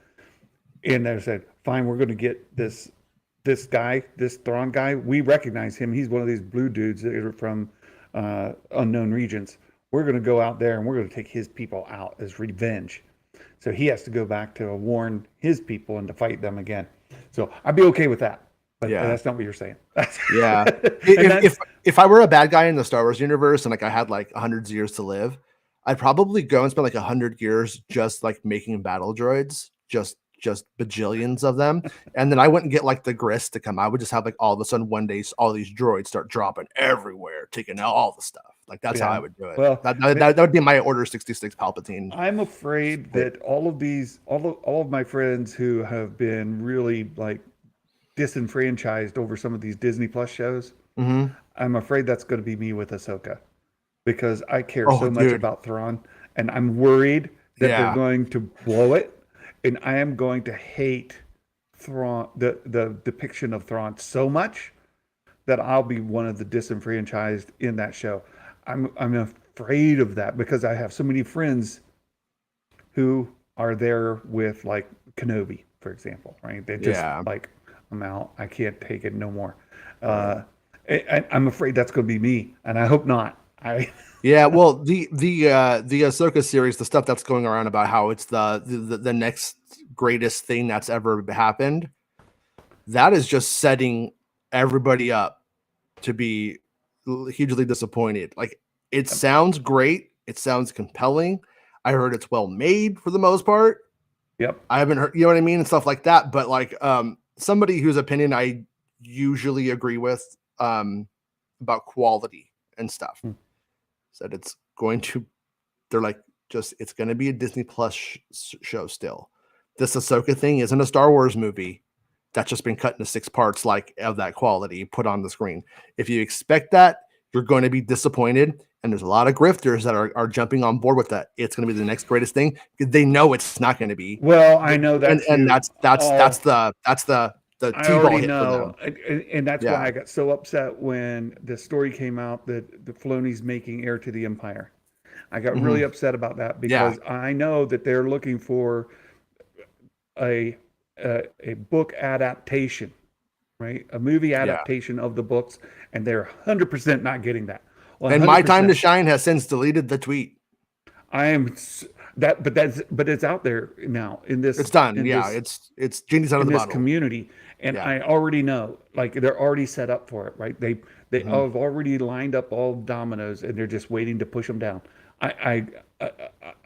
and they said, "Fine, we're going to get this guy, this Thrawn guy. We recognize him. He's one of these blue dudes that are from unknown regions. We're going to go out there and we're going to take his people out as revenge." So he has to go back to warn his people and to fight them again. So I'd be okay with that. But that's not what you're saying. Yeah. If I were a bad guy in the Star Wars universe and like I had like 100 years to live, I'd probably go and spend like 100 years just like making battle droids, just bajillions of them. And then I wouldn't get like the Grisk to come. I would just have like all of a sudden one day all these droids start dropping everywhere, taking out all the stuff. Like that's how I would do it. Well, that would be my Order 66 Palpatine. I'm afraid that all of my friends who have been really like disenfranchised over some of these Disney Plus shows, I'm afraid that's going to be me with Ahsoka, because I care so much about Thrawn, and I'm worried that they're going to blow it, and I am going to hate Thrawn, the depiction of Thrawn so much that I'll be one of the disenfranchised in that show. I'm afraid of that because I have so many friends who are there with like Kenobi, for example, right? They just like, I'm out. I can't take it no more. I'm afraid that's going to be me, and I hope not. Well, the Ahsoka series, the stuff that's going around about how it's the next greatest thing that's ever happened, that is just setting everybody up to be hugely disappointed. Like, it sounds great, it sounds compelling. I heard it's well made for the most part. Yep. I haven't heard, you know what I mean, and stuff like that. But like, somebody whose opinion I usually agree with, about quality and stuff, said it's going to. They're like, it's going to be a Disney Plus show still. This Ahsoka thing isn't a Star Wars movie that's just been cut into 6 parts, like of that quality put on the screen. If you expect that, you're going to be disappointed. And there's a lot of grifters that are jumping on board with that. It's going to be the next greatest thing. They know it's not going to be. Well, I know that, and that's the I already know, and that's why I got so upset when the story came out that the Filoni's making Heir to the Empire. I got really upset about that because I know that they're looking for a book adaptation, right? A movie adaptation of the books, and they're 100% not getting that. 100%. And My Time to Shine has since deleted the tweet. But it's out there now in this. It's done. It's Genie's out of the bottle. Community, and I already know, like, they're already set up for it, right? They have already lined up all dominoes, and they're just waiting to push them down.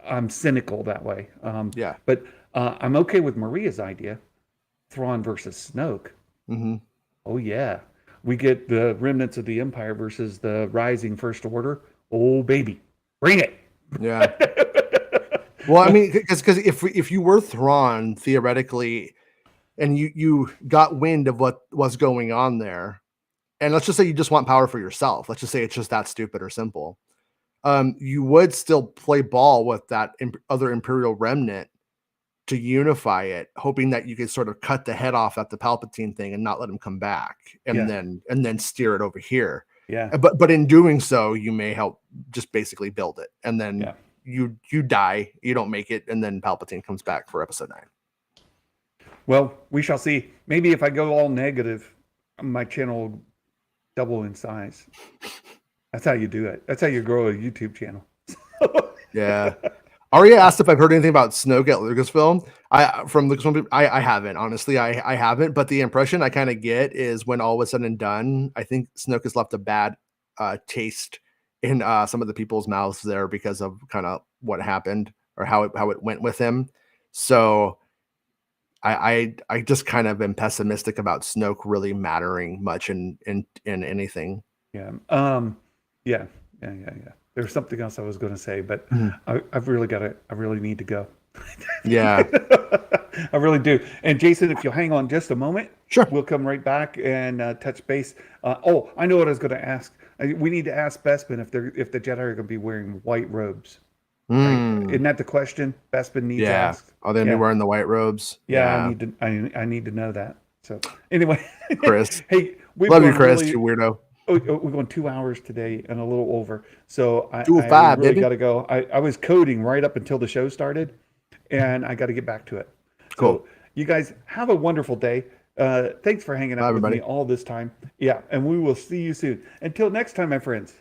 I'm cynical that way. But I'm okay with Maria's idea, Thrawn versus Snoke. Oh yeah, we get the remnants of the Empire versus the rising First Order. Oh baby, bring it. Yeah. Well, I mean, because if you were Thrawn theoretically, and you got wind of what was going on there, and let's just say you just want power for yourself. Let's just say it's just that stupid or simple. You would still play ball with that other Imperial remnant to unify it, hoping that you could sort of cut the head off at the Palpatine thing and not let him come back, and then steer it over here. Yeah. But in doing so, you may help just basically build it, and then you die, you don't make it, and then Palpatine comes back for episode 9. Well, we shall see. Maybe if I go all negative, my channel will double in size. That's how you do it. That's how you grow a YouTube channel. Yeah. Arya asked if I've heard anything about Snoke at Lucasfilm. I haven't, honestly. I haven't, but the impression I kind of get is when all was said and done, I think Snoke has left a bad taste in some of the people's mouths there because of kind of what happened or how it went with him. So I just kind of am pessimistic about Snoke really mattering much in anything. Yeah. Yeah. There's something else I was going to say, but Mhm. I really need to go. Yeah. I really do. And Jason, if you'll hang on just a moment, Sure. we'll come right back and touch base. I know what I was going to ask. We need to ask Bespin if the Jedi are going to be wearing white robes. Right? Isn't that the question Bespin needs asked? Are they gonna be wearing the white robes? Yeah, I need to know that. So anyway, Chris. hey, Love you, Chris, you weirdo. we're going 2 hours today and a little over. So I 2:05, really baby. got to go. I was coding right up until the show started, and I got to get back to it. Cool. So you guys have a wonderful day. Thanks for hanging out with me all this time. Yeah, and we will see you soon. Until next time, my friends.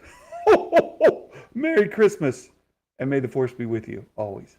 Merry Christmas, and may the Force be with you always.